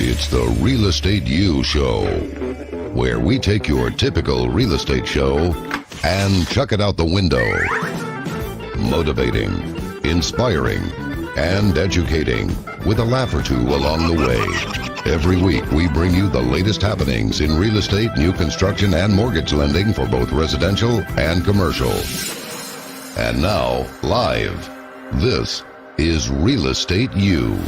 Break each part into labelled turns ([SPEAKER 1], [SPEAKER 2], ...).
[SPEAKER 1] It's the Real Estate U Show, where we take your typical real estate show and chuck it out the window. Motivating, inspiring, and educating with a laugh or two along the way. Every week we bring you the latest happenings in real estate, new construction, and mortgage lending for both residential and commercial. And now, live, this is Real Estate U.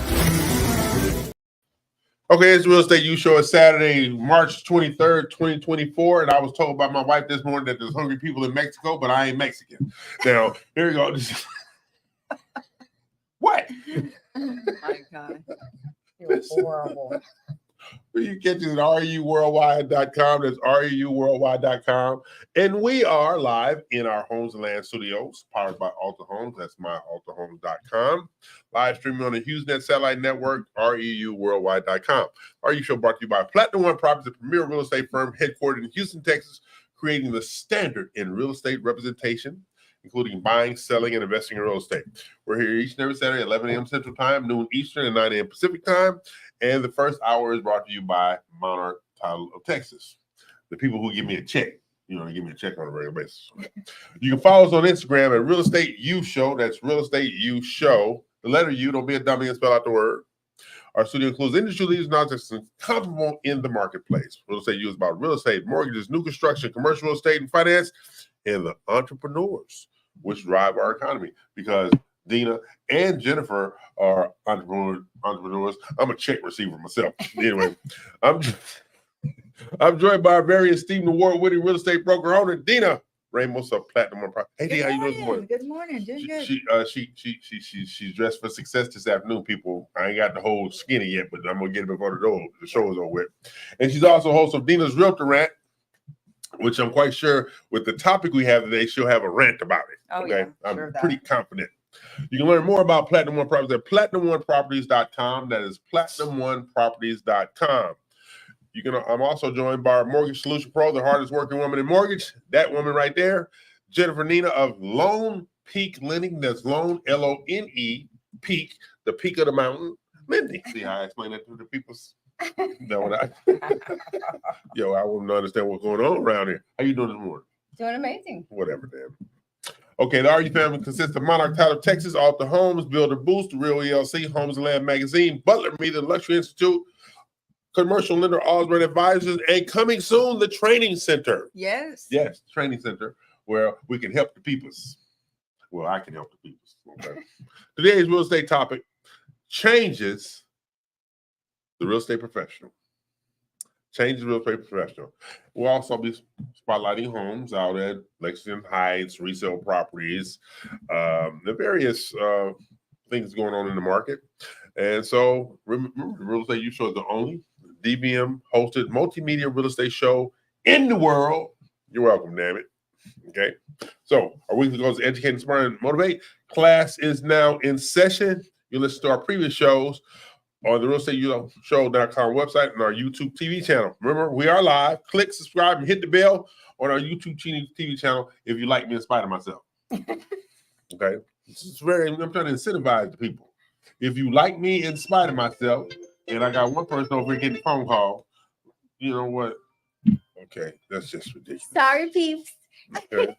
[SPEAKER 2] Okay, it's Real Estate U Show. It's Saturday, March 23rd, 2024. And I was told by my wife this morning that there's hungry people in Mexico, but I ain't Mexican. Now, here we go. What?
[SPEAKER 3] Oh my God. You're horrible.
[SPEAKER 2] You catch it at REUworldwide.com. That's REUworldwide.com. And we are live in our Homes and Land studios, powered by Alta Homes. That's myaltahomes.com. Live streaming on the HughesNet Satellite Network, REUworldwide.com. Our show brought to you by Platinum One Properties, a premier real estate firm headquartered in Houston, Texas, creating the standard in real estate representation, including buying, selling, and investing in real estate. We're here each and every Saturday at 11 a.m. Central Time, noon Eastern, and 9 a.m. Pacific Time. And the first hour is brought to you by Monarch Title of Texas, the people who give me a check. You know, they give me a check on a regular basis. You can follow us on Instagram at Real Estate U Show. That's Real Estate U Show. The letter U, don't be a dummy and spell out the word. Our studio includes industry leaders and artists comparable in the marketplace. Real Estate U is about real estate, mortgages, new construction, commercial real estate, and finance, and the entrepreneurs which drive our economy, because Dina and Jennifer are entrepreneurs. I'm a check receiver myself. Anyway, I'm joined by our very esteemed award-winning real estate broker owner, Dina Ramos of Platinum One Properties. Hey, Dina, how you doing this morning?
[SPEAKER 3] Good morning. Doing good.
[SPEAKER 2] She's dressed for success this afternoon, people. I ain't got the whole skinny yet, but I'm gonna get it before the show is over with. And she's also host of Dina's Realtor Rant, which I'm quite sure with the topic we have today, she'll have a rant about it.
[SPEAKER 3] Oh,
[SPEAKER 2] okay?
[SPEAKER 3] yeah,
[SPEAKER 2] I'm pretty confident. You can learn more about Platinum One Properties at platinumoneproperties.com. That is platinumoneproperties.com. I'm also joined by our Mortgage Solution Pro, the hardest working woman in mortgage. That woman right there, Jennifer Nina of Lone Peak Lending. That's Lone, L-O-N-E, Peak, the peak of the mountain. Lending. See how I explain that to the people? No, I wouldn't understand what's going on around here. How you doing this morning?
[SPEAKER 3] Doing amazing.
[SPEAKER 2] Whatever, damn. Okay, the RE family consists of Monarch Title of Texas, Alta Homes, Builder Boost, The Real ELC, Homes and Land Magazine, Butler Media, Luxury Institute, Commercial Lender, Osborne Advisors, and coming soon, the Training Center.
[SPEAKER 3] Yes.
[SPEAKER 2] Yes, Training Center, where we can help the peoples. Well, I can help the peoples. Okay. Today's real estate topic changes the real estate professional. Changes the real estate professional. We'll also be spotlighting homes out at Lexington Heights, resale properties, the various things going on in the market. And so, remember, the Real Estate U Show is the only DBM hosted multimedia real estate show in the world. You're welcome, damn it. Okay. So, our weekly goals: educate, inspire, and motivate. Class is now in session. You listen to our previous shows on the realestateushow.com website and our YouTube TV channel. Remember, we are live. Click, subscribe, and hit the bell on our YouTube TV channel if you like me in spite of myself. Okay? I'm trying to incentivize the people. If you like me in spite of myself, and I got one person over here getting a phone call, you know what? Okay, that's just ridiculous.
[SPEAKER 3] Sorry, peeps.
[SPEAKER 2] Okay?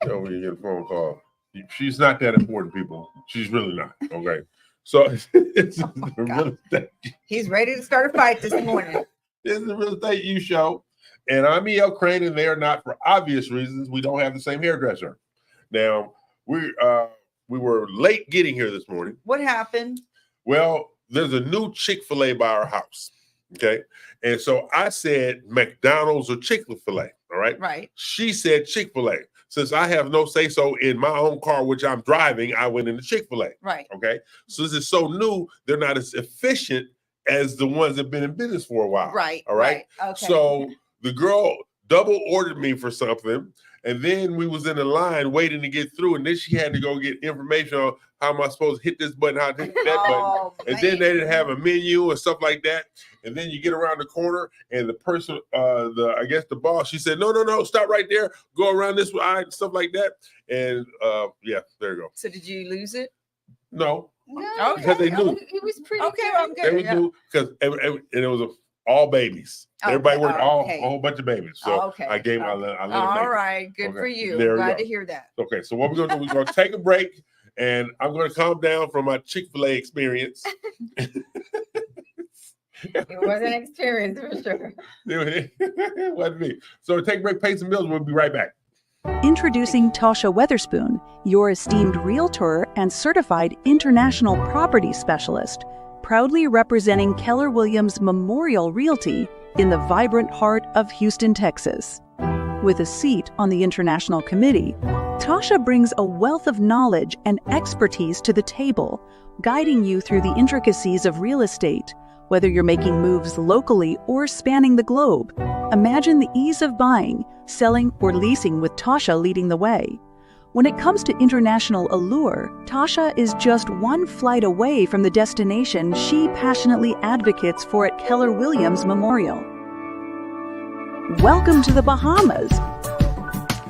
[SPEAKER 2] Over here getting a phone call. She's not that important, people. She's really not. Okay? So it's real estate.
[SPEAKER 3] He's ready to start a fight this morning.
[SPEAKER 2] This is the Real Estate U Show, and I'm E.L. Crane, and they are not, for obvious reasons. We don't have the same hairdresser. Now, we were late getting here this morning.
[SPEAKER 3] What happened?
[SPEAKER 2] Well, there's a new Chick-fil-A by our house, okay? And so I said McDonald's or Chick-fil-A, all right?
[SPEAKER 3] Right.
[SPEAKER 2] She said Chick-fil-A. Since I have no say-so in my own car, which I'm driving, I went into Chick-fil-A.
[SPEAKER 3] Right.
[SPEAKER 2] Okay. So this is so new, they're not as efficient as the ones that have been in business for a while.
[SPEAKER 3] Right.
[SPEAKER 2] All right.
[SPEAKER 3] Okay.
[SPEAKER 2] So the girl double ordered me for something, and then we was in the line waiting to get through, and then she had to go get information on how am I supposed to hit this button, how to hit that button. And then they didn't have a menu and stuff like that. And then you get around the corner, and the person, the boss, she said, no, stop right there, go around this way, stuff like that. And yeah, there you go.
[SPEAKER 3] So did you lose it?
[SPEAKER 2] No.
[SPEAKER 3] No,
[SPEAKER 2] Because they knew.
[SPEAKER 3] He was pretty
[SPEAKER 4] Okay,
[SPEAKER 3] good.
[SPEAKER 4] well, I'm
[SPEAKER 2] They
[SPEAKER 4] good. Yeah.
[SPEAKER 2] knew because and it was all babies. Everybody
[SPEAKER 3] Okay,
[SPEAKER 2] worked
[SPEAKER 3] okay.
[SPEAKER 2] a whole bunch of babies. So
[SPEAKER 3] Okay,
[SPEAKER 2] I gave my
[SPEAKER 3] okay.
[SPEAKER 2] little
[SPEAKER 4] All
[SPEAKER 2] baby.
[SPEAKER 4] right. Good for
[SPEAKER 2] Okay,
[SPEAKER 4] you.
[SPEAKER 2] there we
[SPEAKER 4] Glad
[SPEAKER 2] go.
[SPEAKER 4] to hear that.
[SPEAKER 2] Okay, so what we're gonna do? We're gonna take a break, and I'm gonna calm down from my Chick-fil-A experience.
[SPEAKER 3] It was an experience for sure.
[SPEAKER 2] It wasn't me. So take a break, pay some bills. We'll be right back.
[SPEAKER 5] Introducing Tasha Weatherspoon, your esteemed realtor and certified international property specialist, proudly representing Keller Williams Memorial Realty in the vibrant heart of Houston, Texas. With a seat on the International Committee, Tasha brings a wealth of knowledge and expertise to the table, guiding you through the intricacies of real estate. Whether you're making moves locally or spanning the globe, imagine the ease of buying, selling, or leasing with Tasha leading the way. When it comes to international allure, Tasha is just one flight away from the destination she passionately advocates for at Keller Williams Memorial. Welcome to the Bahamas.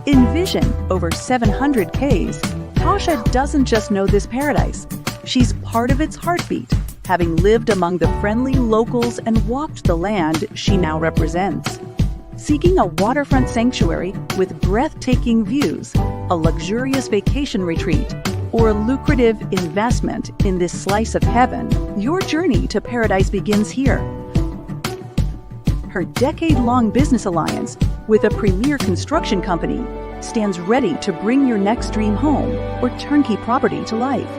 [SPEAKER 5] Envision over 700 Ks, Tasha doesn't just know this paradise. She's part of its heartbeat, having lived among the friendly locals and walked the land she now represents. Seeking a waterfront sanctuary with breathtaking views, a luxurious vacation retreat, or a lucrative investment in this slice of heaven, your journey to paradise begins here. Her decade-long business alliance with a premier construction company stands ready to bring your next dream home or turnkey property to life.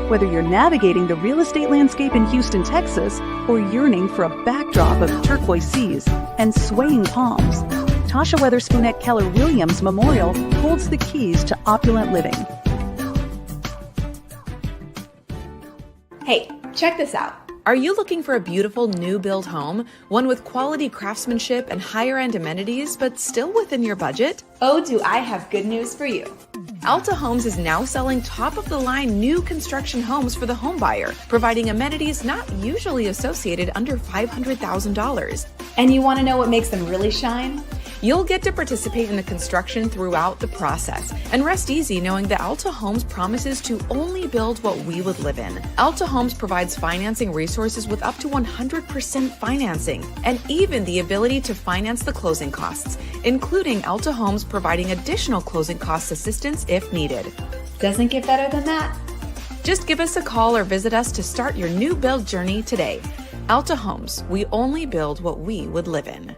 [SPEAKER 5] Whether you're navigating the real estate landscape in Houston, Texas, or yearning for a backdrop of turquoise seas and swaying palms, Tasha Weatherspoon at Keller Williams Memorial holds the keys to opulent living.
[SPEAKER 6] Hey, check this out. Are you looking for a beautiful new build home, one with quality craftsmanship and higher end amenities, but still within your budget? Oh, do I have good news for you. Alta Homes is now selling top-of-the-line new construction homes for the home buyer, providing amenities not usually associated under $500,000. And you want to know what makes them really shine? You'll get to participate in the construction throughout the process and rest easy knowing that Alta Homes promises to only build what we would live in. Alta Homes provides financing resources with up to 100% financing and even the ability to finance the closing costs, including Alta Homes providing additional closing cost assistance if needed. Doesn't get better than that. Just give us a call or visit us to start your new build journey today. Alta Homes, we only build what we would live in.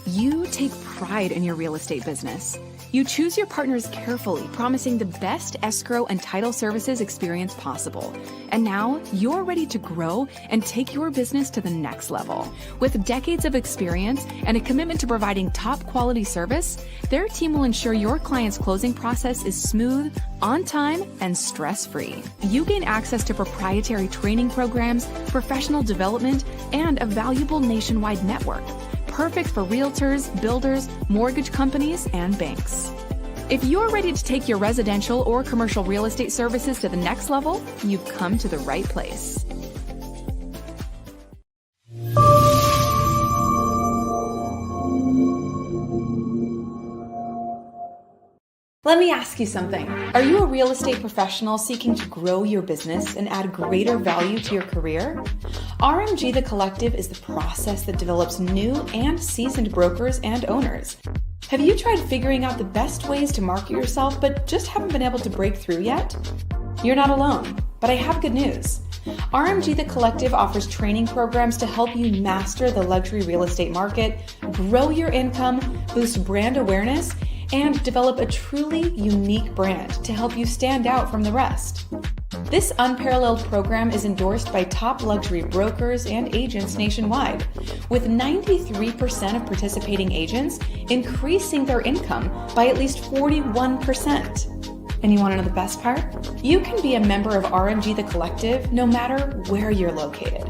[SPEAKER 6] You take pride in your real estate business. You choose your partners carefully, promising the best escrow and title services experience possible. And now you're ready to grow and take your business to the next level. With decades of experience and a commitment to providing top quality service, their team will ensure your client's closing process is smooth, on time, and stress-free. You gain access to proprietary training programs, professional development, and a valuable nationwide network. Perfect for realtors, builders, mortgage companies, and banks. If you're ready to take your residential or commercial real estate services to the next level, you've come to the right place. Let me ask you something. Are you a real estate professional seeking to grow your business and add greater value to your career? RMG The Collective is the process that develops new and seasoned brokers and owners. Have you tried figuring out the best ways to market yourself but just haven't been able to break through yet? You're not alone, but I have good news. RMG The Collective offers training programs to help you master the luxury real estate market, grow your income, boost brand awareness, and develop a truly unique brand to help you stand out from the rest. This unparalleled program is endorsed by top luxury brokers and agents nationwide, with 93% of participating agents increasing their income by at least 41%. And you want to know the best part? You can be a member of RMG The Collective no matter where you're located.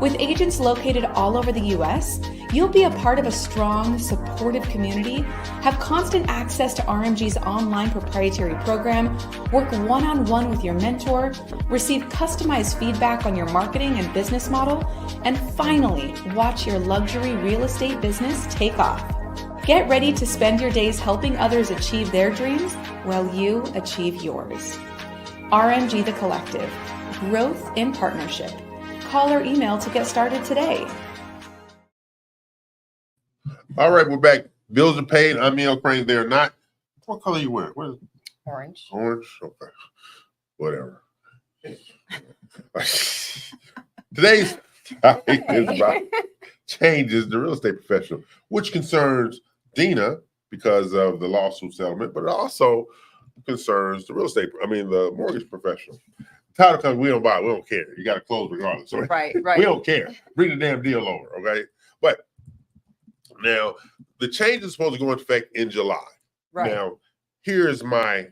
[SPEAKER 6] With agents located all over the US, you'll be a part of a strong, supportive community, have constant access to RMG's online proprietary program, work one-on-one with your mentor, receive customized feedback on your marketing and business model, and finally, watch your luxury real estate business take off. Get ready to spend your days helping others achieve their dreams while you achieve yours. RMG The Collective. Growth in partnership. Call or email to get started today.
[SPEAKER 2] All right, we're back. Bills are paid. I'm Neil Crane. They're not. What color you wearing? What is it?
[SPEAKER 3] Orange.
[SPEAKER 2] Orange? Okay. Whatever. Today's topic is about changes the real estate professional, which concerns Dina because of the lawsuit settlement, but it also concerns the mortgage professional. The title comes, we don't buy, we don't care. You got to close regardless. So
[SPEAKER 3] Right.
[SPEAKER 2] we don't care. Bring the damn deal over, okay? But now the change is supposed to go into effect in July.
[SPEAKER 3] Right.
[SPEAKER 2] Now, here's my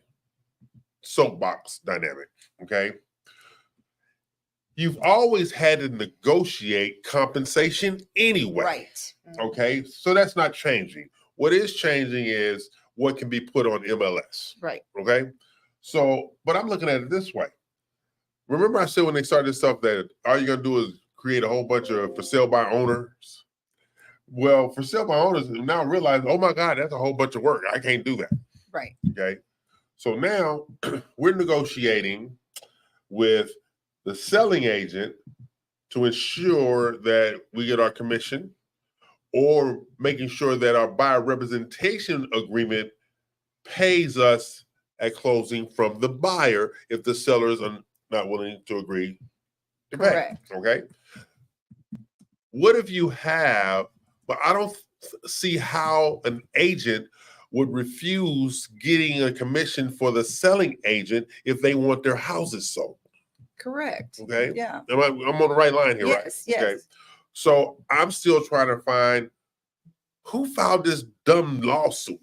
[SPEAKER 2] soapbox dynamic, okay? You've always had to negotiate compensation anyway.
[SPEAKER 3] Right.
[SPEAKER 2] Okay, so that's not changing. What is changing is what can be put on MLS.
[SPEAKER 3] Right.
[SPEAKER 2] Okay, so, but I'm looking at it this way. Remember I said when they started this stuff that all you're gonna do is create a whole bunch of for sale by owners? Well, for sale by owners now realize, oh my God, that's a whole bunch of work. I can't do that.
[SPEAKER 3] Right.
[SPEAKER 2] Okay, so now we're negotiating with the selling agent to ensure that we get our commission, or making sure that our buyer representation agreement pays us at closing from the buyer if the sellers are not willing to agree to pay.
[SPEAKER 3] Correct.
[SPEAKER 2] Okay. What if you have, but I don't see how an agent would refuse getting a commission for the selling agent if they want their houses sold.
[SPEAKER 3] Correct.
[SPEAKER 2] Okay.
[SPEAKER 3] Yeah.
[SPEAKER 2] I'm on the right line here, right?
[SPEAKER 3] Yes. Yes.
[SPEAKER 2] Okay. So I'm still trying to find who filed this dumb lawsuit.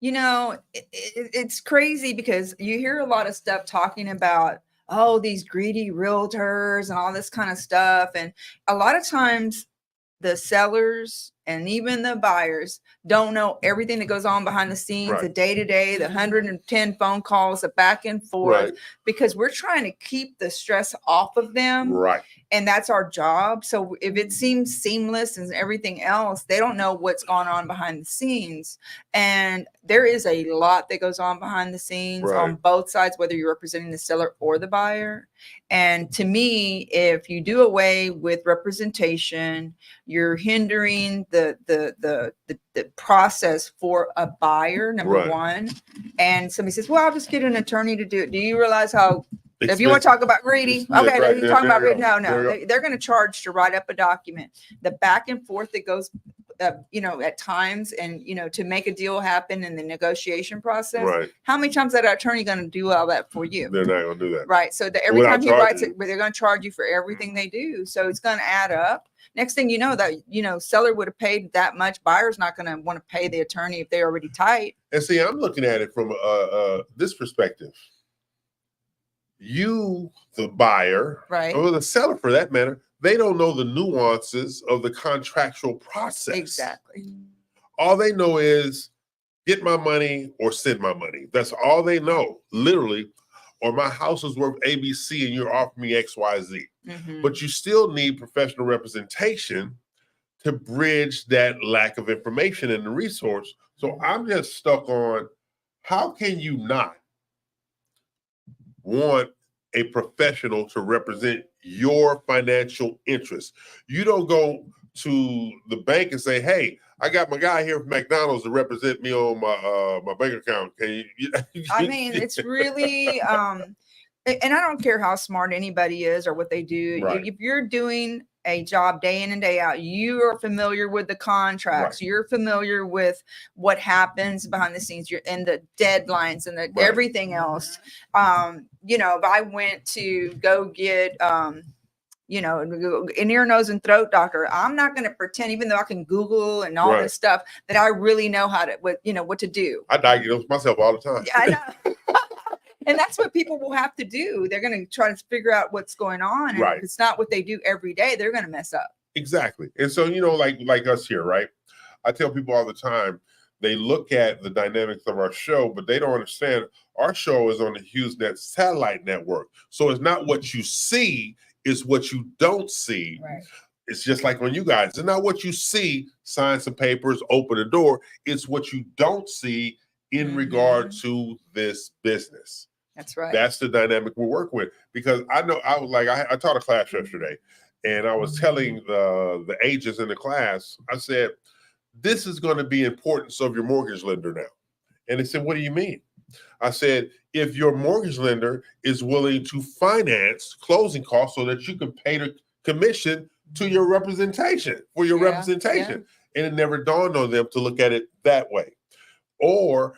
[SPEAKER 4] You know, it's crazy because you hear a lot of stuff talking about, oh, these greedy realtors and all this kind of stuff. And a lot of times the sellers and even the buyers don't know everything that goes on behind the scenes,
[SPEAKER 2] Right.
[SPEAKER 4] the day-to-day, the 110 phone calls, the back and forth,
[SPEAKER 2] Right.
[SPEAKER 4] because we're trying to keep the stress off of them.
[SPEAKER 2] Right.
[SPEAKER 4] And that's our job. So if it seems seamless and everything else, they don't know what's going on behind the scenes. And there is a lot that goes on behind the scenes
[SPEAKER 2] Right.
[SPEAKER 4] on both sides, whether you're representing the seller or the buyer. And to me, if you do away with representation, you're hindering the process for a buyer, number
[SPEAKER 2] Right.
[SPEAKER 4] one. And somebody says, well, I'll just get an attorney to do it. Do you realize how, if you want to talk about greedy,
[SPEAKER 2] Yeah,
[SPEAKER 4] okay,
[SPEAKER 2] right.
[SPEAKER 4] you're talking about
[SPEAKER 2] There you
[SPEAKER 4] greedy.
[SPEAKER 2] go.
[SPEAKER 4] No,
[SPEAKER 2] There you
[SPEAKER 4] no, they're going to charge to write up a document. The back and forth that goes, at times, and to make a deal happen in the negotiation process.
[SPEAKER 2] Right.
[SPEAKER 4] How many times is that attorney going to do all that for you?
[SPEAKER 2] They're not going to do that.
[SPEAKER 4] Right. So every
[SPEAKER 2] Without
[SPEAKER 4] time he writes
[SPEAKER 2] charging
[SPEAKER 4] it, but they're going to charge you for everything they do. So it's going to add up. Next thing you know, that seller would have paid that much. Buyer's not going to want to pay the attorney if they're already tight.
[SPEAKER 2] And see, I'm looking at it from this perspective. You, the buyer,
[SPEAKER 4] Right.
[SPEAKER 2] or the seller for that matter, they don't know the nuances of the contractual process.
[SPEAKER 4] Exactly.
[SPEAKER 2] All they know is get my money or send my money. That's all they know, literally. Or my house is worth ABC and you're offering me XYZ.
[SPEAKER 4] Mhm.
[SPEAKER 2] But you still need professional representation to bridge that lack of information and the resource. So I'm just stuck on, how can you not want a professional to represent your financial interests? You don't go to the bank and say, hey, I got my guy here from McDonald's to represent me on my bank account. Can you?
[SPEAKER 4] I mean, it's really, and I don't care how smart anybody is or what they do.
[SPEAKER 2] Right.
[SPEAKER 4] If you're doing a job day in and day out, you are familiar with the contracts.
[SPEAKER 2] Right.
[SPEAKER 4] You're familiar with what happens behind the scenes, and the deadlines and
[SPEAKER 2] Right.
[SPEAKER 4] everything else. If I went to go get, an ear, nose, and throat doctor, I'm not going to pretend, even though I can Google and all
[SPEAKER 2] Right.
[SPEAKER 4] this stuff, that I really know what to do.
[SPEAKER 2] I diagnose myself all the time.
[SPEAKER 4] I know. And that's what people will have to do. They're going to try to figure out what's going on. And
[SPEAKER 2] Right.
[SPEAKER 4] if it's not what they do every day, they're going to mess up.
[SPEAKER 2] Exactly. And so, like us here, right? I tell people all the time, they look at the dynamics of our show, but they don't understand our show is on the HughesNet satellite network. So it's not what you see, it's what you don't see.
[SPEAKER 3] Right.
[SPEAKER 2] It's just like on you guys. It's not what you see, sign some papers, open a door. It's what you don't see in
[SPEAKER 4] Mhm.
[SPEAKER 2] regard to this business.
[SPEAKER 4] That's right.
[SPEAKER 2] That's the dynamic we're working with. Because I know I taught a class yesterday, and I was telling the agents in the class, I said, this is going to be importance of your mortgage lender now. And they said, what do you mean? I said, if your mortgage lender is willing to finance closing costs so that you can pay the commission to your representation for your representation. And it never dawned on them to look at it that way. Or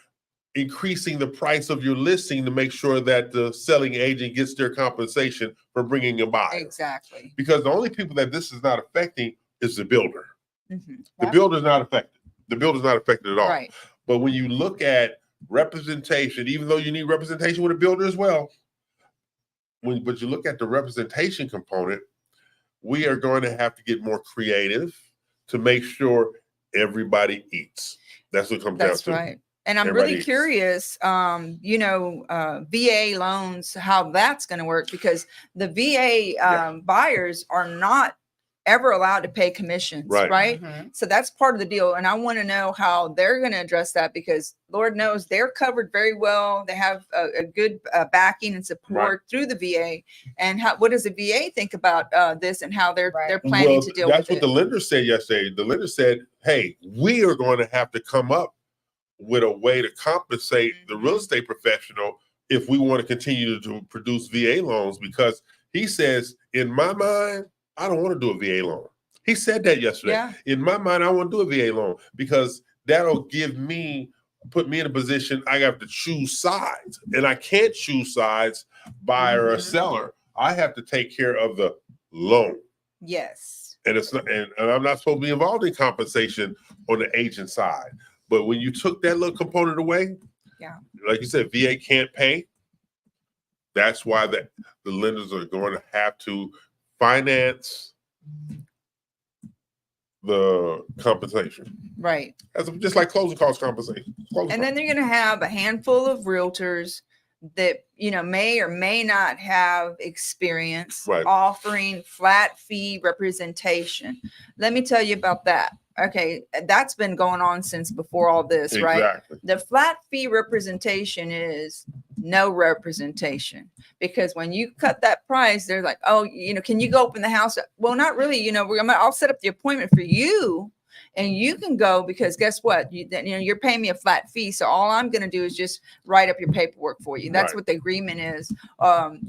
[SPEAKER 2] increasing the price of your listing to make sure that the selling agent gets their compensation for bringing a buyer.
[SPEAKER 4] Exactly.
[SPEAKER 2] Because the only people that this is not affecting is the builder.
[SPEAKER 4] Mm-hmm.
[SPEAKER 2] The builder's not affected. The builder's not affected at all.
[SPEAKER 4] Right.
[SPEAKER 2] But when you look at representation, even though you need representation with a builder as well, but you look at the representation component, we are going to have to get more creative to make sure everybody eats. That's what it comes down to.
[SPEAKER 4] That's right. And I'm
[SPEAKER 2] Everybody
[SPEAKER 4] really
[SPEAKER 2] eats.
[SPEAKER 4] curious, VA loans, how that's going to work, because the VA buyers are not ever allowed to pay commissions, right?
[SPEAKER 3] Mhm.
[SPEAKER 4] So that's part of the deal. And I want to know how they're going to address that, because Lord knows they're covered very well. They have a good backing and support through the VA. And what does the VA think about this and how they're planning to deal with it?
[SPEAKER 2] That's what the lender said yesterday. The lender said, hey, we are going to have to come up with a way to compensate the real estate professional if we want to continue to produce VA loans, because he says, in my mind, I don't want to do a VA loan. He said that yesterday.
[SPEAKER 4] Yeah.
[SPEAKER 2] In my mind, I want to do a VA loan because that'll put me in a position I have to choose sides. And I can't choose sides, buyer or seller. I have to take care of the loan.
[SPEAKER 4] Yes.
[SPEAKER 2] And it's not, and I'm not supposed to be involved in compensation on the agent side. But when you took that little component away, like you said, VA can't pay. That's why the lenders are going to have to finance the compensation.
[SPEAKER 4] Right.
[SPEAKER 2] That's just like closing cost compensation.
[SPEAKER 4] And then they're going to have a handful of realtors that, may or may not have experience offering flat fee representation. Let me tell you about that. Okay, that's been going on since before all this, right? The flat fee representation is no representation, because when you cut that price, they're like, oh, can you go open the house? Well, not really. I'll set up the appointment for you, and you can go, because guess what? You're paying me a flat fee, so all I'm going to do is just write up your paperwork for you. That's what the agreement is. I'm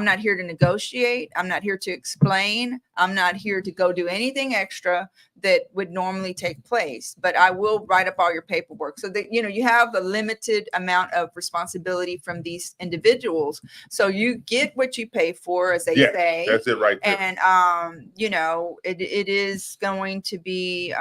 [SPEAKER 4] not here to negotiate. I'm not here to explain. I'm not here to go do anything extra that would normally take place, but I will write up all your paperwork, so that you have a limited amount of responsibility from these individuals. So you get what you pay for, as they say.
[SPEAKER 2] That's it right there.
[SPEAKER 4] And it is going to be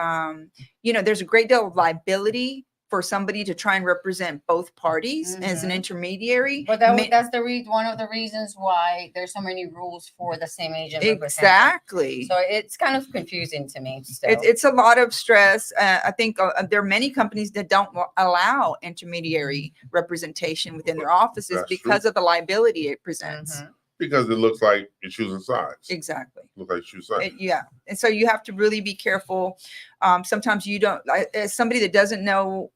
[SPEAKER 4] there's a great deal of liability for somebody to try and represent both parties as an intermediary.
[SPEAKER 3] But that's one of the reasons why there's so many rules for the same agent.
[SPEAKER 4] Exactly.
[SPEAKER 3] So it's kind of confusing to me.
[SPEAKER 4] It's a lot of stress. I think there are many companies that don't allow intermediary representation within their offices because of the liability it presents.
[SPEAKER 2] Because it looks like you're choosing sides.
[SPEAKER 4] Exactly.
[SPEAKER 2] Looks like you're choosing sides.
[SPEAKER 4] And so you have to really be careful. Sometimes you don't, as somebody that doesn't know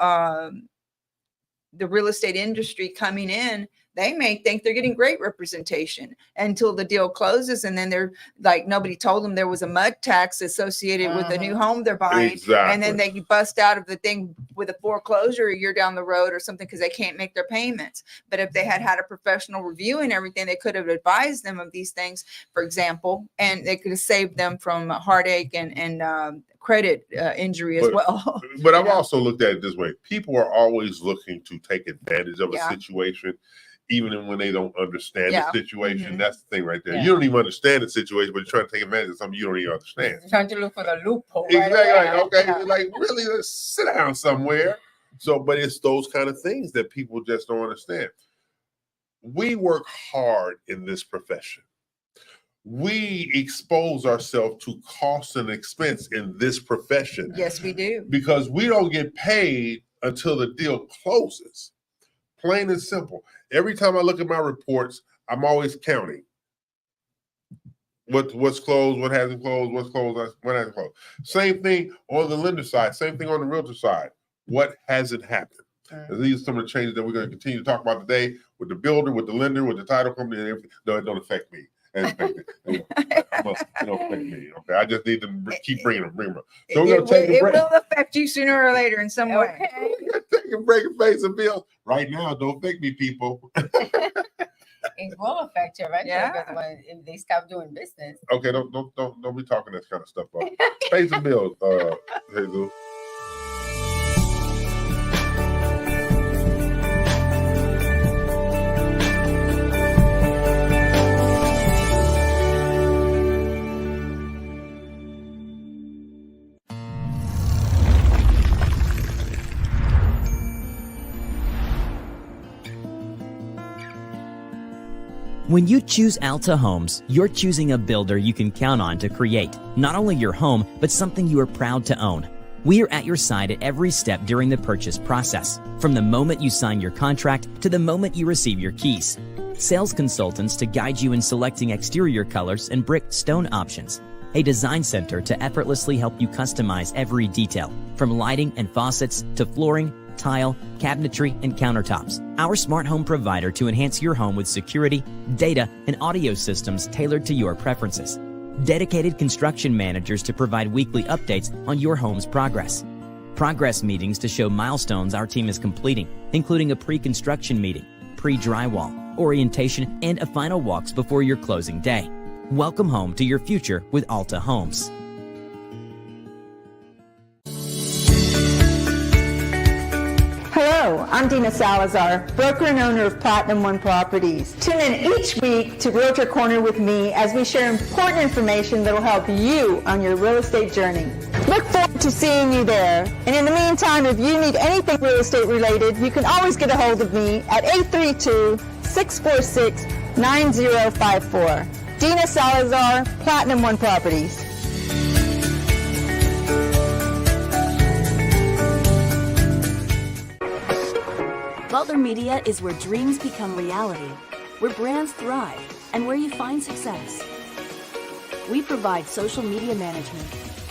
[SPEAKER 4] the real estate industry coming in, they may think they're getting great representation until the deal closes. And then they're like, nobody told them there was a mud tax associated with the new home they're buying. And then they bust out of the thing with a foreclosure a year down the road or something, because they can't make their payments. But if they had a professional review and everything, they could have advised them of these things, for example, and they could have saved them from heartache and credit injury as well.
[SPEAKER 2] But I've also looked at it this way. People are always looking to take advantage of a situation, even when they don't understand the situation. That's the thing right there. You don't even understand the situation, but you're trying to take advantage of something you don't even understand.
[SPEAKER 3] You're trying to look for the loophole.
[SPEAKER 2] Exactly. Like, really, let's sit down somewhere. So, but it's those kind of things that people just don't understand. We work hard in this profession. We expose ourselves to cost and expense in this profession.
[SPEAKER 4] Yes, we do.
[SPEAKER 2] Because we don't get paid until the deal closes. Plain and simple. Every time I look at my reports, I'm always counting what's closed, what hasn't closed, what's closed, what hasn't closed. Same thing on the lender side, same thing on the realtor side. What hasn't happened? And these are some of the changes that we're going to continue to talk about today with with the builder, with the lender, with the title company, and everything. No, it don't affect me. It don't affect me. Okay, I just need to keep bringing them. So we're gonna take a
[SPEAKER 4] it
[SPEAKER 2] break.
[SPEAKER 4] will affect you sooner or later in some way.
[SPEAKER 3] Okay.
[SPEAKER 2] Take a break and pay some bills right now. Don't affect me, people.
[SPEAKER 3] It will affect you eventually
[SPEAKER 4] Yeah.
[SPEAKER 3] because if they stop doing business.
[SPEAKER 2] Okay, don't be talking that kind of stuff about. Pay some bills, Jesus.
[SPEAKER 7] When you choose Alta Homes, you're choosing a builder you can count on to create not only your home, but something you are proud to own. We are at your side at every step during the purchase process, from the moment you sign your contract to the moment you receive your keys. Sales consultants to guide you in selecting exterior colors and brick stone options. A design center to effortlessly help you customize every detail, from lighting and faucets to flooring, tile, cabinetry, and countertops. Our smart home provider to enhance your home with security, data, and audio systems tailored to your preferences. Dedicated construction managers to provide weekly updates on your home's progress. Progress meetings to show milestones our team is completing, including a pre-construction meeting, pre-drywall, orientation, and a final walks before your closing day. Welcome home to your future with Alta Homes.
[SPEAKER 8] Hello, I'm Dina Salazar, broker and owner of Platinum One Properties. Tune in each week to Realtor Corner with me as we share important information that will help you on your real estate journey. Look forward to seeing you there. And in the meantime, if you need anything real estate related, you can always get a hold of me at 832-646-9054. Dina Salazar, Platinum One Properties.
[SPEAKER 9] Butler Media is where dreams become reality, where brands thrive, and where you find success. We provide social media management,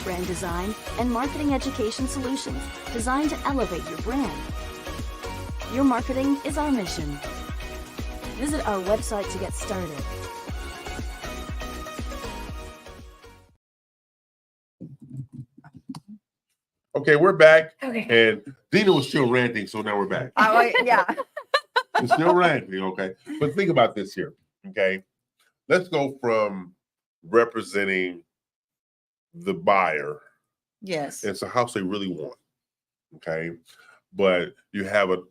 [SPEAKER 9] brand design, and marketing education solutions designed to elevate your brand. Your marketing is our mission. Visit our website to get started.
[SPEAKER 2] Okay, we're back.
[SPEAKER 4] Okay.
[SPEAKER 2] And Dina was still ranting, so now we're back.
[SPEAKER 4] Yeah.
[SPEAKER 2] It's still ranting, okay? But think about this here, okay? Let's go from representing the buyer.
[SPEAKER 4] Yes.
[SPEAKER 2] It's a house they really want, okay? But you have an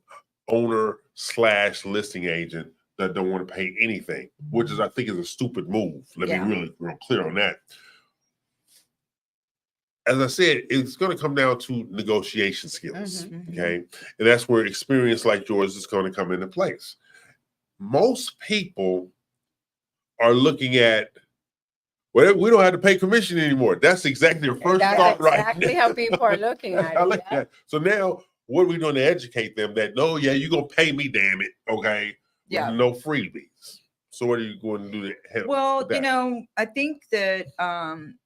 [SPEAKER 2] owner / listing agent that don't want to pay anything, which is, I think, is a stupid move. Let me really real clear on that. As I said, it's going to come down to negotiation skills, okay? And that's where experience like yours is going to come into place. Most people are looking at, well, we don't have to pay commission anymore. That's exactly your first thought, right?
[SPEAKER 3] That's exactly how people are looking at it.
[SPEAKER 2] I like that. So now, what are we doing to educate them that, no, yeah, you're going to pay me, damn it, okay?
[SPEAKER 4] Yeah.
[SPEAKER 2] With no freebies. So what are you going to do to help?
[SPEAKER 4] Well,
[SPEAKER 2] with that?
[SPEAKER 4] I think that I'm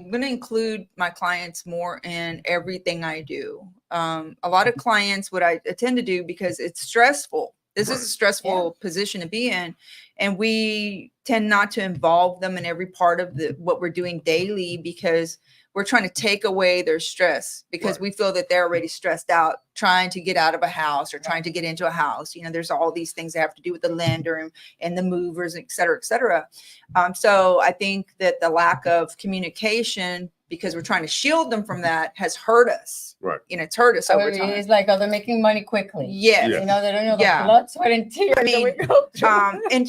[SPEAKER 4] going to include my clients more in everything I do. A lot of clients, what I tend to do, because it's stressful. This is a stressful position to be in. And we tend not to involve them in every part of what we're doing daily, because we're trying to take away their stress, because we feel that they're already stressed out trying to get out of a house or trying to get into a house. There's all these things that have to do with the lender and the movers, et cetera, et cetera. So I think that the lack of communication, because we're trying to shield them from that, has hurt us.
[SPEAKER 2] Right.
[SPEAKER 4] It's hurt us over time.
[SPEAKER 3] It's like, they're making money quickly.
[SPEAKER 4] Yes.
[SPEAKER 3] They don't know the blood, sweat, and tears that we go through.
[SPEAKER 4] And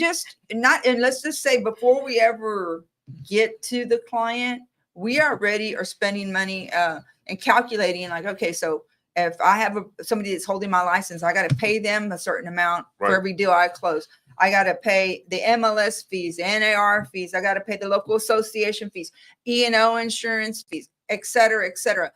[SPEAKER 4] let's just say, before we ever get to the client, we already are spending money and calculating, like, okay, so if I have somebody that's holding my license, I got to pay them a certain amount for every deal I close. I got to pay the MLS fees, the NAR fees. I got to pay the local association fees, E&O insurance fees, et cetera, et cetera.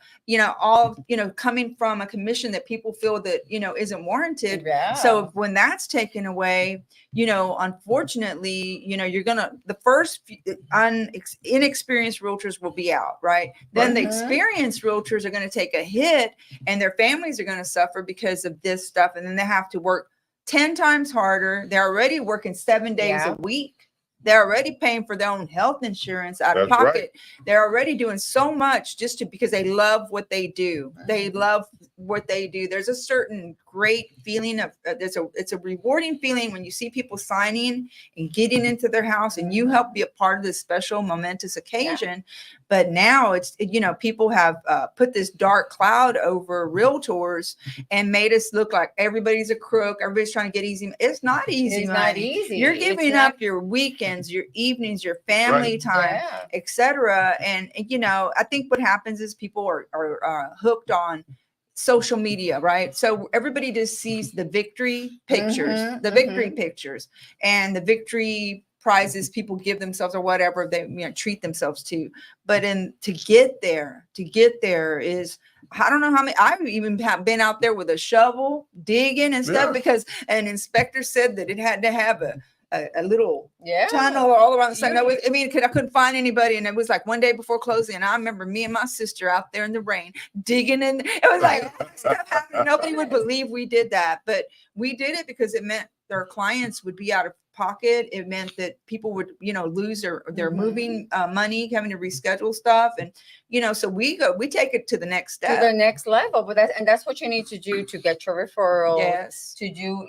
[SPEAKER 4] All, coming from a commission that people feel that, isn't warranted.
[SPEAKER 3] Yeah.
[SPEAKER 4] So when that's taken away, unfortunately, the first inexperienced realtors will be out, right? Then the experienced realtors are going to take a hit, and their families are going to suffer because of this stuff. And then they have to work 10 times harder. They're already working 7 days
[SPEAKER 3] Yeah.
[SPEAKER 4] a week. They're already paying for their own health insurance out of
[SPEAKER 2] That's
[SPEAKER 4] pocket.
[SPEAKER 2] right.
[SPEAKER 4] They're already doing so much just because they love what they do. They love what they do. There's a certain great feeling of it's a rewarding feeling when you see people signing and getting into their house and you help be a part of this special momentous occasion. But now it's, people have put this dark cloud over realtors and made us look like everybody's a crook. Everybody's trying to get easy. It's not easy.
[SPEAKER 3] It's
[SPEAKER 4] money.
[SPEAKER 3] not easy.
[SPEAKER 4] You're
[SPEAKER 3] It's
[SPEAKER 4] giving
[SPEAKER 3] not-
[SPEAKER 4] up your weekends, your evenings, your family
[SPEAKER 2] Right.
[SPEAKER 4] time,
[SPEAKER 3] Yeah.
[SPEAKER 4] etc. And I think what happens is people are hooked on social media, right? So everybody just sees the victory pictures, pictures, and the victory prizes people give themselves or whatever they treat themselves to. But to get there is, I don't know how many. I've even been out there with a shovel digging and stuff because an inspector said that it had to have a little tunnel all around the sun. I couldn't find anybody, and it was like one day before closing. And I remember me and my sister out there in the rain digging, and it was like stuff happening. Nobody would believe we did that, but we did it because it meant their clients would be out of pocket. It meant that people would, lose their moving money, having to reschedule stuff, and so we take it to the next step,
[SPEAKER 3] to the next level. But that's what you need to do to get your referral.
[SPEAKER 4] Yes,
[SPEAKER 3] to do,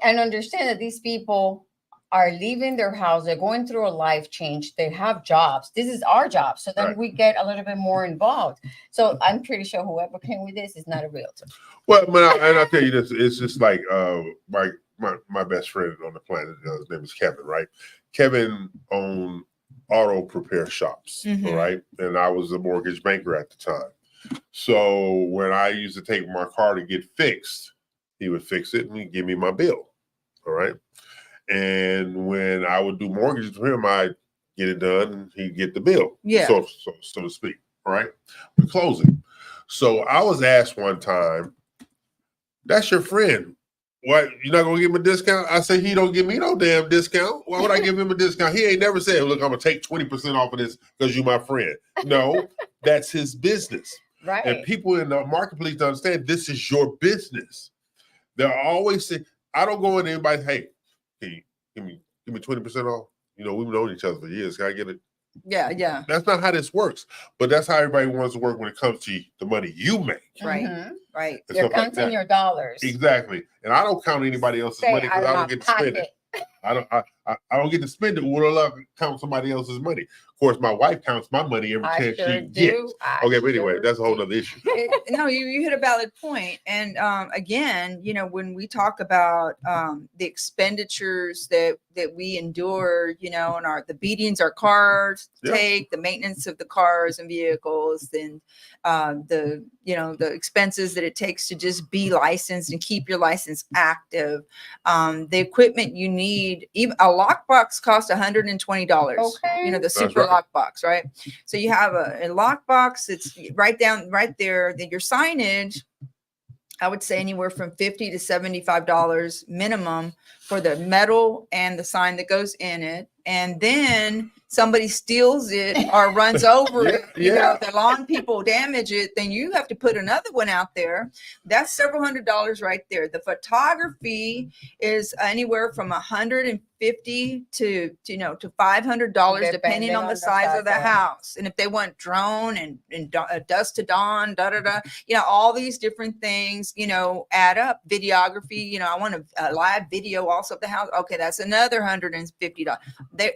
[SPEAKER 3] and understand that these people are leaving their house. They're going through a life change. They have jobs. This is our job. So then
[SPEAKER 2] Right.
[SPEAKER 3] we get a little bit more involved. So I'm pretty sure whoever came with this is not a realtor.
[SPEAKER 2] Well, I'll tell you this. It's just like my best friend on the planet. His name is Kevin, right? Kevin owned auto repair shops,
[SPEAKER 4] Mhm.
[SPEAKER 2] right? And I was a mortgage banker at the time. So when I used to take my car to get fixed, he would fix it and he'd give me my bill. All right. And when I would do mortgages for him, I'd get it done and he'd get the bill.
[SPEAKER 4] Yeah.
[SPEAKER 2] So to speak. All right. We're closing. So I was asked one time, that's your friend. What, you're not gonna give him a discount? I said, he don't give me no damn discount. Why would I give him a discount? He ain't never said, look, I'm gonna take 20% off of this because you're my friend. No, that's his business.
[SPEAKER 3] Right.
[SPEAKER 2] And people in the marketplace don't understand this is your business. They'll always say, I don't go in to anybody, hey, can you give me 20% off? We've known each other for years. Can I get it?
[SPEAKER 4] yeah,
[SPEAKER 2] That's not how this works. But that's how everybody wants to work when it comes to the money you make.
[SPEAKER 4] right,
[SPEAKER 3] Mhm.
[SPEAKER 4] right.
[SPEAKER 2] and
[SPEAKER 3] You're
[SPEAKER 2] stuff like
[SPEAKER 3] counting
[SPEAKER 2] that.
[SPEAKER 3] your dollars.
[SPEAKER 2] Exactly. And I don't count anybody else's
[SPEAKER 3] Stay
[SPEAKER 2] money because
[SPEAKER 3] out
[SPEAKER 2] I
[SPEAKER 3] of
[SPEAKER 2] don't
[SPEAKER 3] my
[SPEAKER 2] get to spend it.
[SPEAKER 3] pocket.
[SPEAKER 2] I don't get to spend it. Would I love to count somebody else's money? Of course, my wife counts my money every
[SPEAKER 3] I
[SPEAKER 2] chance
[SPEAKER 3] sure
[SPEAKER 2] she
[SPEAKER 3] do.
[SPEAKER 2] gets.
[SPEAKER 3] I
[SPEAKER 2] Okay, but anyway,
[SPEAKER 3] sure
[SPEAKER 2] that's a whole
[SPEAKER 3] do.
[SPEAKER 2] other issue.
[SPEAKER 4] No, you hit a valid point. And again, when we talk about the expenditures that we endure, and the beatings our cars
[SPEAKER 2] Yeah.
[SPEAKER 4] take, the maintenance of the cars and vehicles, and the expenses that it takes to just be licensed and keep your license active, the equipment you need. Even a lockbox costs $120.
[SPEAKER 3] Okay.
[SPEAKER 4] The
[SPEAKER 2] That's
[SPEAKER 4] super
[SPEAKER 2] right.
[SPEAKER 4] lockbox, right? So you have a lockbox. It's right there. That your signage, I would say anywhere from $50 to $75 minimum for the metal and the sign that goes in it. And then somebody steals it or runs over it,
[SPEAKER 2] Yeah.
[SPEAKER 4] the lawn people damage it, then you have to put another one out there. That's several $100s right there. The photography is anywhere from $150 to $500 depending on the size of the house. And if they want drone and dusk to dawn, all these different things, add up. Videography, I want a live video also of the house. Okay, that's another $150.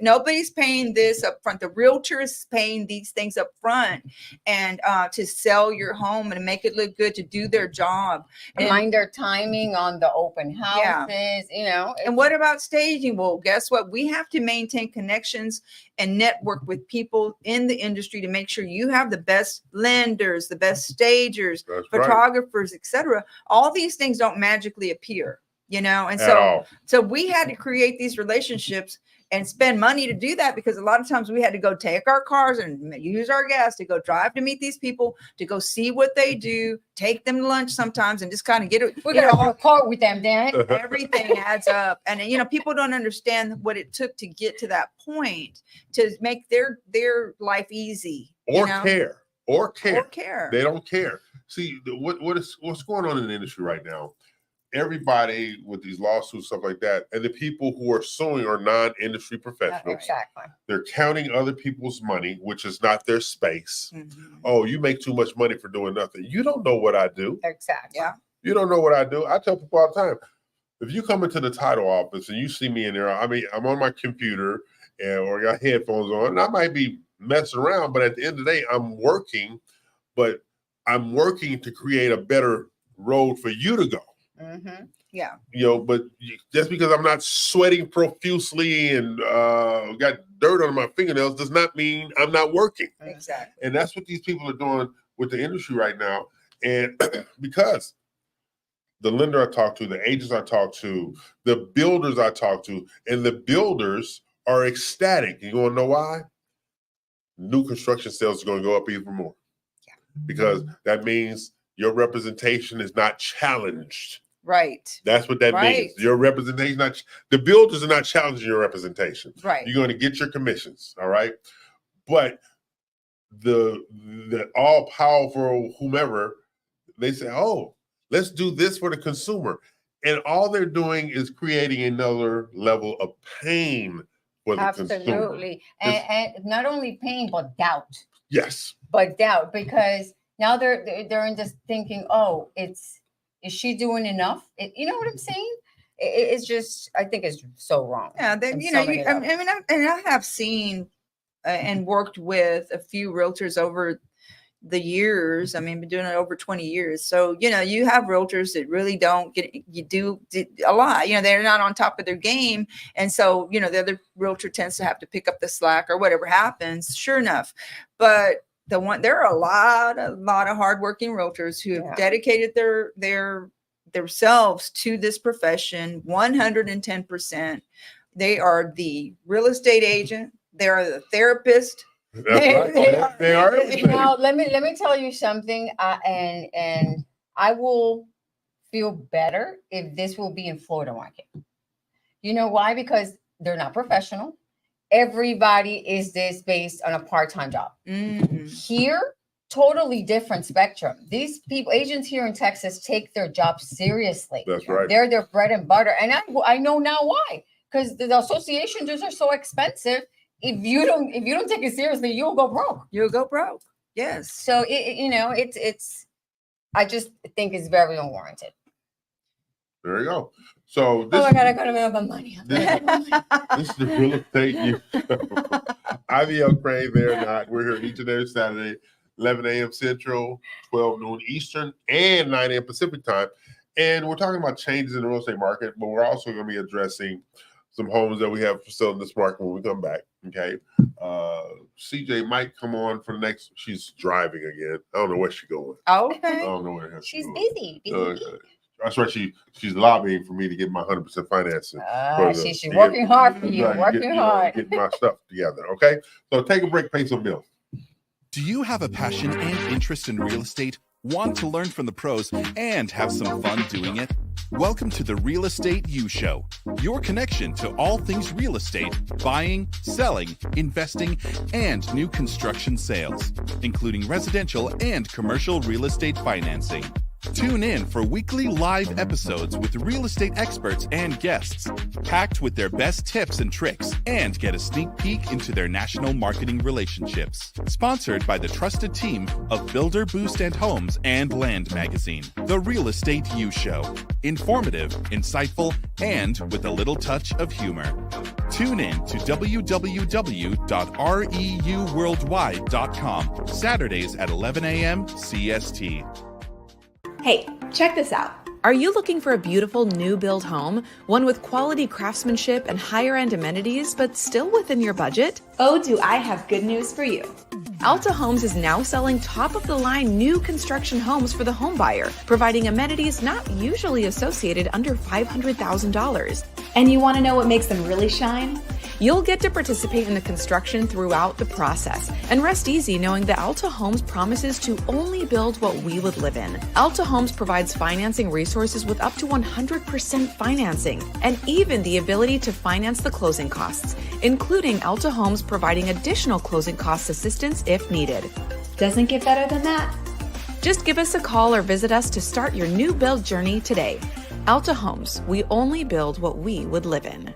[SPEAKER 4] Nobody's paying this up front. The realtor is paying these things up front and to sell your home and make it look good, to do their job.
[SPEAKER 3] And mind their timing on the open houses,
[SPEAKER 4] And what about staging? Well, guess what? We have to maintain connections and network with people in the industry to make sure you have the best lenders, the best stagers,
[SPEAKER 2] That's right.
[SPEAKER 4] photographers, etc. All these things don't magically appear, and
[SPEAKER 2] At
[SPEAKER 4] so
[SPEAKER 2] all.
[SPEAKER 4] so we had to create these relationships and spend money to do that, because a lot of times we had to go take our cars and use our gas to go drive to meet these people, to go see what they do, take them to lunch sometimes, and just kind of get it.
[SPEAKER 3] We're going to report with them, Dan.
[SPEAKER 4] Everything adds up. And people don't understand what it took to get to that point to make their life easy.
[SPEAKER 2] Or care.
[SPEAKER 4] Or care.
[SPEAKER 2] They don't care. See, what's going on in the industry right now everybody with these lawsuits, stuff like that, and the people who are suing are non-industry professionals.
[SPEAKER 3] Exactly.
[SPEAKER 2] They're counting other people's money, which is not their space.
[SPEAKER 4] Mhm.
[SPEAKER 2] Oh, you make too much money for doing nothing. You don't know what I do.
[SPEAKER 3] Exactly.
[SPEAKER 4] Yeah.
[SPEAKER 2] You don't know what I do. I tell people all the time, if you come into the title office and you see me in there, I mean, I'm on my computer or got headphones on, and I might be messing around, but at the end of the day, I'm working, but I'm working to create a better road for you to go.
[SPEAKER 3] Mm-hmm.
[SPEAKER 4] Yeah.
[SPEAKER 2] But just because I'm not sweating profusely and got dirt on my fingernails does not mean I'm not working.
[SPEAKER 4] Exactly.
[SPEAKER 2] And that's what these people are doing with the industry right now. And because the lender I talk to, the agents I talk to, the builders I talk to, and the builders are ecstatic. You want to know why? New construction sales are going to go up even more.
[SPEAKER 4] Yeah.
[SPEAKER 2] Because that means your representation is not challenged.
[SPEAKER 4] Right.
[SPEAKER 2] That's what that
[SPEAKER 4] Right.
[SPEAKER 2] means. Your representation, the builders are not challenging your representation.
[SPEAKER 4] Right.
[SPEAKER 2] You're going to get your commissions, all right? But the all-powerful whomever, they say, oh, let's do this for the consumer. And all they're doing is creating another level of pain for the consumer.
[SPEAKER 3] Absolutely. And not only pain, but doubt.
[SPEAKER 2] Yes.
[SPEAKER 3] But doubt, because now they're in just thinking, oh, is she doing enough? You know what I'm saying? It's just, I think it's so wrong.
[SPEAKER 4] Yeah,
[SPEAKER 3] on
[SPEAKER 4] you
[SPEAKER 3] so
[SPEAKER 4] know,
[SPEAKER 3] many
[SPEAKER 4] I
[SPEAKER 3] levels.
[SPEAKER 4] mean, I have seen and worked with a few realtors over the years. I mean, been doing it over 20 years. So, you know, you have realtors that really don't do a lot, you know, they're not on top of their game. And so, you know, the other realtor tends to have to pick up the slack or whatever happens, sure enough. But there are a lot of hardworking realtors who have dedicated themselves to this profession 110%. They are the real estate agent. They are the therapist.
[SPEAKER 2] That's right. They are everything.
[SPEAKER 3] Now, let me tell you something, and I will feel better if this will be in Florida market. You know why? Because they're not professional. Everybody is this based on a part-time job.
[SPEAKER 4] Mm-hmm.
[SPEAKER 3] Here, totally different spectrum. These people, agents here in Texas, take their job seriously.
[SPEAKER 2] That's right.
[SPEAKER 3] They're their bread and butter, and I know now why. Because the association dues are so expensive. If you don't take it seriously, you'll go broke.
[SPEAKER 4] You'll go broke. Yes.
[SPEAKER 3] So it's I just think it's very unwarranted.
[SPEAKER 2] There you go. So this,
[SPEAKER 3] Oh my God, I gotta make my money.
[SPEAKER 2] this is the real estate news show. IVL Crane, they're not. We're here each and every Saturday, 11 a.m. Central, 12 noon Eastern, and 9 a.m. Pacific time. And we're talking about changes in the real estate market, but we're also going to be addressing some homes that we have for sale in this market when we come back. Okay. CJ might come on for the next. She's driving again. I don't know where she's going. I
[SPEAKER 4] Okay.
[SPEAKER 2] don't know where the hell
[SPEAKER 3] She's
[SPEAKER 2] going.
[SPEAKER 3] busy.
[SPEAKER 2] That's right. She's lobbying for me to get my 100% financing.
[SPEAKER 3] She's working hard for you. Working hard.
[SPEAKER 2] Get my stuff together. Okay. So take a break, pay some bills.
[SPEAKER 10] Do you have a passion and interest in real estate? Want to learn from the pros and have some fun doing it? Welcome to the Real Estate U Show, your connection to all things real estate, buying, selling, investing, and new construction sales, including residential and commercial real estate financing. Tune in for weekly live episodes with real estate experts and guests, packed with their best tips and tricks, and get a sneak peek into their national marketing relationships. Sponsored by the trusted team of Builder Boost and Homes and Land Magazine. The Real Estate U Show. Informative, insightful, and with a little touch of humor. Tune in to www.reuworldwide.com, Saturdays at 11 a.m. CST.
[SPEAKER 6] Hey, check this out. Are you looking for a beautiful new build home? One with quality craftsmanship and higher end amenities, but still within your budget? Oh, do I have good news for you. Alta Homes is now selling top of the line new construction homes for the home buyer, providing amenities not usually associated under $500,000. And you want to know what makes them really shine? You'll get to participate in the construction throughout the process and rest easy knowing that Alta Homes promises to only build what we would live in. Alta Homes provides financing resources with up to 100% financing and even the ability to finance the closing costs, including Alta Homes providing additional closing cost assistance if needed. Doesn't get better than that. Just give us a call or visit us to start your new build journey today. Alta Homes, we only build what we would live in.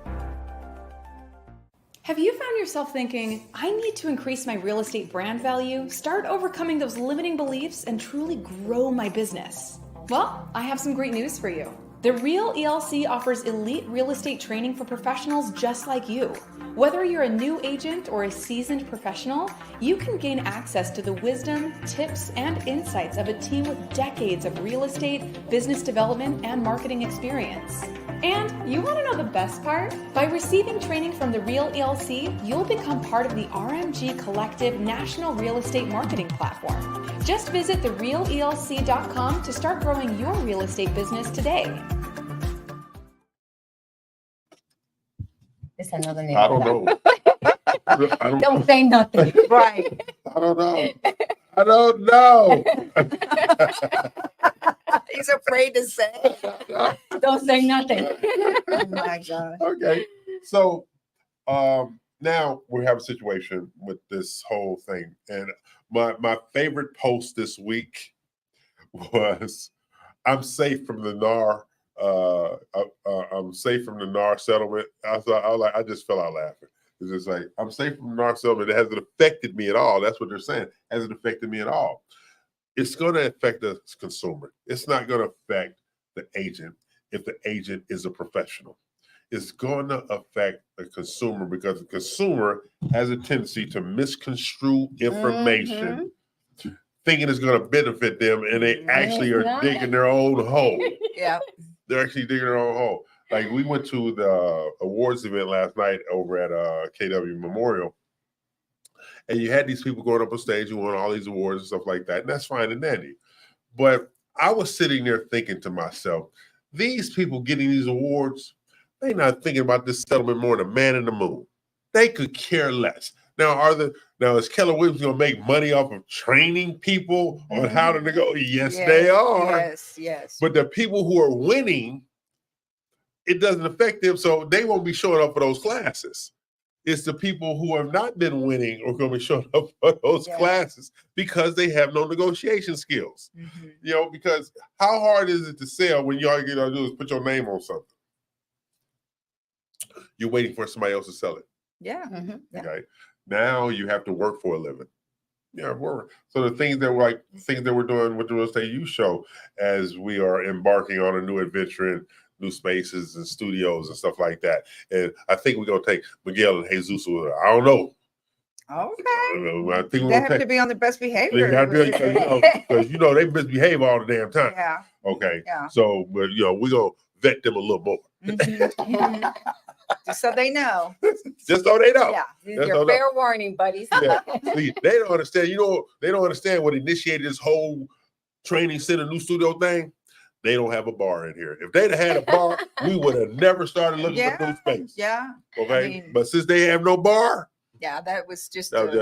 [SPEAKER 6] Have you found yourself thinking, I need to increase my real estate brand value, start overcoming those limiting beliefs, and truly grow my business? Well, I have some great news for you. The Real ELC offers elite real estate training for professionals just like you. Whether you're a new agent or a seasoned professional, you can gain access to the wisdom, tips, and insights of a team with decades of real estate, business development, and marketing experience. And you want to know the best part? By receiving training from the Real ELC, you'll become part of the RMG Collective National Real Estate Marketing Platform. Just visit therealelc.com to start growing your real estate business today.
[SPEAKER 3] It's another name.
[SPEAKER 2] I don't know. I
[SPEAKER 3] Don't say nothing.
[SPEAKER 4] Right.
[SPEAKER 2] I don't know. I don't know.
[SPEAKER 4] He's afraid to say.
[SPEAKER 3] Don't say nothing.
[SPEAKER 4] Oh my God.
[SPEAKER 2] Okay. So now we have a situation with this whole thing. And my favorite post this week was I'm safe from the NAR. I'm safe from the NAR settlement. I just fell out laughing. It's just like, I'm safe from the NAR settlement. It hasn't affected me at all. That's what they're saying. It hasn't affected me at all. It's going to affect the consumer. It's not going to affect the agent if the agent is a professional. It's going to affect the consumer because the consumer has a tendency to misconstrue information, thinking it's going to benefit them, and they actually are digging their own hole.
[SPEAKER 4] Yeah.
[SPEAKER 2] They're actually digging their own hole. Like, we went to the awards event last night over at KW Memorial, and you had these people going up on stage who won all these awards and stuff like that, and that's fine and dandy. But I was sitting there thinking to myself, these people getting these awards, they're not thinking about this settlement more than a man in the moon. They could care less. Now, is Keller Williams going to make money off of training people on how to negotiate? Yes, they are.
[SPEAKER 4] Yes.
[SPEAKER 2] But the people who are winning, it doesn't affect them, so they won't be showing up for those classes. It's the people who have not been winning or going to be showing up for those classes because they have no negotiation skills. You know, because how hard is it to sell when all you got to do is put your name on something? You're waiting for somebody else to sell it.
[SPEAKER 4] Yeah.
[SPEAKER 2] Okay. Now you have to work for a living. Yeah, work. So the things that we're doing with the Real Estate U Show, as we are embarking on a new adventure in new spaces and studios and stuff like that. And I think we're gonna take Miguel and Jesus. I don't know.
[SPEAKER 4] Okay.
[SPEAKER 2] I think
[SPEAKER 4] They have to be on their best behavior.
[SPEAKER 2] Because they misbehave all the damn time.
[SPEAKER 4] Yeah.
[SPEAKER 2] Okay.
[SPEAKER 4] Yeah.
[SPEAKER 2] So, but we're gonna vet them a little more.
[SPEAKER 4] Just so they know.
[SPEAKER 2] Just so they know.
[SPEAKER 4] Yeah.
[SPEAKER 3] Your fair warning, buddies.
[SPEAKER 2] Yeah. See, they don't understand. They don't understand what initiated this whole training center, new studio thing. They don't have a bar in here. If they'd have had a bar, we would have never started looking for new space.
[SPEAKER 4] Yeah.
[SPEAKER 2] Okay. But since they have no bar,
[SPEAKER 4] that was just
[SPEAKER 2] that's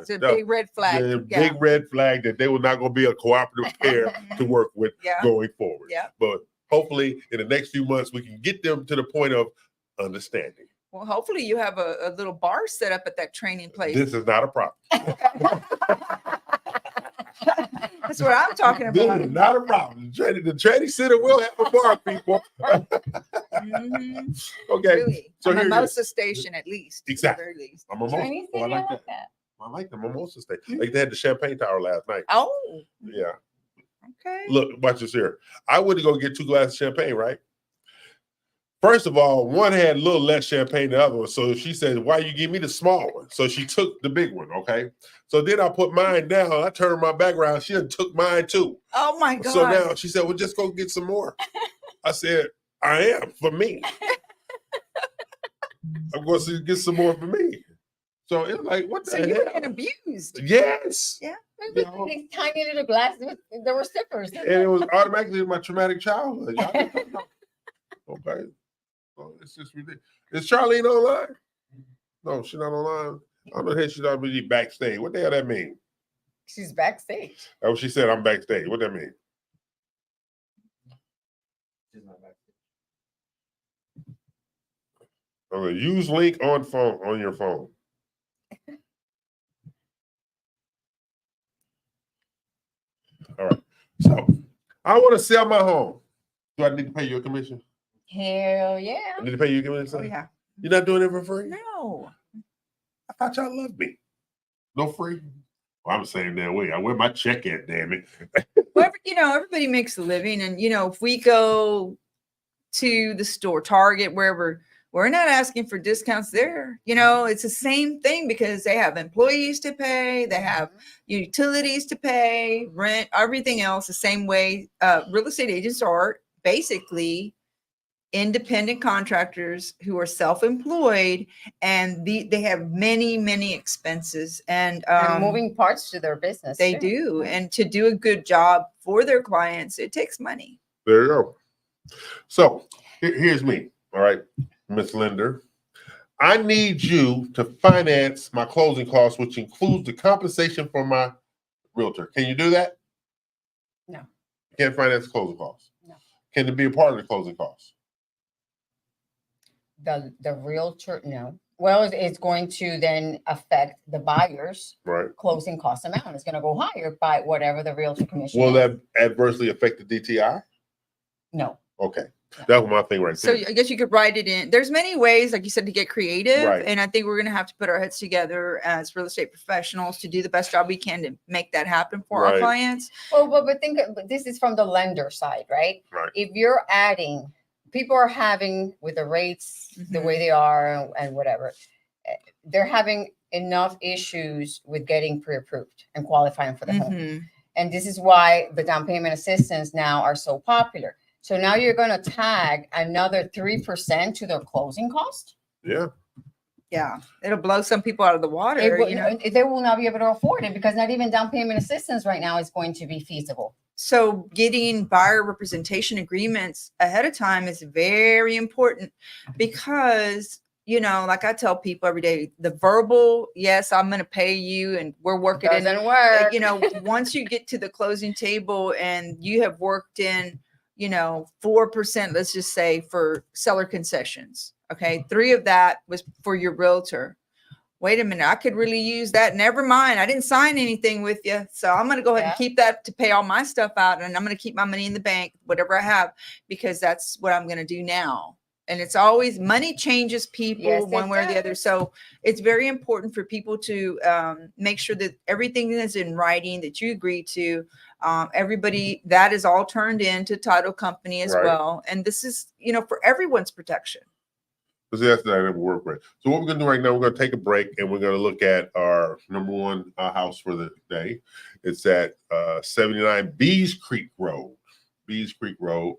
[SPEAKER 4] a big red flag.
[SPEAKER 2] Big red flag that they were not going to be a cooperative pair to work with going forward.
[SPEAKER 4] Yeah.
[SPEAKER 2] But hopefully in the next few months, we can get them to the point of understanding.
[SPEAKER 4] Well, hopefully you have a little bar set up at that training place.
[SPEAKER 2] This is not a problem.
[SPEAKER 4] That's what I'm talking about.
[SPEAKER 2] This is not a problem. The training center will have a bar, people. Okay.
[SPEAKER 4] Really.
[SPEAKER 2] So
[SPEAKER 4] a
[SPEAKER 2] here
[SPEAKER 4] mimosa station at least.
[SPEAKER 2] Exactly.
[SPEAKER 4] At the very least.
[SPEAKER 2] A mimosa. Oh, I like that. I like the mimosa station. Like they had the champagne tower last night.
[SPEAKER 4] Oh.
[SPEAKER 2] Yeah.
[SPEAKER 4] Okay.
[SPEAKER 2] Look, watch this here. I went to go get 2 glasses of champagne, right? First of all, one had a little less champagne than the other one. So she said, why you give me the small one? So she took the big one, okay? So then I put mine down. I turned my back around. She done took mine too.
[SPEAKER 4] Oh, my God.
[SPEAKER 2] So now she said, well, just go get some more. I said, I am, for me. I'm going to get some more for me. So it's like, what the hell?
[SPEAKER 4] So you were getting abused.
[SPEAKER 2] Yes.
[SPEAKER 4] Yeah.
[SPEAKER 3] These tiny little glasses, there were sippers.
[SPEAKER 2] And it was automatically my traumatic childhood. Okay. Oh, it's just ridiculous. Is Charlene online? No, she's not online. I don't know if she's not really backstage. What the hell that mean?
[SPEAKER 3] She's backstage.
[SPEAKER 2] That's what she said. I'm backstage. What that mean?
[SPEAKER 11] She's not backstage.
[SPEAKER 2] Okay, use link on your phone. All right. So I want to sell my home. Do I need to pay you a commission?
[SPEAKER 3] Hell yeah.
[SPEAKER 2] I need to pay you a commission?
[SPEAKER 4] Oh yeah.
[SPEAKER 2] You're not doing it for free?
[SPEAKER 4] No.
[SPEAKER 2] I thought y'all loved me. No free? Well, I'm the same damn way. I wear my check at, damn it.
[SPEAKER 4] Well, everybody makes a living, and if we go to the store, Target, wherever, we're not asking for discounts there. It's the same thing because they have employees to pay, they have utilities to pay, rent, everything else the same way. Real estate agents are basically independent contractors who are self-employed, and they have many expenses and
[SPEAKER 3] moving parts to their business.
[SPEAKER 4] they
[SPEAKER 3] too.
[SPEAKER 4] do, and to do a good job for their clients, it takes money.
[SPEAKER 2] There you go. So here's me. All right, Miss Linder. I need you to finance my closing costs, which includes the compensation for my realtor. Can you do that?
[SPEAKER 3] No.
[SPEAKER 2] You can't finance the closing costs.
[SPEAKER 3] No.
[SPEAKER 2] Can it be a part of the closing costs?
[SPEAKER 3] The realtor, no. Well, it's going to then affect the buyer's
[SPEAKER 2] Right.
[SPEAKER 3] closing cost amount. It's going to go higher by whatever the realtor commission
[SPEAKER 2] Will
[SPEAKER 3] is.
[SPEAKER 2] that adversely affect the DTI?
[SPEAKER 3] No.
[SPEAKER 2] Okay. That was my thing right
[SPEAKER 4] So
[SPEAKER 2] there.
[SPEAKER 4] I guess you could write it in. There's many ways, like you said, to get creative.
[SPEAKER 2] Right.
[SPEAKER 4] And I think we're going to have to put our heads together as real estate professionals to do the best job we can to make that happen for our
[SPEAKER 2] Right.
[SPEAKER 4] clients.
[SPEAKER 3] Well, but but this is from the lender side, right?
[SPEAKER 2] Right.
[SPEAKER 3] If you're adding, people are having with the rates the way they are and whatever, they're having enough issues with getting pre-approved and qualifying for the home.
[SPEAKER 4] Mhm.
[SPEAKER 3] And this is why the down payment assistance now are so popular. So now you're going to tag another 3% to their closing cost.
[SPEAKER 2] Yeah.
[SPEAKER 4] Yeah. It'll blow some people out of the water.
[SPEAKER 3] They will not be able to afford it because not even down payment assistance right now is going to be feasible.
[SPEAKER 4] So getting buyer representation agreements ahead of time is very important because, like I tell people every day, the verbal, yes, I'm going to pay you and we're working in.
[SPEAKER 3] Doesn't work.
[SPEAKER 4] Once you get to the closing table and you have worked in, 4%, let's just say, for seller concessions. Okay. 3 of that was for your realtor. Wait a minute, I could really use that. Never mind. I didn't sign anything with you. So I'm going to go ahead and keep that to pay all my stuff out. And I'm going to keep my money in the bank, whatever I have, because that's what I'm going to do now. And it's always money changes people one way or the other. So it's very important for people to make sure that everything is in writing that you agree to. Everybody, that is all turned into title company as well. And this is, for everyone's protection.
[SPEAKER 2] See, that's not gonna work right. So what we're gonna do right now, we're gonna take a break and we're gonna look at our number one house for the day. It's at 79 Bees Creek Road. Bees Creek Road.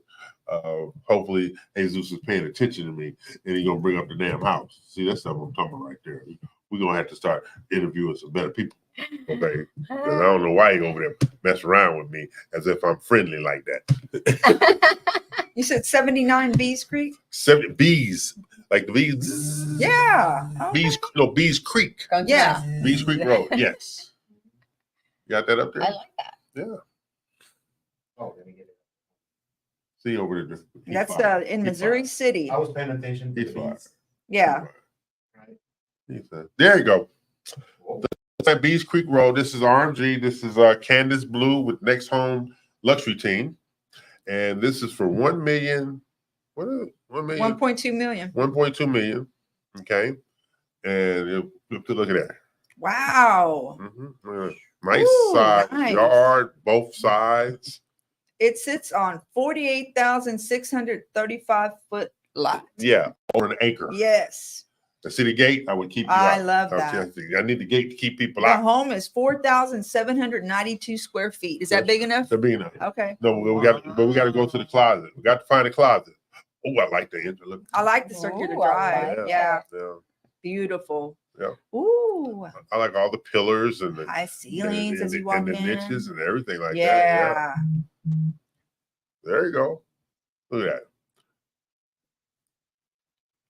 [SPEAKER 2] Hopefully Jesus is paying attention to me and he's gonna bring up the damn house. See, that's something I'm talking about right there. We're gonna have to start interviewing some better people. Okay. 'Cause I don't know why he over there messing around with me as if I'm friendly like that.
[SPEAKER 4] You said 79 Bees Creek?
[SPEAKER 2] 70 bees, like the bees.
[SPEAKER 4] Yeah.
[SPEAKER 2] Bees, no, Bees Creek.
[SPEAKER 4] Yeah.
[SPEAKER 2] Bees Creek Road. Yes. You got that up there?
[SPEAKER 3] I like that.
[SPEAKER 2] Yeah.
[SPEAKER 11] Oh, let me get it.
[SPEAKER 2] See over there.
[SPEAKER 4] That's in Missouri City.
[SPEAKER 11] I was paying attention to
[SPEAKER 2] He's
[SPEAKER 11] the
[SPEAKER 2] fine.
[SPEAKER 11] bees.
[SPEAKER 4] Yeah.
[SPEAKER 2] There you go. At Bees Creek Road. This is RMG. This is Candace Blue with Next Home Luxury Team. And this is for $1 million. What is it? 1 million?
[SPEAKER 4] 1.2 million.
[SPEAKER 2] 1.2 million. Okay. And look at that.
[SPEAKER 4] Wow.
[SPEAKER 2] Nice
[SPEAKER 4] Ooh,
[SPEAKER 2] size
[SPEAKER 4] nice.
[SPEAKER 2] yard, both sides.
[SPEAKER 4] It sits on 48,635 foot lot.
[SPEAKER 2] Yeah, over an acre.
[SPEAKER 4] Yes.
[SPEAKER 2] The city gate, I would keep you
[SPEAKER 4] I
[SPEAKER 2] out.
[SPEAKER 4] love
[SPEAKER 2] I
[SPEAKER 4] that.
[SPEAKER 2] need the gate to keep people
[SPEAKER 4] The
[SPEAKER 2] out.
[SPEAKER 4] home is 4,792 square feet. Is that big enough?
[SPEAKER 2] They're big enough.
[SPEAKER 4] Okay.
[SPEAKER 2] No, we got to go to the closet. We got to find a closet. Oh, I like the look.
[SPEAKER 4] I like the circular
[SPEAKER 3] Ooh, I
[SPEAKER 4] drive.
[SPEAKER 3] like
[SPEAKER 4] Yeah.
[SPEAKER 2] Yeah.
[SPEAKER 4] Beautiful.
[SPEAKER 2] Yeah.
[SPEAKER 4] Ooh.
[SPEAKER 2] I like all the pillars and the
[SPEAKER 4] High ceilings as you walk
[SPEAKER 2] and the
[SPEAKER 4] in.
[SPEAKER 2] niches and everything like that.
[SPEAKER 4] Yeah.
[SPEAKER 2] There you go. Look at that.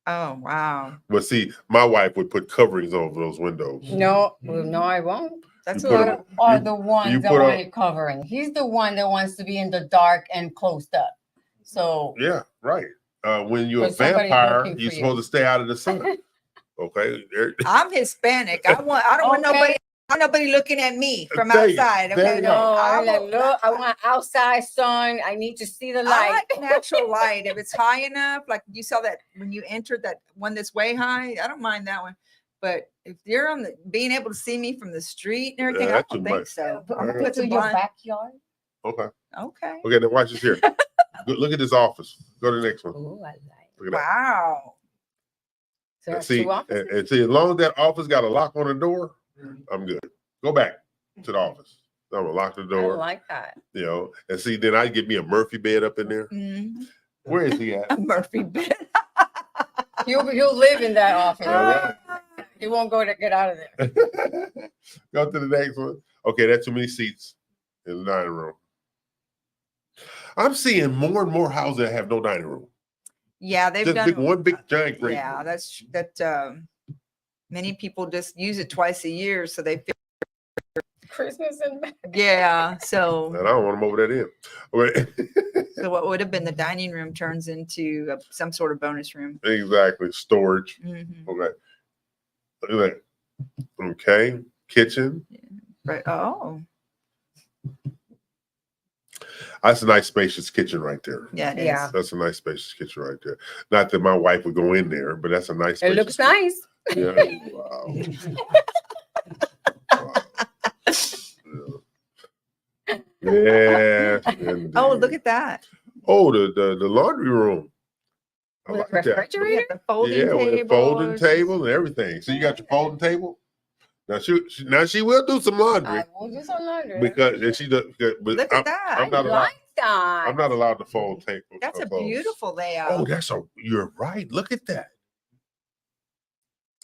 [SPEAKER 4] Oh, wow.
[SPEAKER 2] But see, my wife would put coverings over those windows.
[SPEAKER 3] No, I won't.
[SPEAKER 4] That's
[SPEAKER 2] You
[SPEAKER 4] a
[SPEAKER 2] put
[SPEAKER 4] lot
[SPEAKER 2] a-
[SPEAKER 4] of.
[SPEAKER 3] Are the ones
[SPEAKER 2] you
[SPEAKER 3] that
[SPEAKER 2] put
[SPEAKER 3] want
[SPEAKER 2] a-
[SPEAKER 3] it covering. He's the one that wants to be in the dark and closed up. So
[SPEAKER 2] Yeah, right. When you're a
[SPEAKER 3] But somebody's
[SPEAKER 2] vampire,
[SPEAKER 3] working for
[SPEAKER 2] you're
[SPEAKER 3] you.
[SPEAKER 2] supposed to stay out of the sun. Okay.
[SPEAKER 4] I'm Hispanic. I don't want
[SPEAKER 3] Okay.
[SPEAKER 4] nobody Nobody looking at me from
[SPEAKER 2] There you go.
[SPEAKER 4] outside.
[SPEAKER 2] There
[SPEAKER 4] Okay,
[SPEAKER 2] you
[SPEAKER 3] No,
[SPEAKER 2] go.
[SPEAKER 3] I'm like,
[SPEAKER 4] will-
[SPEAKER 3] look, I want outside sun. I need to see the
[SPEAKER 4] I
[SPEAKER 3] light.
[SPEAKER 4] like natural light. If it's high enough, like you saw that when you entered that one that's way high, I don't mind that one. But if you're on the being able to see me from the street and everything, I
[SPEAKER 2] that's
[SPEAKER 4] don't
[SPEAKER 2] too
[SPEAKER 4] think
[SPEAKER 2] much.
[SPEAKER 4] so. I'm
[SPEAKER 2] Alright.
[SPEAKER 4] gonna put
[SPEAKER 3] To
[SPEAKER 4] some
[SPEAKER 3] your
[SPEAKER 4] blind.
[SPEAKER 3] backyard.
[SPEAKER 2] Okay.
[SPEAKER 4] Okay.
[SPEAKER 2] Okay, then watch this here. Look at this office. Go to the next one.
[SPEAKER 3] Oh, I like.
[SPEAKER 2] Look at that.
[SPEAKER 4] Wow.
[SPEAKER 3] So
[SPEAKER 2] And
[SPEAKER 3] that's
[SPEAKER 2] see,
[SPEAKER 3] two offices?
[SPEAKER 2] and see, as long as that office got a lock on the door, I'm good. Go back to the office. I'm gonna lock the
[SPEAKER 3] I
[SPEAKER 2] door.
[SPEAKER 3] like that.
[SPEAKER 2] You know, and see, then I get me a Murphy bed up in there.
[SPEAKER 4] Mhm.
[SPEAKER 2] Where is he at?
[SPEAKER 4] A Murphy bed.
[SPEAKER 3] He'll live in that office.
[SPEAKER 2] All right.
[SPEAKER 3] He won't go to get out of there.
[SPEAKER 2] Go to the next one. Okay, that's too many seats in the dining room. I'm seeing more and more houses that have no dining room.
[SPEAKER 4] Yeah, they've
[SPEAKER 2] Just
[SPEAKER 4] done
[SPEAKER 2] big, one big giant great.
[SPEAKER 4] yeah, that many people just use it twice a year, so they
[SPEAKER 3] Christmas and
[SPEAKER 4] yeah. So
[SPEAKER 2] And I don't want them over that end. Okay.
[SPEAKER 4] so what would have been the dining room turns into some sort of bonus room.
[SPEAKER 2] Exactly. Storage.
[SPEAKER 4] Mhm.
[SPEAKER 2] Okay. Look at that. Okay. Kitchen.
[SPEAKER 4] Right. Oh,
[SPEAKER 2] That's a nice spacious kitchen right there.
[SPEAKER 4] yeah, it is.
[SPEAKER 3] Yeah.
[SPEAKER 2] That's a nice spacious kitchen right there. Not that my wife would go in there, but that's a nice.
[SPEAKER 3] it looks nice.
[SPEAKER 2] Yeah. Wow. Yeah.
[SPEAKER 4] Oh, look at that.
[SPEAKER 2] Oh, the laundry room. I
[SPEAKER 3] With
[SPEAKER 2] like
[SPEAKER 3] a
[SPEAKER 2] that.
[SPEAKER 3] refrigerator?
[SPEAKER 4] The folding
[SPEAKER 2] Yeah,
[SPEAKER 4] table.
[SPEAKER 2] with a folding table and everything. So you got your folding table. Now she will do some laundry
[SPEAKER 3] I will do some laundry.
[SPEAKER 2] because and she does. But
[SPEAKER 4] Look at that.
[SPEAKER 2] I'm not
[SPEAKER 3] I
[SPEAKER 2] allowed.
[SPEAKER 3] like that.
[SPEAKER 2] I'm not allowed to fold table.
[SPEAKER 4] That's a
[SPEAKER 2] clothes.
[SPEAKER 4] beautiful layout.
[SPEAKER 2] Oh, you're right. Look at that.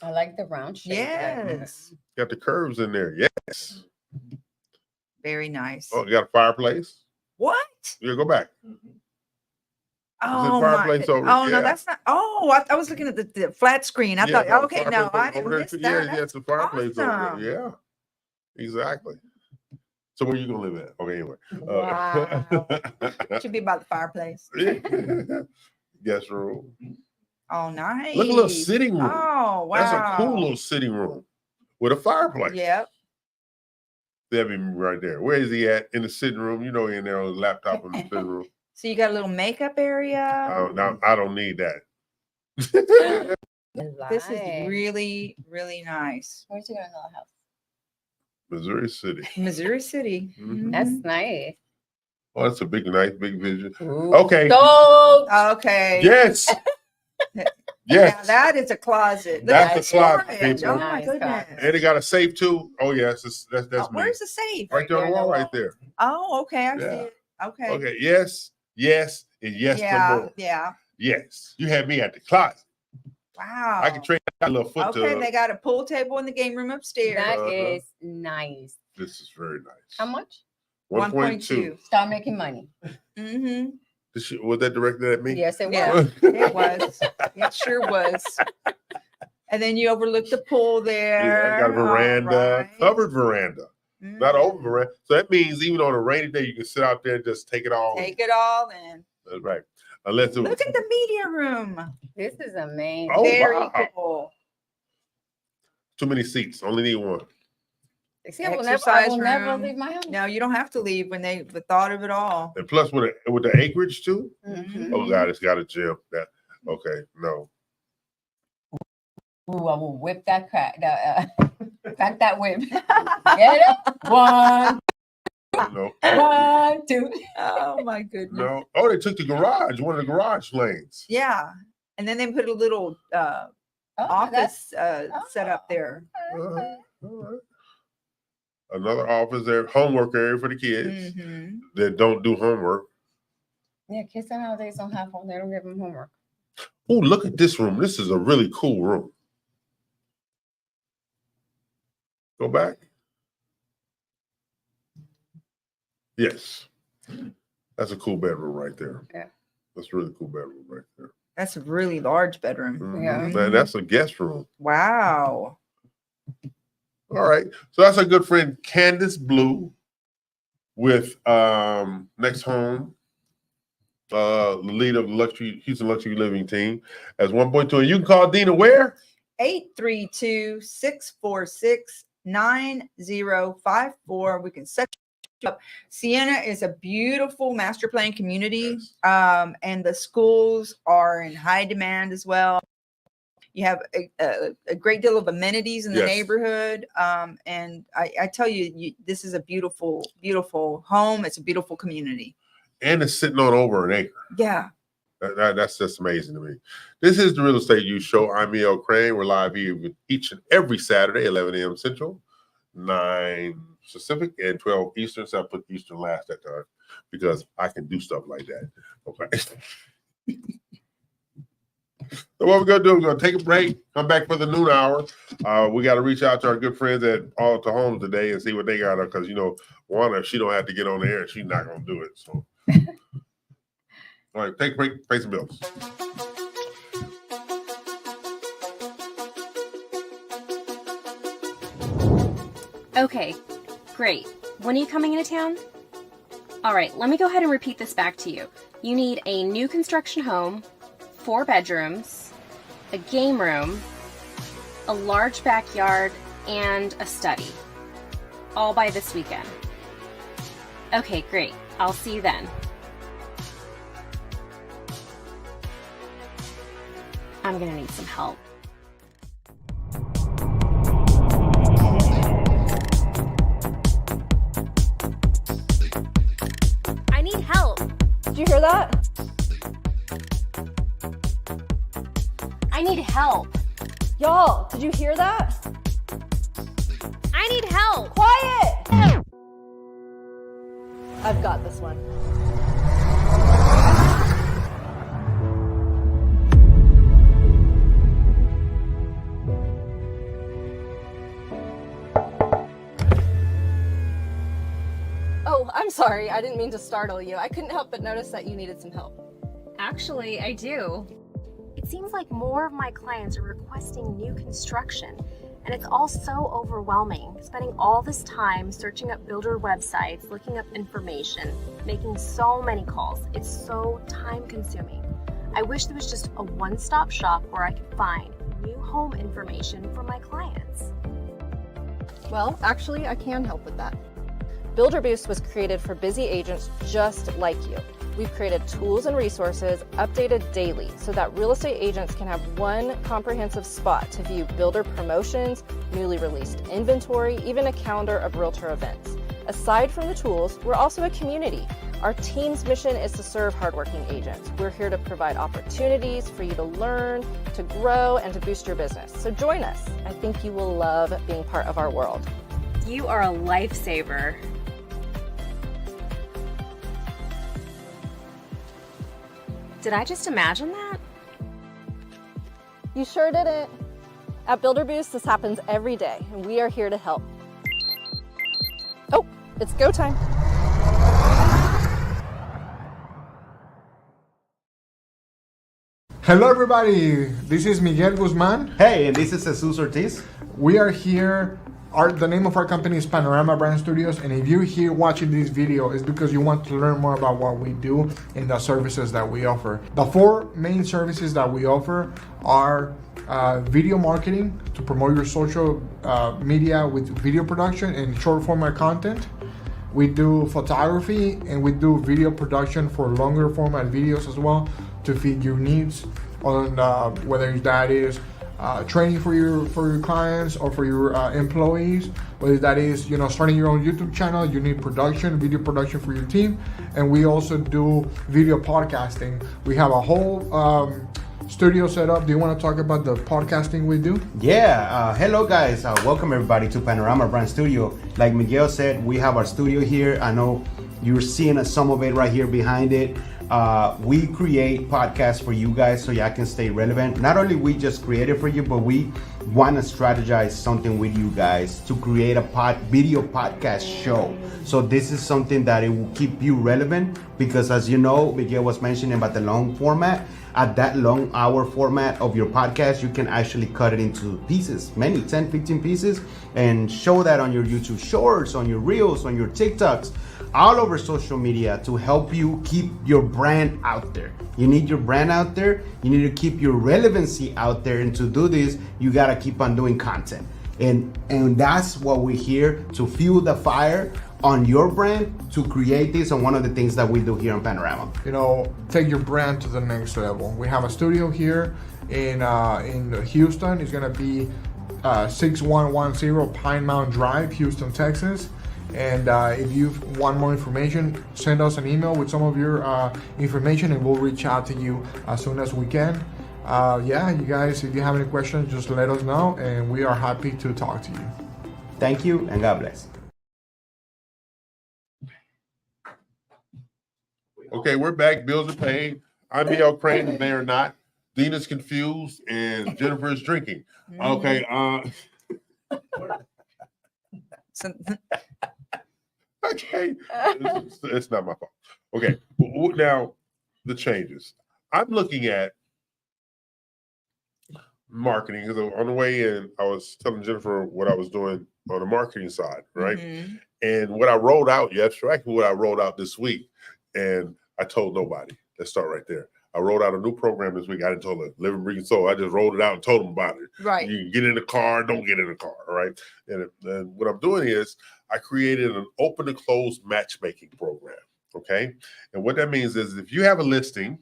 [SPEAKER 3] I like the round shape.
[SPEAKER 4] Yes.
[SPEAKER 2] Got the curves in there. Yes.
[SPEAKER 4] Very nice.
[SPEAKER 2] Oh, you got a fireplace.
[SPEAKER 4] What?
[SPEAKER 2] Yeah, go back.
[SPEAKER 4] Oh,
[SPEAKER 2] fireplace
[SPEAKER 4] my.
[SPEAKER 2] over-
[SPEAKER 4] Oh no,
[SPEAKER 2] yeah.
[SPEAKER 4] that's not. Oh, I was looking at the flat screen. I
[SPEAKER 2] Yeah,
[SPEAKER 4] thought, okay, no,
[SPEAKER 2] fireplace
[SPEAKER 4] I
[SPEAKER 2] over
[SPEAKER 4] didn't
[SPEAKER 2] there.
[SPEAKER 4] miss
[SPEAKER 2] Yeah,
[SPEAKER 4] that.
[SPEAKER 2] yeah,
[SPEAKER 4] That's
[SPEAKER 2] it's a fireplace
[SPEAKER 4] awesome.
[SPEAKER 2] over there. Yeah, exactly. So where you gonna live at? Okay, anyway.
[SPEAKER 3] Wow.
[SPEAKER 4] Should be by the fireplace.
[SPEAKER 2] Guest room.
[SPEAKER 4] Oh, nice.
[SPEAKER 2] Look, a little sitting room.
[SPEAKER 4] Oh, wow.
[SPEAKER 2] That's a cool little sitting room with a fireplace.
[SPEAKER 4] Yep.
[SPEAKER 2] That'd be right there. Where is he at? In the sitting room. You know, in there on his laptop in the sitting room.
[SPEAKER 4] So you got a little makeup area.
[SPEAKER 2] I don't need that.
[SPEAKER 4] This is really, really nice.
[SPEAKER 3] Where's you got another house?
[SPEAKER 2] Missouri City.
[SPEAKER 4] Missouri City.
[SPEAKER 2] Mhm.
[SPEAKER 3] That's
[SPEAKER 4] Mhm.
[SPEAKER 3] nice.
[SPEAKER 2] Oh, that's a nice, big vision.
[SPEAKER 3] Ooh.
[SPEAKER 2] Okay.
[SPEAKER 3] Sold.
[SPEAKER 4] Okay.
[SPEAKER 2] Yes.
[SPEAKER 4] Now
[SPEAKER 2] Yes.
[SPEAKER 4] that is a closet. Look
[SPEAKER 2] That's
[SPEAKER 4] at
[SPEAKER 2] the closet,
[SPEAKER 4] storage.
[SPEAKER 2] people.
[SPEAKER 4] Oh my
[SPEAKER 3] Nice
[SPEAKER 4] goodness.
[SPEAKER 3] closet.
[SPEAKER 2] And it got a safe too. Oh yes, that's me.
[SPEAKER 4] Where's the safe?
[SPEAKER 2] Right there on the wall, right there.
[SPEAKER 4] Oh, okay. I see
[SPEAKER 2] Yeah.
[SPEAKER 4] it. Okay.
[SPEAKER 2] Okay. Yes. Yes. And yes
[SPEAKER 4] Yeah.
[SPEAKER 2] for more.
[SPEAKER 4] Yeah.
[SPEAKER 2] Yes. You had me at the closet.
[SPEAKER 4] Wow.
[SPEAKER 2] I can train that little foot
[SPEAKER 4] Okay,
[SPEAKER 2] to.
[SPEAKER 4] they got a pool table in the game room upstairs.
[SPEAKER 3] That
[SPEAKER 2] Uh-huh.
[SPEAKER 3] is nice.
[SPEAKER 2] This is very nice.
[SPEAKER 3] How much?
[SPEAKER 2] 1.2.
[SPEAKER 3] Start making money.
[SPEAKER 4] Mm-hmm.
[SPEAKER 2] Was that directed at me?
[SPEAKER 3] Yes, it was.
[SPEAKER 4] Yeah, it was. It sure was. And then you overlook the pool there.
[SPEAKER 2] Yeah, I got a veranda,
[SPEAKER 4] Alright.
[SPEAKER 2] covered veranda, not
[SPEAKER 4] Mhm.
[SPEAKER 2] open veranda. So that means even on a rainy day, you can sit out there and just take it all.
[SPEAKER 4] Take it all in.
[SPEAKER 2] That's right. Unless it was
[SPEAKER 4] Look at the media room.
[SPEAKER 3] This is amazing.
[SPEAKER 2] Oh,
[SPEAKER 4] Very
[SPEAKER 2] wow.
[SPEAKER 4] cool.
[SPEAKER 2] too many seats. Only need one.
[SPEAKER 3] See, I will
[SPEAKER 4] Exercise
[SPEAKER 3] never
[SPEAKER 4] room.
[SPEAKER 3] leave my house.
[SPEAKER 4] No, you don't have to leave when they the thought of it all.
[SPEAKER 2] And plus with the acreage too.
[SPEAKER 3] Mhm.
[SPEAKER 2] Oh God, it's got a gym. That okay? No.
[SPEAKER 3] Ooh, I will whip that crack. Crack that whip. Get it? 1,
[SPEAKER 2] No.
[SPEAKER 3] 1, 2.
[SPEAKER 4] Oh my goodness.
[SPEAKER 2] No. Oh, they took the garage. One of the garage lanes.
[SPEAKER 4] Yeah. And then they put a little
[SPEAKER 3] Oh,
[SPEAKER 4] office set up there.
[SPEAKER 2] All right. Another office there, homework area for the kids
[SPEAKER 4] Mhm.
[SPEAKER 2] that don't do homework.
[SPEAKER 3] Yeah, kids nowadays don't have home. They don't give them homework.
[SPEAKER 2] Oh, look at this room. This is a really cool room. Go back. Yes. That's a cool bedroom right there.
[SPEAKER 3] Yeah.
[SPEAKER 2] That's a really cool bedroom right there.
[SPEAKER 4] That's a really large bedroom.
[SPEAKER 2] Mhm.
[SPEAKER 3] Yeah.
[SPEAKER 2] Man, that's a guest room.
[SPEAKER 4] Wow.
[SPEAKER 2] All right. So that's our good friend Candace Blue with Next Home, the lead of the Houston Luxury Living team as 1.2. And you can call Dina where?
[SPEAKER 4] 832-646 9054. We can set you up. Sienna is a beautiful master plan community, and the schools are in high demand as well. You have a great deal of amenities in the neighborhood. And I tell you, this is a beautiful, beautiful home. It's a beautiful community.
[SPEAKER 2] And it's sitting on over an acre.
[SPEAKER 4] Yeah.
[SPEAKER 2] That's just amazing to me. This is the Real Estate You Show. I'm E.L. Crane. We're live here each and every Saturday, 11 a.m. Central, 9 Pacific, and 12 Eastern. So I put Eastern last that time because I can do stuff like that. Okay. So what we're going to do, we're going to take a break, come back for the noon hour. We got to reach out to our good friends at Alta Homes today and see what they got, because, you know, one, if she don't have to get on the air, she's not going to do it. So, all right, take a break, pay some bills.
[SPEAKER 12] Okay, great. When are you coming into town? All right, let me go ahead and repeat this back to you. You need a new construction home, 4 bedrooms, a game room, a large backyard, and a study. All by this weekend. Okay, great. I'll see you then. I'm gonna need some help. I need help.
[SPEAKER 13] Did you hear that?
[SPEAKER 12] I need help.
[SPEAKER 13] Y'all, did you hear that?
[SPEAKER 12] I need help.
[SPEAKER 13] Quiet! I've got this one. Oh, I'm sorry. I didn't mean to startle you. I couldn't help but notice that you needed some help.
[SPEAKER 12] Actually, I do. It seems like more of my clients are requesting new construction, and it's all so overwhelming. Spending all this time searching up builder websites, looking up information, making so many calls. It's so time consuming. I wish there was just a one-stop shop where I could find new home information for my clients.
[SPEAKER 13] Well, actually, I can help with that. Builder Boost was created for busy agents just like you. We've created tools and resources updated daily so that real estate agents can have one comprehensive spot to view builder promotions, newly released inventory, even a calendar of realtor events. Aside from the tools, we're also a community. Our team's mission is to serve hardworking agents. We're here to provide opportunities for you to learn, to grow, and to boost your business. So join us. I think you will love being part of our world.
[SPEAKER 12] You are a lifesaver. Did I just imagine that?
[SPEAKER 13] You sure didn't. At Builder Boost, this happens every day, and we are here to help. Oh, it's go time.
[SPEAKER 14] Hello everybody, this is Miguel Guzman.
[SPEAKER 11] Hey, and this is Jesus Ortiz.
[SPEAKER 14] We are here. The name of our company is Panorama Brand Studios, and if you're here watching this video, it's because you want to learn more about what we do and the services that we offer. The 4 main services that we offer are video marketing to promote your social media with video production and short format content. We do photography, and we do video production for longer format videos as well to fit your needs on whether that is training for your clients or for your employees, whether that is starting your own YouTube channel. You need video production for your team. And we also do video podcasting. We have a whole studio set up. Do you want to talk about the podcasting we do?
[SPEAKER 11] Yeah, hello guys, welcome everybody to Panorama Brand Studio. Like Miguel said, we have our studio here. I know you're seeing some of it right here behind it. We create podcasts for you guys so y'all can stay relevant. Not only we just create it for you, but we want to strategize something with you guys to create a video podcast show. So this is something that it will keep you relevant, because as you know, Miguel was mentioning about the long format. At that long hour format of your podcast, you can actually cut it into pieces, many 10, 15 pieces, and show that on your YouTube Shorts, on your Reels, on your TikToks, all over social media to help you keep your brand out there. You need your brand out there. You need to keep your relevancy out there. And to do this, you got to keep on doing content. And that's what we're here to fuel the fire on your brand to create this. And one of the things that we do here on Panorama.
[SPEAKER 14] You know, take your brand to the next level. We have a studio here in Houston. It's gonna be 6110 Pine Mountain Drive, Houston, Texas. And if you want more information, send us an email with some of your information and we'll reach out to you as soon as we can. Yeah, you guys, if you have any questions, just let us know and we are happy to talk to you.
[SPEAKER 11] Thank you and God bless.
[SPEAKER 2] Okay, we're back. Bills are paid. I'm Miguel Crane and they are not. Dina's confused and Jennifer is drinking. Okay. Okay, it's not my fault. Okay, now the changes. I'm looking at marketing because on the way in, I was telling Jennifer what I was doing on the marketing side, right?
[SPEAKER 4] Mhm.
[SPEAKER 2] And what I rolled out yesterday, actually what I rolled out this week, and I told nobody. Let's start right there. I rolled out a new program this week. I didn't tell her, Live and Breathe Soul. I just rolled it out and told them about it.
[SPEAKER 4] Right.
[SPEAKER 2] You can get in the car, don't get in the car, right? And what I'm doing is I created an open to close matchmaking program, okay? And what that means is if you have a listing,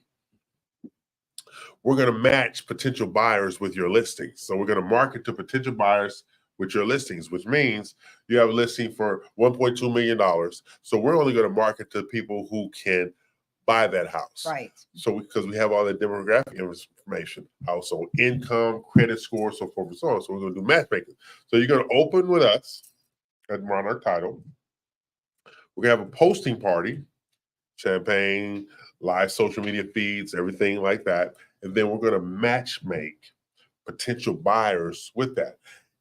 [SPEAKER 2] we're going to match potential buyers with your listings. So we're going to market to potential buyers with your listings, which means you have a listing for $1.2 million. So we're only going to market to people who can buy that house.
[SPEAKER 4] Right.
[SPEAKER 2] So because we have all the demographic information, household income, credit score, so forth and so on. So we're going to do matchmaking. So you're going to open with us at Monarch Title. We're going to have a posting party, champagne, live social media feeds, everything like that. And then we're going to match make potential buyers with that.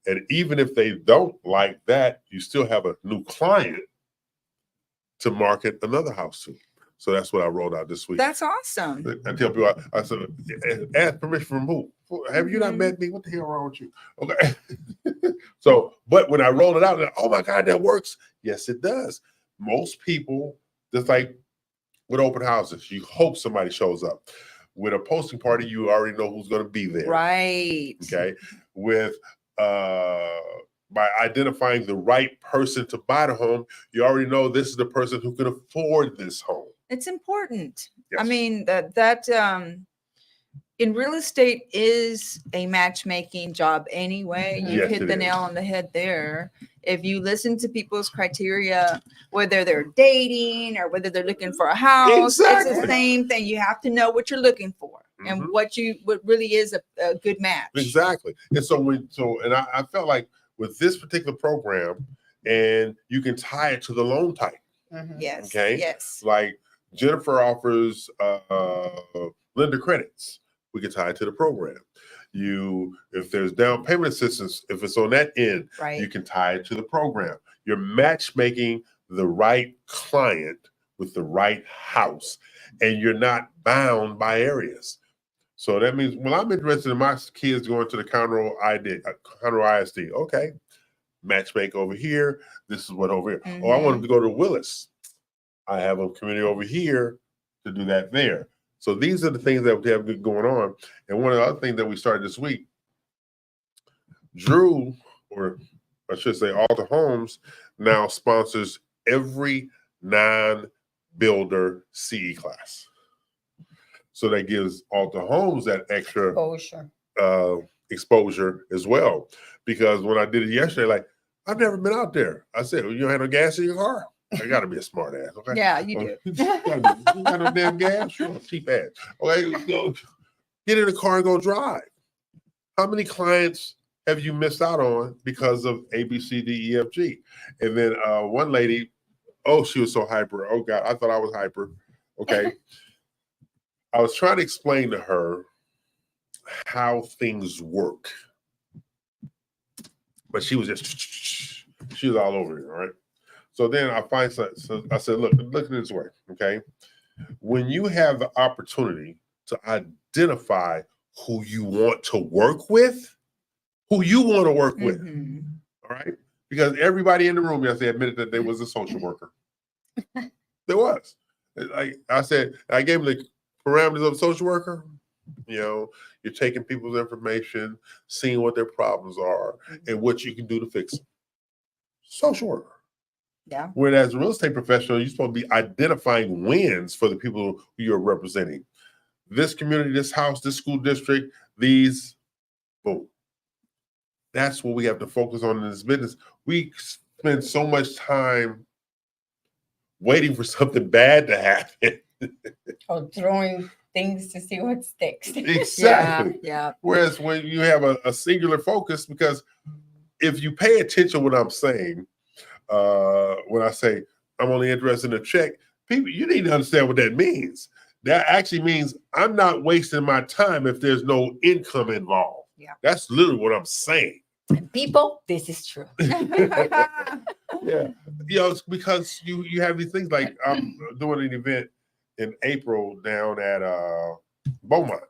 [SPEAKER 2] And even if they don't like that, you still have a new client to market another house to. So that's what I rolled out this week.
[SPEAKER 4] That's awesome.
[SPEAKER 2] I tell people, I said, ask permission from who? Have you not met me? What the hell wrong with you? Okay. So, but when I rolled it out, oh my God, that works. Yes, it does. Most people, just like with open houses, you hope somebody shows up. With a posting party, you already know who's going to be there.
[SPEAKER 4] Right.
[SPEAKER 2] Okay. With by identifying the right person to buy the home, you already know this is the person who can afford this home.
[SPEAKER 4] It's important.
[SPEAKER 2] Yes.
[SPEAKER 4] I mean, that in real estate is a matchmaking job anyway. You
[SPEAKER 2] Yes,
[SPEAKER 4] hit
[SPEAKER 2] it
[SPEAKER 4] the
[SPEAKER 2] is.
[SPEAKER 4] nail on the head there. If you listen to people's criteria, whether they're dating or whether they're looking for a house, it's
[SPEAKER 2] Exactly.
[SPEAKER 4] the same thing. You have to know what you're looking for and what really is a good match.
[SPEAKER 2] Exactly. And so I felt like with this particular program, and you can tie it to the loan type.
[SPEAKER 4] Yes.
[SPEAKER 2] Okay.
[SPEAKER 4] Yes.
[SPEAKER 2] Like Jennifer offers lender credits. We can tie it to the program. If there's down payment assistance, if it's on that end,
[SPEAKER 4] Right.
[SPEAKER 2] you can tie it to the program. You're matchmaking the right client with the right house, and you're not bound by areas. So that means, well, I'm interested in my kids going to the Conroe ISD. Okay, matchmake over here. This is what over here. Oh, I want them to go to Willis. I have a community over here to do that there. So these are the things that we have good going on. And one of the other things that we started this week, Drew, or I should say Alta Homes, now sponsors every non-builder CE class. So that gives Alta Homes that extra exposure as well. Because when I did it yesterday, like, I've never been out there. I said, well, you don't have no gas in your car? I got to be a smart ass, okay?
[SPEAKER 4] Yeah, you do.
[SPEAKER 2] You got no damn gas? Sure, cheap ass. Okay, go, get in the car and go drive. How many clients have you missed out on because of A, B, C, D, E, F, G? And then one lady, oh, she was so hyper. Oh, God, I thought I was hyper. Okay. I was trying to explain to her how things work. But she was just, she was all over it, all right? So then I find, so I said, look at it this way, okay? When you have the opportunity to identify who you want to work with, all right? Because everybody in the room yesterday admitted that there was a social worker. There was. Like I said, I gave them the parameters of a social worker. You know, you're taking people's information, seeing what their problems are, and what you can do to fix them. Social worker.
[SPEAKER 4] Yeah.
[SPEAKER 2] When as a real estate professional, you're supposed to be identifying wins for the people who you're representing. This community, this house, this school district, these, boom. That's what we have to focus on in this business. We spend so much time waiting for something bad to happen.
[SPEAKER 3] Or throwing things to see what sticks.
[SPEAKER 2] Exactly.
[SPEAKER 4] Yeah.
[SPEAKER 2] Whereas when you have a singular focus, because if you pay attention to what I'm saying, when I say I'm only interested in a check, people, you need to understand what that means. That actually means I'm not wasting my time if there's no income involved.
[SPEAKER 4] Yeah.
[SPEAKER 2] That's literally what I'm saying.
[SPEAKER 3] And people, this is true.
[SPEAKER 2] Yeah. You know, it's because you have these things like I'm doing an event in April down at Beaumont.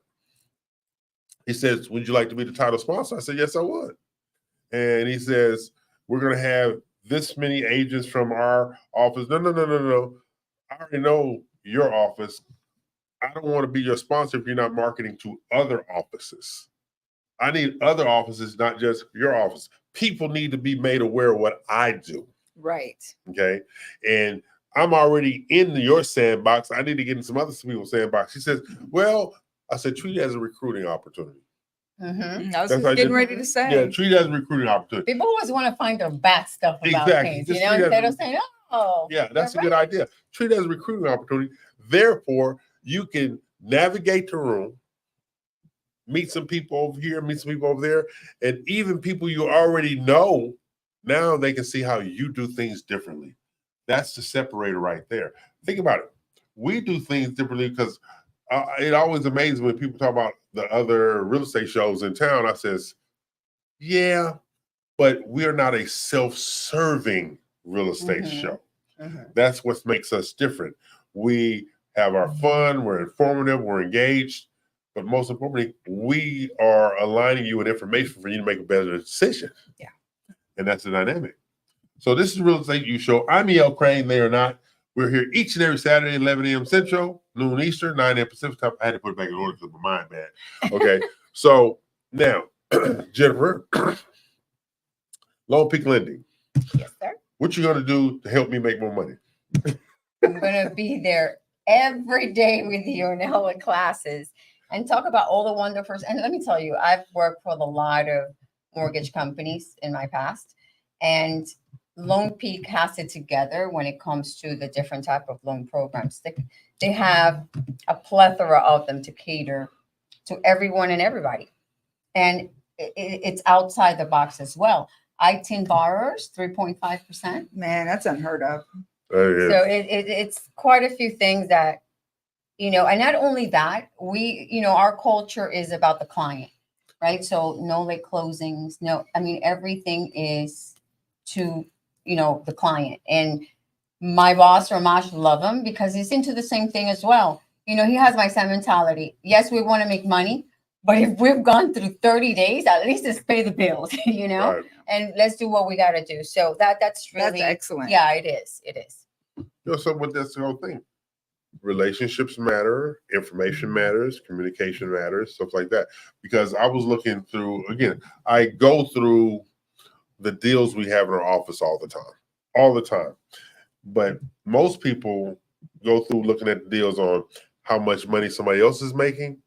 [SPEAKER 2] He says, would you like to be the title sponsor? I said, yes, I would. And he says, we're going to have this many agents from our office. No. I already know your office. I don't want to be your sponsor if you're not marketing to other offices. I need other offices, not just your office. People need to be made aware of what I do.
[SPEAKER 4] Right.
[SPEAKER 2] Okay. And I'm already in your sandbox. I need to get in some other people's sandbox. He says, well, I said, treat it as a recruiting opportunity.
[SPEAKER 4] Mm-hmm. I was
[SPEAKER 2] That's
[SPEAKER 4] just getting ready to say.
[SPEAKER 2] Yeah, treat it as a recruiting opportunity.
[SPEAKER 3] People always want to find their bad stuff about
[SPEAKER 2] Exactly.
[SPEAKER 3] things,
[SPEAKER 2] Just
[SPEAKER 3] you know,
[SPEAKER 2] treat it
[SPEAKER 3] instead
[SPEAKER 2] as-
[SPEAKER 3] of saying, oh.
[SPEAKER 2] Yeah, that's a good idea. Treat it as a recruiting opportunity. Therefore, you can navigate the room, meet some people over here, meet some people over there, and even people you already know, now they can see how you do things differently. That's the separator right there. Think about it. We do things differently because it always amazes me when people talk about the other real estate shows in town. I says, yeah, but we're not a self-serving real estate show. That's what makes us different. We have our fun, we're informative, we're engaged, but most importantly, we are aligning you with information for you to make a better decision.
[SPEAKER 4] Yeah.
[SPEAKER 2] And that's the dynamic. So this is Real Estate U Show. I'm E.L. Crane, they are not. We're here each and every Saturday, 11 a.m. Central, noon Eastern, 9 a.m. Pacific time. I had to put it back in order because my mind bad. Okay. So now, Jennifer, Lone Peak Lending.
[SPEAKER 3] Yes, sir.
[SPEAKER 2] What you gonna do to help me make more money?
[SPEAKER 3] I'm going to be there every day with you in all the classes and talk about all the wonderful. And let me tell you, I've worked for a lot of mortgage companies in my past, and Lone Peak has it together when it comes to the different type of loan programs. They have a plethora of them to cater to everyone and everybody. And it's outside the box as well. ITIN borrowers, 3.5%.
[SPEAKER 4] Man, that's unheard of.
[SPEAKER 3] So it's quite a few things that, you know, and not only that, our culture is about the client, right? So no late closings, everything is to, the client. And my boss, Ramash, love him because he's into the same thing as well. He has my same mentality. Yes, we want to make money, but if we've gone through 30 days, at least let's pay the bills,
[SPEAKER 2] Right.
[SPEAKER 3] and let's do what we got to do. So that's really
[SPEAKER 4] That's excellent.
[SPEAKER 3] Yeah, it is. It is.
[SPEAKER 2] So what that's the whole thing. Relationships matter, information matters, communication matters, stuff like that. Because I was looking through, again, I go through the deals we have in our office all the time. But most people go through looking at the deals on how much money somebody else is making.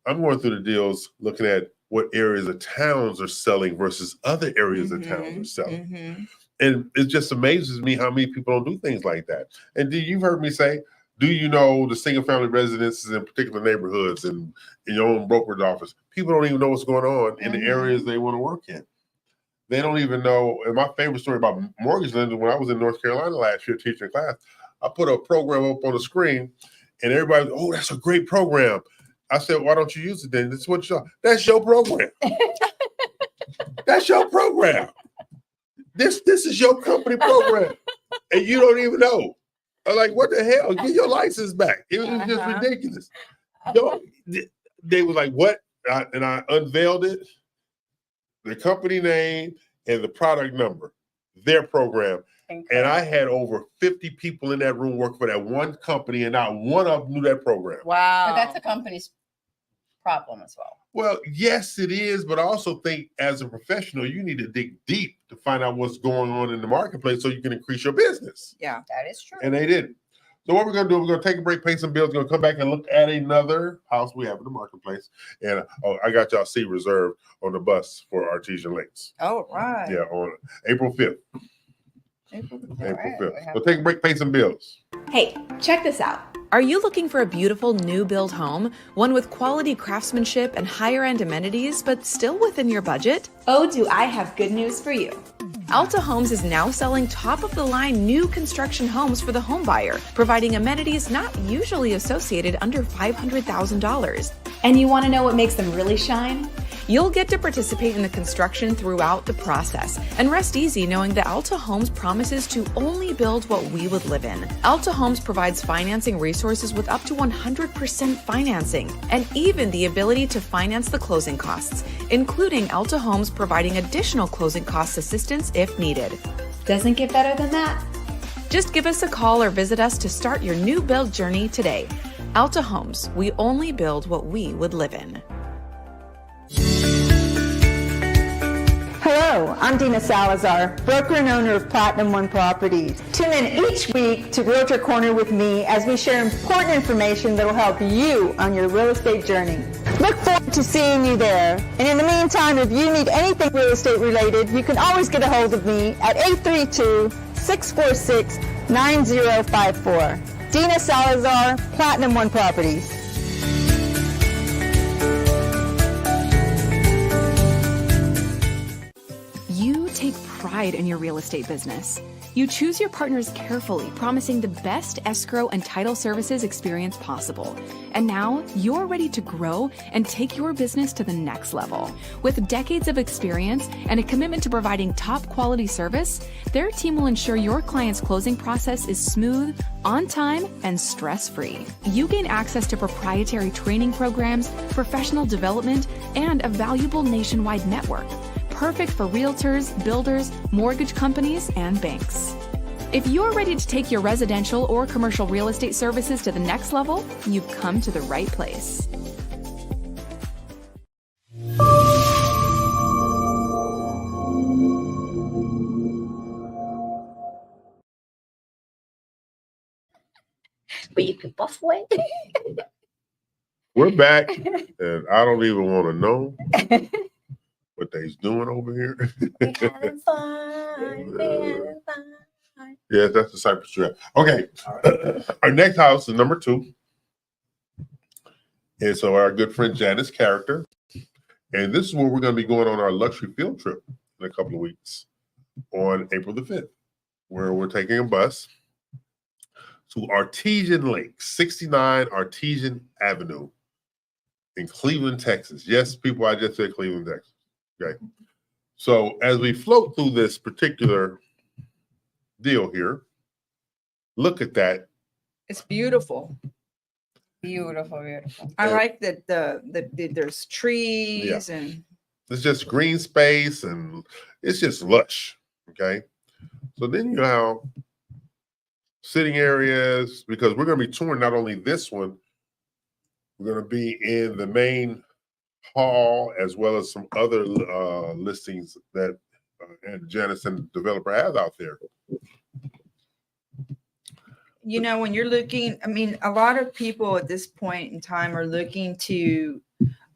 [SPEAKER 2] I'm going through the deals looking at what areas of towns are selling versus other areas of towns are selling.
[SPEAKER 4] Mm-hmm.
[SPEAKER 2] And it just amazes me how many people don't do things like that. And you've heard me say, do you know the single family residences in particular neighborhoods and in your own brokerage office? People don't even know what's going on in the areas they want to work in. They don't even know. And my favorite story about mortgage lending, when I was in North Carolina last year teaching class, I put a program up on the screen and everybody, oh, that's a great program. I said, why don't you use it then? That's your program. That's your program. This is your company program. And you don't even know. I'm like, what the hell? Get your license back. It was just ridiculous. They were like, what? And I unveiled it, the company name and the product number, their program. Incredible. And I had over 50 people in that room working for that one company, and not one of them knew that program.
[SPEAKER 4] Wow.
[SPEAKER 3] But that's a company's problem as well.
[SPEAKER 2] Well, yes, it is, but I also think as a professional, you need to dig deep to find out what's going on in the marketplace so you can increase your business.
[SPEAKER 4] Yeah,
[SPEAKER 3] that is true.
[SPEAKER 2] And they didn't. So what we're going to do, we're going to take a break, pay some bills, we're going to come back and look at another house we have in the marketplace. And I got y'all seat reserved on the bus for Artesian Lakes.
[SPEAKER 4] Oh, right.
[SPEAKER 2] Yeah, on April 5th.
[SPEAKER 4] April 5th.
[SPEAKER 2] April 5th. We'll take a break, pay some bills.
[SPEAKER 6] Hey, check this out.
[SPEAKER 15] Are you looking for a beautiful new build home? One with quality craftsmanship and higher end amenities, but still within your budget?
[SPEAKER 6] Oh, do I have good news for you.
[SPEAKER 15] Alta Homes is now selling top of the line new construction homes for the home buyer, providing amenities not usually associated under $500,000.
[SPEAKER 6] And you want to know what makes them really shine?
[SPEAKER 15] You'll get to participate in the construction throughout the process and rest easy knowing that Alta Homes promises to only build what we would live in. Alta Homes provides financing resources with up to 100% financing and even the ability to finance the closing costs, including Alta Homes providing additional closing cost assistance if needed.
[SPEAKER 6] Doesn't get better than that.
[SPEAKER 15] Just give us a call or visit us to start your new build journey today. Alta Homes, we only build what we would live in.
[SPEAKER 8] Hello, I'm Dina Salazar, broker and owner of Platinum One Properties. Tune in each week to Realtor Corner with me as we share important information that will help you on your real estate journey. Look forward to seeing you there. And in the meantime, if you need anything real estate related, you can always get a hold of me at 832-646-9054. Dina Salazar, Platinum One Properties.
[SPEAKER 15] You take pride in your real estate business. You choose your partners carefully, promising the best escrow and title services experience possible. And now you're ready to grow and take your business to the next level. With decades of experience and a commitment to providing top quality service, their team will ensure your client's closing process is smooth, on time, and stress-free. You gain access to proprietary training programs, professional development, and a valuable nationwide network. Perfect for realtors, builders, mortgage companies, and banks. If you're ready to take your residential or commercial real estate services to the next level, you've come to the right place.
[SPEAKER 16] But you can buff away.
[SPEAKER 2] We're back, and I don't even want to know what they's doing over here.
[SPEAKER 16] Having fun, having fun.
[SPEAKER 2] Yes, that's the Cypress tree. Okay. Our next house is number 2. And so our good friend Janice's character. And this is where we're going to be going on our luxury field trip in a couple of weeks on April the 5th, where we're taking a bus to Artesian Lake, 69 Artesian Avenue in Cleveland, Texas. Yes, people, I just said Cleveland, Texas. Okay. So as we float through this particular deal here, look at that.
[SPEAKER 4] It's beautiful.
[SPEAKER 3] Beautiful, beautiful.
[SPEAKER 4] I like that there's trees and
[SPEAKER 2] It's just green space and it's just lush. Okay. So then you have sitting areas, because we're going to be touring not only this one, we're going to be in the main hall as well as some other listings that Janice and the developer has out there.
[SPEAKER 4] you know, when you're looking, I mean, a lot of people at this point in time are looking to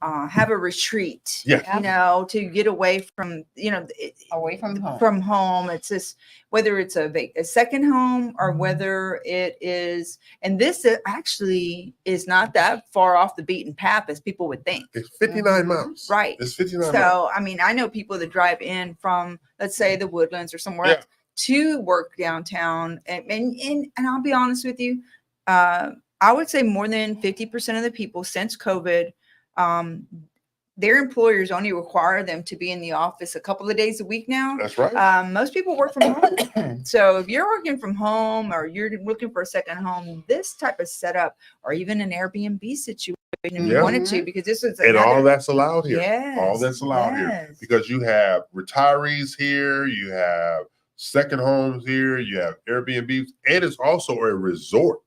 [SPEAKER 4] have a retreat, you know, to get away from, you know,
[SPEAKER 3] away from home.
[SPEAKER 4] From home. It's just whether it's a second home or whether it is, and this actually is not that far off the beaten path as people would think.
[SPEAKER 2] It's 59 miles.
[SPEAKER 4] Right.
[SPEAKER 2] It's 59 miles.
[SPEAKER 4] So, I mean, I know people that drive in from, let's say, the Woodlands or somewhere else to work downtown. And I'll be honest with you, I would say more than 50% of the people since COVID, their employers only require them to be in the office a couple of days a week now.
[SPEAKER 2] That's right.
[SPEAKER 4] Most people work from home. So if you're working from home or you're looking for a second home, this type of setup or even an Airbnb situation if you wanted to, because this is
[SPEAKER 2] and all that's allowed here.
[SPEAKER 4] Yes,
[SPEAKER 2] all that's allowed here because you have retirees here, you have second homes here, you have Airbnbs, and it's also a resort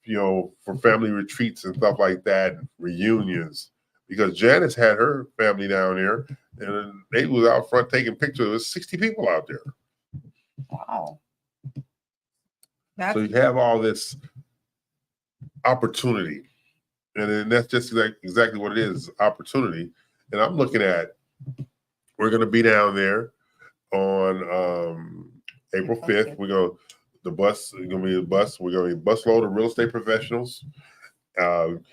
[SPEAKER 2] for family retreats and stuff like that, reunions. Because Janice had her family down there, and they was out front taking pictures. There was 60 people out there.
[SPEAKER 3] Wow.
[SPEAKER 2] So you have all this opportunity, and then that's just exactly what it is, opportunity. And I'm looking at, we're going to be down there on April 5th. We're going to We're going to be a busload of real estate professionals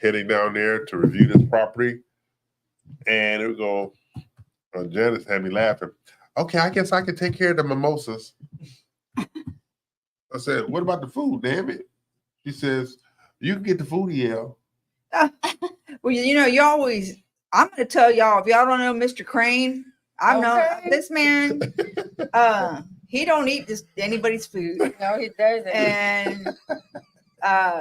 [SPEAKER 2] heading down there to review this property. And it would go, Janice had me laughing. Okay, I guess I can take care of the mimosas. I said, what about the food, damn it? She says, you can get the food, EL.
[SPEAKER 4] Well, you always, I'm going to tell y'all, if y'all don't know Mr. Crane, I know this man, he don't eat anybody's food.
[SPEAKER 3] No, he doesn't.
[SPEAKER 4] And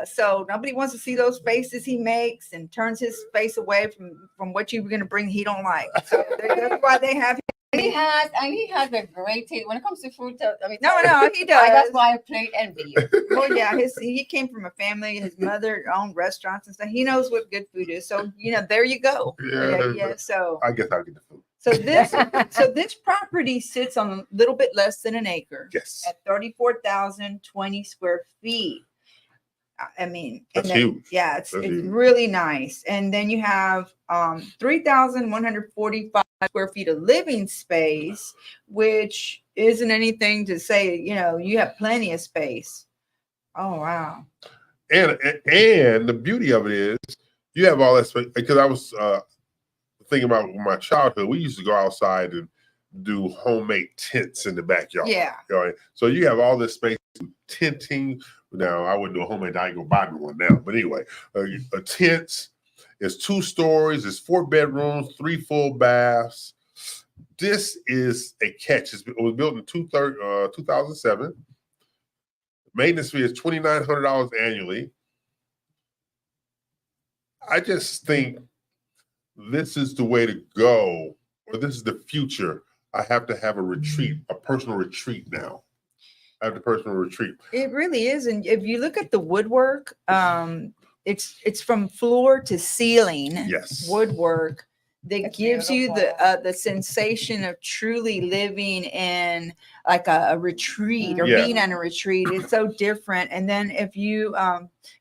[SPEAKER 4] so nobody wants to see those faces he makes and turns his face away from what you were going to bring he don't like. So that's why they have him.
[SPEAKER 3] He has a great taste when it comes to food.
[SPEAKER 4] No, he does.
[SPEAKER 3] That's why I played envy you.
[SPEAKER 4] Well, yeah, he came from a family. His mother owned restaurants and stuff. He knows what good food is. So there you go. Yeah. So
[SPEAKER 2] I guess I'll get the food.
[SPEAKER 4] So this property sits on a little bit less than an acre.
[SPEAKER 2] Yes.
[SPEAKER 4] At 34,020 square feet. I mean,
[SPEAKER 2] that's huge.
[SPEAKER 4] Yeah, it's really nice. And then you have 3,145 square feet of living space, which isn't anything to say, you have plenty of space. Oh, wow.
[SPEAKER 2] And the beauty of it is you have all that space, because I was thinking about my childhood. We used to go outside and do homemade tents in the backyard.
[SPEAKER 4] Yeah.
[SPEAKER 2] Right? So you have all this space tenting. Now, I wouldn't do a homemade, I ain't gonna buy me one now. But anyway, a tent is 2 stories, it's 4 bedrooms, 3 full baths. This is a catch. It was built in 2007. Maintenance fee is $2,900 annually. I just think this is the way to go, or this is the future. I have to have a retreat, a personal retreat now. I have the personal retreat.
[SPEAKER 4] It really is. And if you look at the woodwork, it's from floor to ceiling.
[SPEAKER 2] Yes.
[SPEAKER 4] Woodwork that gives you the sensation of truly living in like a retreat or being on a retreat. It's so different. And then if you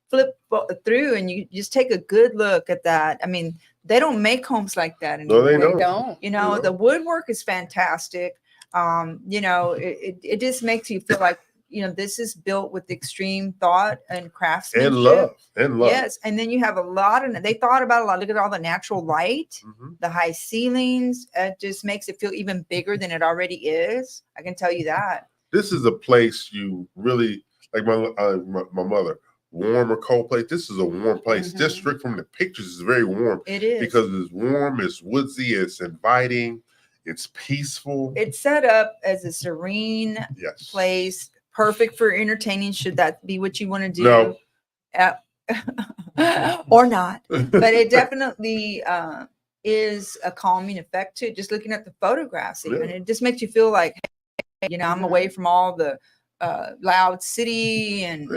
[SPEAKER 4] flip through and you just take a good look at that, I mean, they don't make homes like that anymore.
[SPEAKER 2] No, they don't.
[SPEAKER 4] The woodwork is fantastic. It just makes you feel like, this is built with extreme thought and craftsmanship.
[SPEAKER 2] And love.
[SPEAKER 4] Yes. And then you have a lot of, they thought about a lot. Look at all the natural light, the high ceilings. It just makes it feel even bigger than it already is. I can tell you that.
[SPEAKER 2] This is a place you really, like my mother, warm or cold place. This is a warm place. Just straight from the pictures, it's very warm.
[SPEAKER 4] It is.
[SPEAKER 2] Because it's warm, it's woodsy, it's inviting. It's peaceful.
[SPEAKER 4] It's set up as a serene place, perfect for entertaining. Should that be what you want to do?
[SPEAKER 2] No.
[SPEAKER 4] Or not. But it definitely is a calming effect to it. Just looking at the photographs, even it just makes you feel like, hey, I'm away from all the loud city and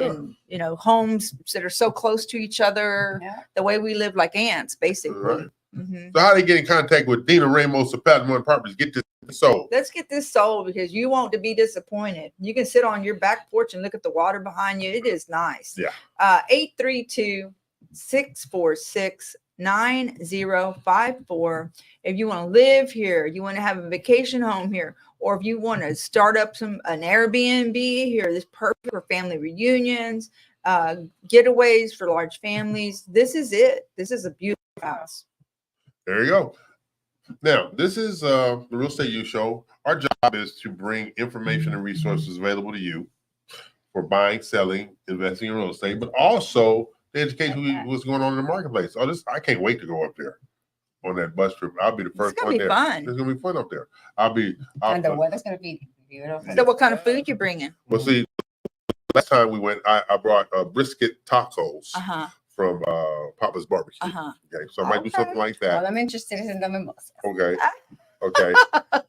[SPEAKER 4] homes that are so close to each other. The way we live like ants, basically.
[SPEAKER 2] Right. So how do they get in contact with Dina Ramos of Pattern One Properties? Get this sold.
[SPEAKER 4] Let's get this sold because you won't be disappointed. You can sit on your back porch and look at the water behind you. It is nice.
[SPEAKER 2] Yeah.
[SPEAKER 4] 832-646-9054. If you want to live here, you want to have a vacation home here, or if you want to start up an Airbnb here, this is perfect for family reunions, getaways for large families. This is it. This is a beautiful house.
[SPEAKER 2] There you go. Now, this is the Real Estate U Show. Our job is to bring information and resources available to you for buying, selling, investing in real estate, but also to educate you what's going on in the marketplace. I can't wait to go up there on that bus trip. I'll be the first one there.
[SPEAKER 4] It's gonna be fun.
[SPEAKER 2] It's gonna be fun up there.
[SPEAKER 3] And the weather's gonna be beautiful.
[SPEAKER 4] So, what kind of food you bringing?
[SPEAKER 2] Well, see, last time we went, I brought brisket tacos. From Papa's Barbecue. Okay, so I might do something like that.
[SPEAKER 3] Well, I'm interested in the mimosas.
[SPEAKER 2] Okay.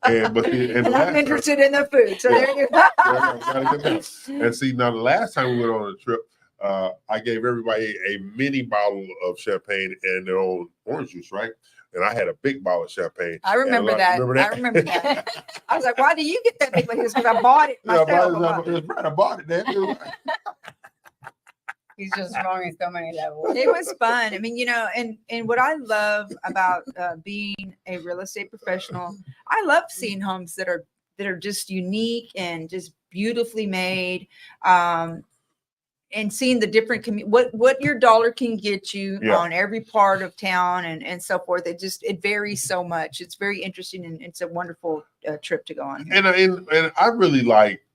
[SPEAKER 2] And
[SPEAKER 4] I'm interested in the food. So there you go.
[SPEAKER 2] And see, now the last time we went on a trip, I gave everybody a mini bottle of champagne and their own orange juice, right? And I had a big bottle of champagne.
[SPEAKER 4] I remember that. I remember that. I was like, why do you get that big one? Because I bought it myself.
[SPEAKER 2] I bought it, man.
[SPEAKER 3] He's just wrong in so many levels.
[SPEAKER 4] It was fun. I mean, you know, and what I love about being a real estate professional, I love seeing homes that are just unique and just beautifully made, and seeing the different what your dollar can get you on every part of town and so forth. It varies so much. It's very interesting, and it's a wonderful trip to go on.
[SPEAKER 2] And I really like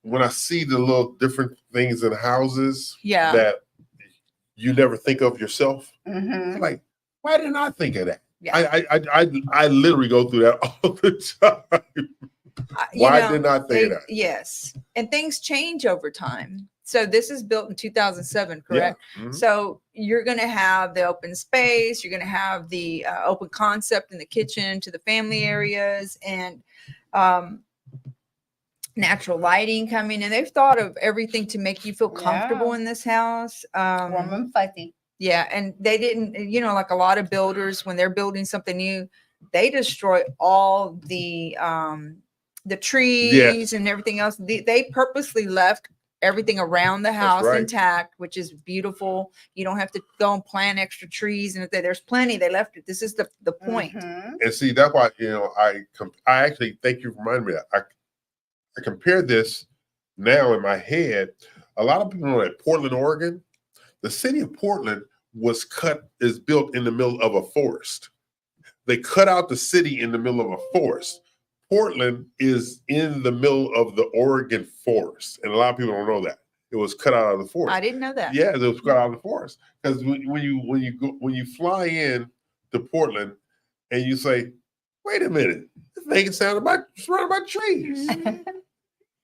[SPEAKER 2] when I see the little different things in houses that you never think of yourself.
[SPEAKER 3] Mm-hmm.
[SPEAKER 2] Like, why didn't I think of that?
[SPEAKER 4] Yeah.
[SPEAKER 2] I literally go through that all the time. Why didn't I think of that?
[SPEAKER 4] Yes. And things change over time. So this is built in 2007, correct?
[SPEAKER 2] Yeah. Mm-hmm.
[SPEAKER 4] So you're going to have the open space, you're going to have the open concept in the kitchen to the family areas, and natural lighting coming in. They've thought of everything to make you feel comfortable in this house.
[SPEAKER 3] Warm and fuzzy.
[SPEAKER 4] Yeah, and they didn't, you know, like a lot of builders, when they're building something new, they destroy all the trees and everything else. They purposely left everything around the house intact, which is beautiful. You don't have to go and plant extra trees, and if there's plenty, they left it. This is the point.
[SPEAKER 3] Mm-hmm.
[SPEAKER 2] And see, that's why, you know, I actually, thank you for reminding me of that. I compare this now in my head. A lot of people know that Portland, Oregon, the city of Portland is built in the middle of a forest. They cut out the city in the middle of a forest. Portland is in the middle of the Oregon forest, and a lot of people don't know that. It was cut out of the forest.
[SPEAKER 4] I didn't know that.
[SPEAKER 2] Yeah, it was cut out of the forest. Because when you fly in to Portland and you say, wait a minute, this thing is surrounded by trees.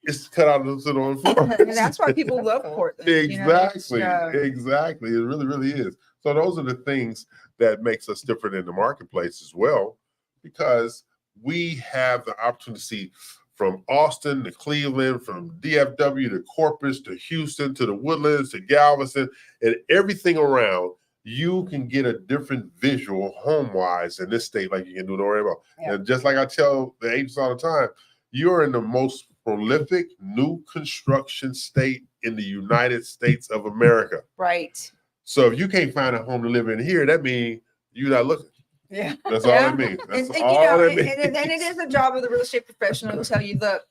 [SPEAKER 2] It's cut out of the forest.
[SPEAKER 4] And that's why people love Portland.
[SPEAKER 2] Exactly. Exactly. It really, really is. So those are the things that makes us different in the marketplace as well, because we have the opportunity to see from Austin to Cleveland, from DFW to Corpus to Houston to the Woodlands to Galveston, and everything around. You can get a different visual home-wise in this state like you can do in Oregon. Yeah. And just like I tell the agents all the time, you're in the most prolific new construction state in the United States of America.
[SPEAKER 4] Right.
[SPEAKER 2] So if you can't find a home to live in here, that means you're not looking.
[SPEAKER 3] Yeah.
[SPEAKER 2] That's all it means. That's
[SPEAKER 4] all it means. And it is a job of the real estate professional to tell you, look,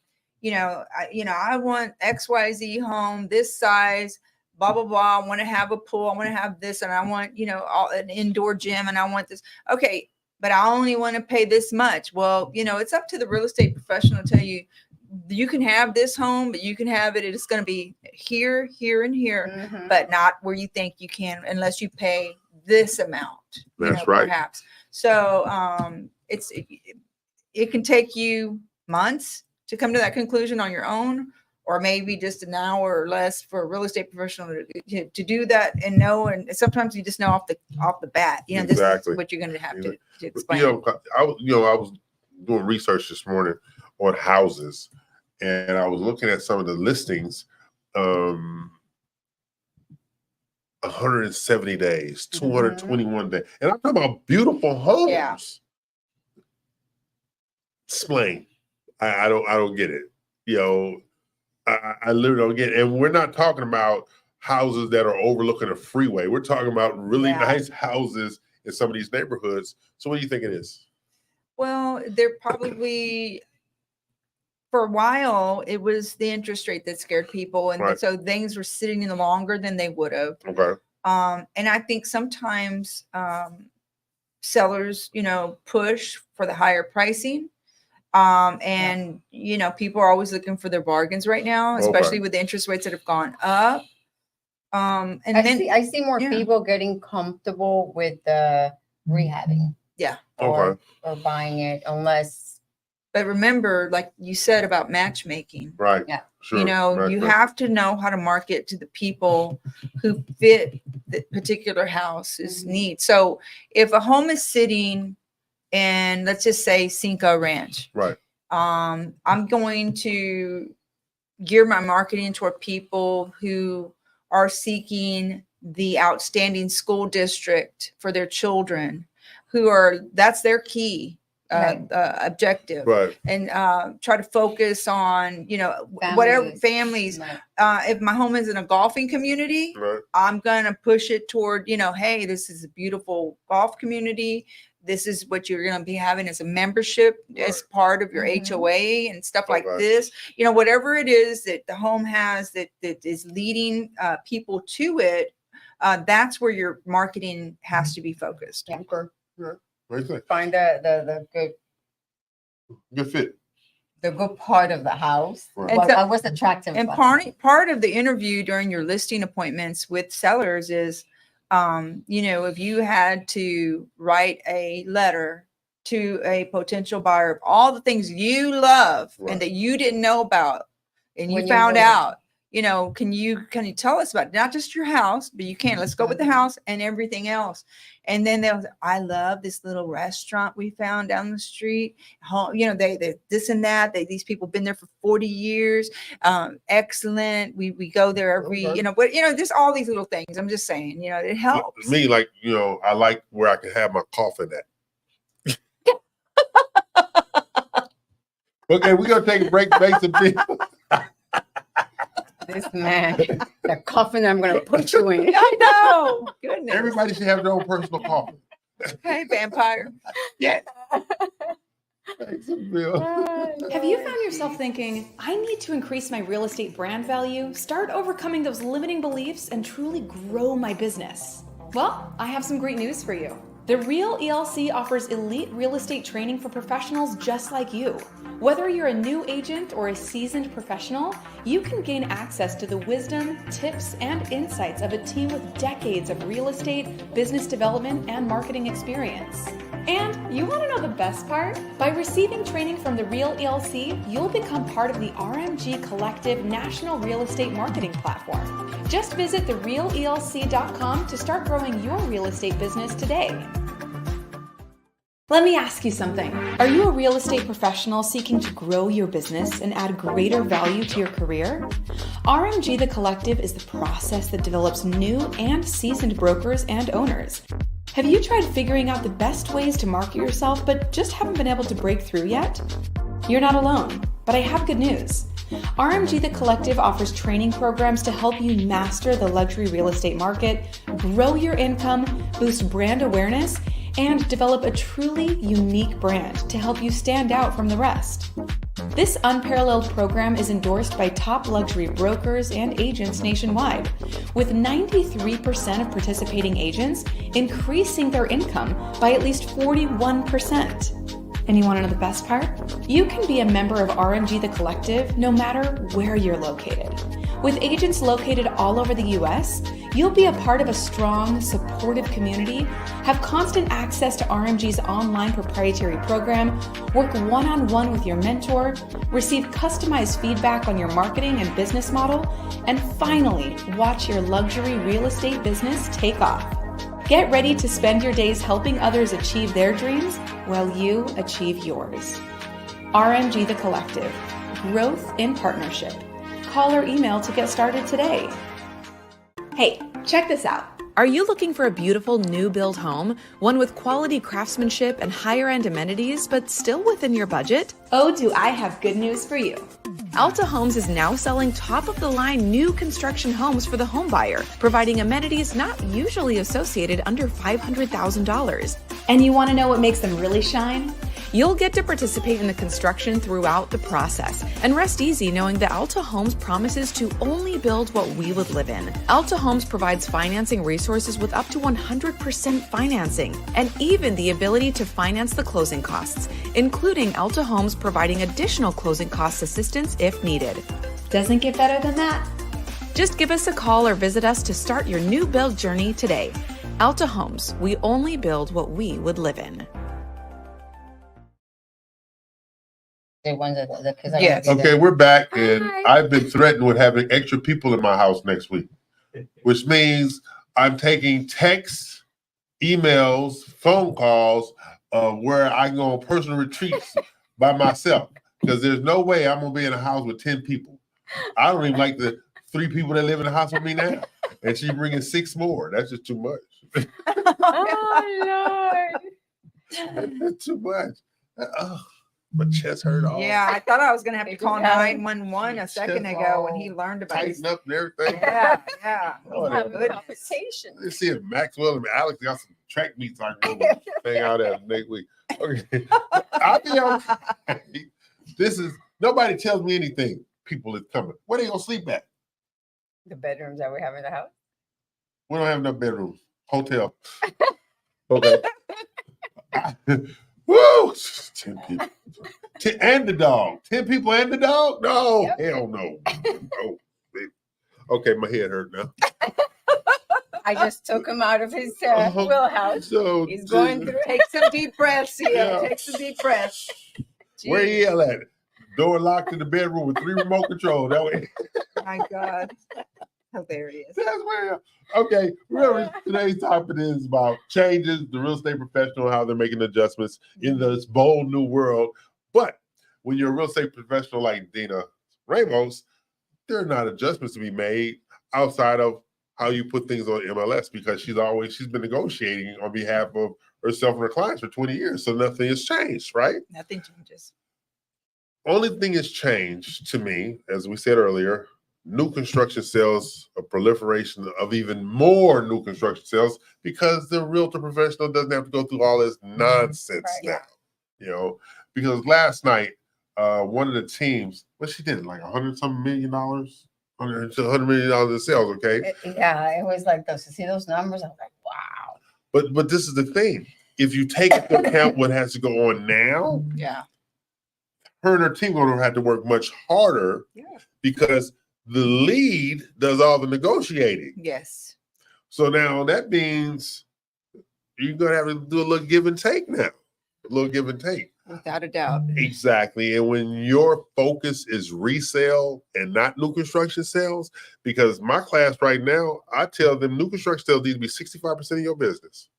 [SPEAKER 4] I want XYZ home, this size, blah, blah, blah. I want to have a pool. I want to have this, and I want, an indoor gym, and I want this. Okay, but I only want to pay this much. Well, it's up to the real estate professional to tell you, you can have this home, but you can have it. It's going to be here, here, and here, but not where you think you can unless you pay this amount.
[SPEAKER 2] That's right.
[SPEAKER 4] Perhaps. So it can take you months to come to that conclusion on your own, or maybe just an hour or less for a real estate professional to do that and know. And sometimes you just know off the bat,
[SPEAKER 2] exactly.
[SPEAKER 4] This is what you're going to have to explain.
[SPEAKER 2] I was doing research this morning on houses, and I was looking at some of the listings. 170 days, 221 days, and I'm talking about beautiful homes.
[SPEAKER 4] Yeah.
[SPEAKER 2] Explain. I don't get it. I literally don't get it. And we're not talking about houses that are overlooking a freeway. We're talking about really nice houses in some of these neighborhoods. So what do you think it is?
[SPEAKER 4] Well, they're probably, for a while, it was the interest rate that scared people. And so things were sitting in longer than they would have.
[SPEAKER 2] Okay.
[SPEAKER 4] And I think sometimes sellers, push for the higher pricing. And people are always looking for their bargains right now, especially with the interest rates that have gone up. And
[SPEAKER 3] I see more people getting comfortable with the rehabbing.
[SPEAKER 4] Yeah.
[SPEAKER 3] Or buying it, unless.
[SPEAKER 4] But remember, like you said about matchmaking.
[SPEAKER 2] Right.
[SPEAKER 3] Yeah.
[SPEAKER 2] Sure.
[SPEAKER 4] You have to know how to market to the people who fit the particular house's needs. So if a home is sitting in, let's just say, Cinco Ranch.
[SPEAKER 2] Right.
[SPEAKER 4] I'm going to gear my marketing toward people who are seeking the outstanding school district for their children, that's their key objective,
[SPEAKER 2] Right.
[SPEAKER 4] and try to focus on, whatever families. If my home is in a golfing community,
[SPEAKER 2] Right.
[SPEAKER 4] I'm gonna push it toward, hey, this is a beautiful golf community. This is what you're going to be having as a membership as part of your HOA and stuff like this. Whatever it is that the home has that is leading people to it, that's where your marketing has to be focused.
[SPEAKER 2] Okay. Yeah. What do you think?
[SPEAKER 3] Find the
[SPEAKER 2] Good fit.
[SPEAKER 3] the good part of the house.
[SPEAKER 2] Right.
[SPEAKER 3] What's attractive?
[SPEAKER 4] And
[SPEAKER 3] about
[SPEAKER 4] part of the interview during your listing appointments with sellers is, if you had to write a letter to a potential buyer of all the things you love and that you didn't know about, and you found out, can you tell us about it? Not just your house, but you can. Let's go with the house and everything else. And then I love this little restaurant we found down the street. They this and that. These people been there for 40 years. Excellent. We go there every, just all these little things. I'm just saying, it helps.
[SPEAKER 2] Me, I like where I can have my coffin at. Okay, we're gonna take a break, make some people.
[SPEAKER 3] This man, the coffin I'm going to put you in.
[SPEAKER 4] I know. Goodness.
[SPEAKER 2] Everybody should have their own personal coffin.
[SPEAKER 4] Hey, vampire.
[SPEAKER 2] Yes.
[SPEAKER 6] Have you found yourself thinking, I need to increase my real estate brand value, start overcoming those limiting beliefs, and truly grow my business? Well, I have some great news for you. The Real ELC offers elite real estate training for professionals just like you. Whether you're a new agent or a seasoned professional, you can gain access to the wisdom, tips, and insights of a team with decades of real estate, business development, and marketing experience. And you want to know the best part? By receiving training from the Real ELC, you'll become part of the RMG Collective National Real Estate Marketing Platform. Just visit therealelc.com to start growing your real estate business today. Let me ask you something. Are you a real estate professional seeking to grow your business and add greater value to your career? RMG The Collective is the process that develops new and seasoned brokers and owners. Have you tried figuring out the best ways to market yourself but just haven't been able to break through yet? You're not alone, but I have good news. RMG The Collective offers training programs to help you master the luxury real estate market, grow your income, boost brand awareness, and develop a truly unique brand to help you stand out from the rest. This unparalleled program is endorsed by top luxury brokers and agents nationwide, with 93% of participating agents increasing their income by at least 41%. And you want to know the best part? You can be a member of RMG The Collective no matter where you're located. With agents located all over the US, you'll be a part of a strong, supportive community, have constant access to RMG's online proprietary program, work one-on-one with your mentor, receive customized feedback on your marketing and business model, and finally, watch your luxury real estate business take off. Get ready to spend your days helping others achieve their dreams while you achieve yours. RMG The Collective. Growth in partnership. Call or email to get started today. Hey, check this out.
[SPEAKER 17] Are you looking for a beautiful new build home, one with quality craftsmanship and higher end amenities, but still within your budget?
[SPEAKER 6] Oh, do I have good news for you.
[SPEAKER 17] Alta Homes is now selling top-of-the-line new construction homes for the home buyer, providing amenities not usually associated under $500,000.
[SPEAKER 6] And you want to know what makes them really shine?
[SPEAKER 17] You'll get to participate in the construction throughout the process and rest easy knowing that Alta Homes promises to only build what we would live in. Alta Homes provides financing resources with up to 100% financing and even the ability to finance the closing costs, including Alta Homes providing additional closing cost assistance if needed.
[SPEAKER 6] Doesn't get better than that.
[SPEAKER 17] Just give us a call or visit us to start your new build journey today. Alta Homes, we only build what we would live in.
[SPEAKER 2] Yes. Okay, we're back, and I've been threatened with having extra people in my house next week, which means I'm taking texts, emails, phone calls, where I go on personal retreats by myself, because there's no way I'm gonna be in a house with 10 people. I don't even like the 3 people that live in the house with me now. and she's bringing 6 more. That's just too much.
[SPEAKER 3] Oh Lord.
[SPEAKER 2] That's too much. My chest hurt all.
[SPEAKER 4] Yeah, I thought I was gonna have to
[SPEAKER 3] It's
[SPEAKER 4] call
[SPEAKER 3] having-
[SPEAKER 4] 911 a second ago when he learned about
[SPEAKER 2] Tighten up and everything.
[SPEAKER 4] Yeah, yeah.
[SPEAKER 2] Oh,
[SPEAKER 3] Having
[SPEAKER 2] that-
[SPEAKER 3] conversation.
[SPEAKER 2] Let's see if Maxwell and Alex got some track meets I can go hang out at next week. Okay. I'll be okay. This is nobody tells me anything. People is coming. Where they gonna sleep at?
[SPEAKER 3] The bedrooms that we have in the house.
[SPEAKER 2] We don't have enough bedrooms. Hotel. Okay. Woo! 10 people. 10, and the dog. 10 people and the dog? No, hell no. No. Okay, my head hurt now.
[SPEAKER 3] I just took him out of his
[SPEAKER 2] Uh-huh.
[SPEAKER 3] wheelhouse.
[SPEAKER 2] So
[SPEAKER 3] He's going through.
[SPEAKER 4] Take some deep breaths here.
[SPEAKER 2] Yeah.
[SPEAKER 4] Take some deep breaths.
[SPEAKER 2] where he yell at? Door locked in the bedroom with 3 remote control. That way.
[SPEAKER 4] My God. Hilarious.
[SPEAKER 2] That's where. Okay, remember today's topic is about changes, the real estate professional, how they're making adjustments in this bold new world. But when you're a real estate professional like Dina Ramos, there are not adjustments to be made outside of how you put things on MLS, because she's been negotiating on behalf of herself and her clients for 20 years. So nothing has changed, right?
[SPEAKER 4] Nothing changes.
[SPEAKER 2] Only thing has changed to me, as we said earlier, new construction sales, a proliferation of even more new construction sales, because the realtor professional doesn't have to go through all this nonsense now. You know, because last night, one of the teams, what she did, like $100-something million, $100 million in sales. Okay,
[SPEAKER 3] Yeah, it was like those. To see those numbers, I was like, wow.
[SPEAKER 2] but this is the thing. If you take into account what has to go on now,
[SPEAKER 4] Yeah.
[SPEAKER 2] her and her team going to have to work much harder because the lead does all the negotiating.
[SPEAKER 4] Yes.
[SPEAKER 2] So now that means you're going to have to do a little give and take now. A little give and take.
[SPEAKER 4] Without a doubt.
[SPEAKER 2] Exactly. And when your focus is resale and not new construction sales, because my class right now, I tell them new construction sales need to be 65% of your business.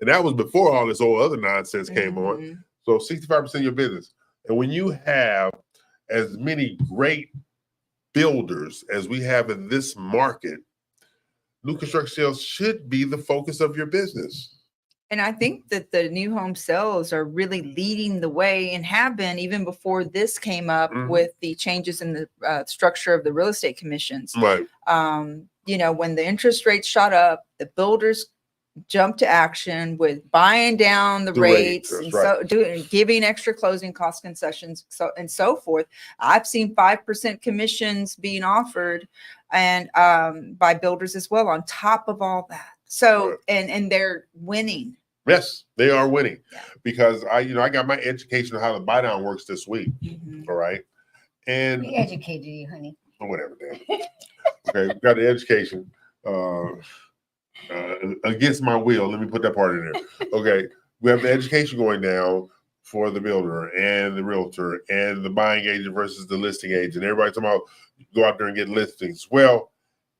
[SPEAKER 2] And that was before all this old other nonsense came on. So 65% of your business. And when you have as many great builders as we have in this market, new construction sales should be the focus of your business.
[SPEAKER 4] And I think that the new home sales are really leading the way and have been even before this came up with the changes in the structure of the real estate commissions.
[SPEAKER 2] Right.
[SPEAKER 4] You know, when the interest rates shot up, the builders jumped to action with buying down the rates
[SPEAKER 2] that's
[SPEAKER 4] and
[SPEAKER 2] right.
[SPEAKER 4] so giving extra closing cost concessions and so forth. I've seen 5% commissions being offered and by builders as well on top of all that. So and they're winning.
[SPEAKER 2] Yes, they are winning because I got my education on how the buy down works this week. All right. And
[SPEAKER 3] We educated you, honey.
[SPEAKER 2] whatever, Dan. Okay, got the education. Against my will, let me put that part in there. Okay, we have the education going down for the builder and the realtor and the buying agent versus the listing agent. Everybody talking about go out there and get listings. Well,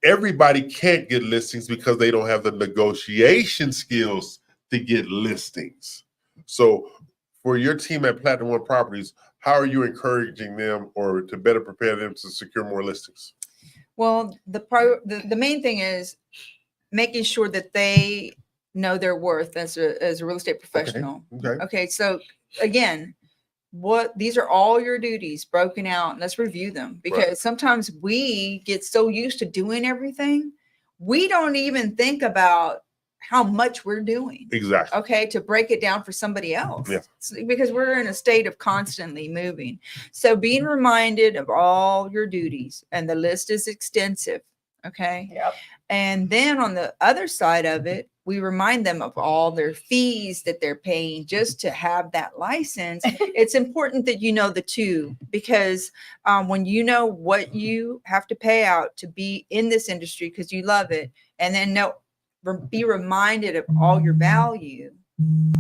[SPEAKER 2] everybody can't get listings because they don't have the negotiation skills to get listings. So for your team at Platinum One Properties, how are you encouraging them or to better prepare them to secure more listings?
[SPEAKER 4] Well, the main thing is making sure that they know their worth as a real estate professional. Okay. So again, these are all your duties broken out, and let's review them, because sometimes we get so used to doing everything, we don't even think about how much we're doing.
[SPEAKER 2] Exactly.
[SPEAKER 4] Okay. To break it down for somebody else.
[SPEAKER 2] Yeah.
[SPEAKER 4] Because we're in a state of constantly moving. So being reminded of all your duties, and the list is extensive. Okay.
[SPEAKER 3] Yep.
[SPEAKER 4] And then on the other side of it, we remind them of all their fees that they're paying just to have that license. It's important that you know the two, because when you know what you have to pay out to be in this industry because you love it, and then be reminded of all your value,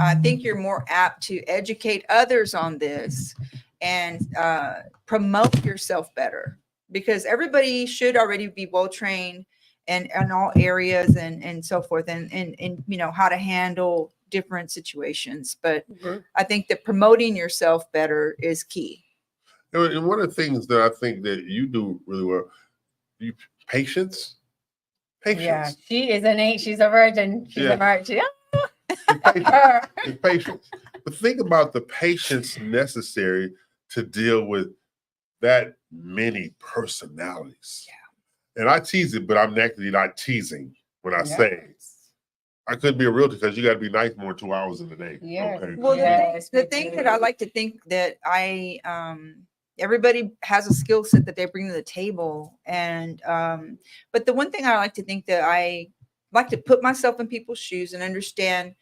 [SPEAKER 4] I think you're more apt to educate others on this and promote yourself better, because everybody should already be well trained and in all areas and so forth, and you know how to handle different situations. But I think that promoting yourself better is key.
[SPEAKER 2] And one of the things that I think that you do really well, patience Patience.
[SPEAKER 3] Yeah, she is an eight. She's a virgin. She's
[SPEAKER 2] Yeah.
[SPEAKER 3] a virgin.
[SPEAKER 2] And patience. But think about the patience necessary to deal with that many personalities. Yeah. And I tease it, but I'm actually not teasing when I say I couldn't be a realtor because you got to be nice more than 2 hours in the day.
[SPEAKER 3] Yes.
[SPEAKER 2] Okay.
[SPEAKER 4] Well, the thing that I like to think that everybody has a skill set that they bring to the table. And, but the one thing I like to think that I like to put myself in people's shoes and understand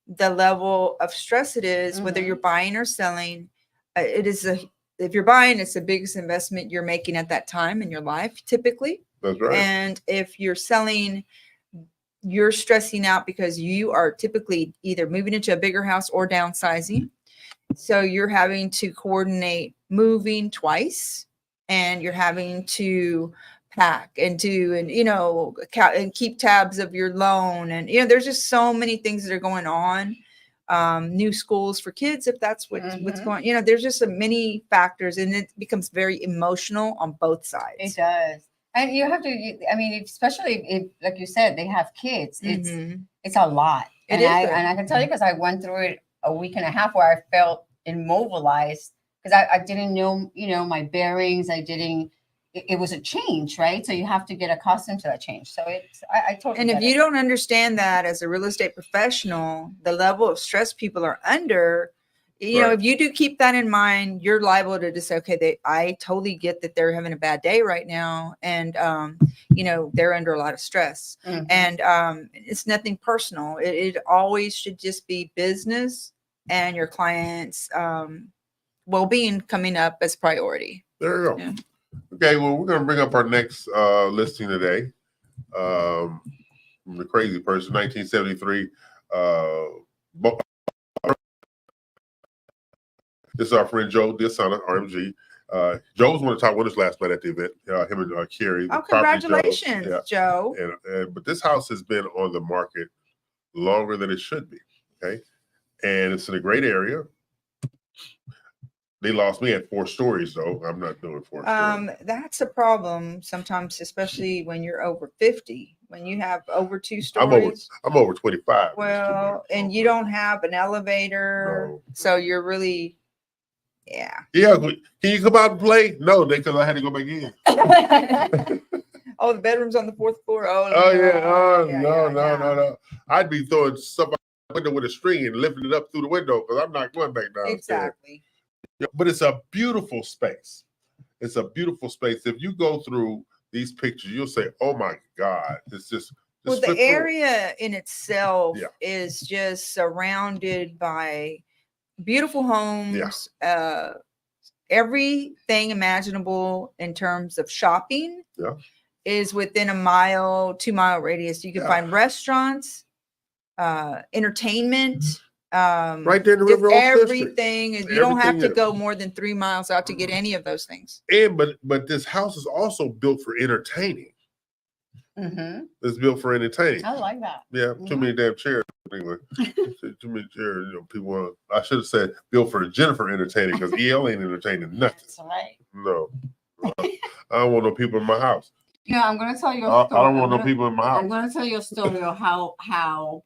[SPEAKER 4] the level of stress it is, whether you're buying or selling. If you're buying, it's the biggest investment you're making at that time in your life, typically.
[SPEAKER 2] That's right.
[SPEAKER 4] And if you're selling, you're stressing out because you are typically either moving into a bigger house or downsizing. So you're having to coordinate moving twice, and you're having to pack and and keep tabs of your loan. And, there's just so many things that are going on. New schools for kids, if that's what's going, there's just so many factors, and it becomes very emotional on both sides.
[SPEAKER 3] It does. And you have to, especially if, like you said, they have kids, it's a lot. And I can tell you, because I went through it a week and a half where I felt immobilized because I didn't know, my bearings. It was a change, right? So you have to get accustomed to that change. So I totally.
[SPEAKER 4] And if you don't understand that as a real estate professional, the level of stress people are under, if you do keep that in mind, you're liable to just say, okay, I totally get that they're having a bad day right now. And, they're under a lot of stress. And it's nothing personal. It always should just be business and your clients' well-being coming up as priority.
[SPEAKER 2] There you go. Yeah. Okay, well, we're going to bring up our next listing today. From the crazy person, 1973. This is our friend Joe Diasana, RMG. Joe was one of the top winners last night at the event. Him and Carrie.
[SPEAKER 4] Oh, congratulations, Joe.
[SPEAKER 2] But this house has been on the market longer than it should be. Okay, and it's in a great area. They lost me at 4 stories, though. I'm not doing 4 stories.
[SPEAKER 4] That's a problem sometimes, especially when you're over 50. When you have over 2 stories.
[SPEAKER 2] I'm over 25.
[SPEAKER 4] Well, and you don't have an elevator, so you're really,
[SPEAKER 2] Yeah, can you come out and play? No, because I had to go back in.
[SPEAKER 4] Oh, the bedroom's on the 4th floor.
[SPEAKER 2] No. I'd be throwing stuff out the window with a string and lifting it up through the window because I'm not going back downstairs.
[SPEAKER 4] Exactly.
[SPEAKER 2] Yeah, but it's a beautiful space. It's a beautiful space. If you go through these pictures, you'll say, "Oh my God!" It's just
[SPEAKER 4] well, the area in itself is just surrounded by beautiful homes. Everything imaginable in terms of shopping is within a 2-mile radius. You can find restaurants, entertainment.
[SPEAKER 2] Right there in the river,
[SPEAKER 4] everything. You don't have to go more than 3 miles out to get any of those things.
[SPEAKER 2] And but this house is also built for entertaining. It's built for entertaining.
[SPEAKER 3] I like that.
[SPEAKER 2] Yeah, too many damn chairs. Anyway, too many chairs. People. I should have said built for Jennifer entertaining because EL ain't entertaining nothing.
[SPEAKER 3] That's right.
[SPEAKER 2] No, I don't want no people in my house.
[SPEAKER 3] I'm going to tell you a story.
[SPEAKER 2] I don't want no people in my house.
[SPEAKER 3] I'm going to tell you a story of how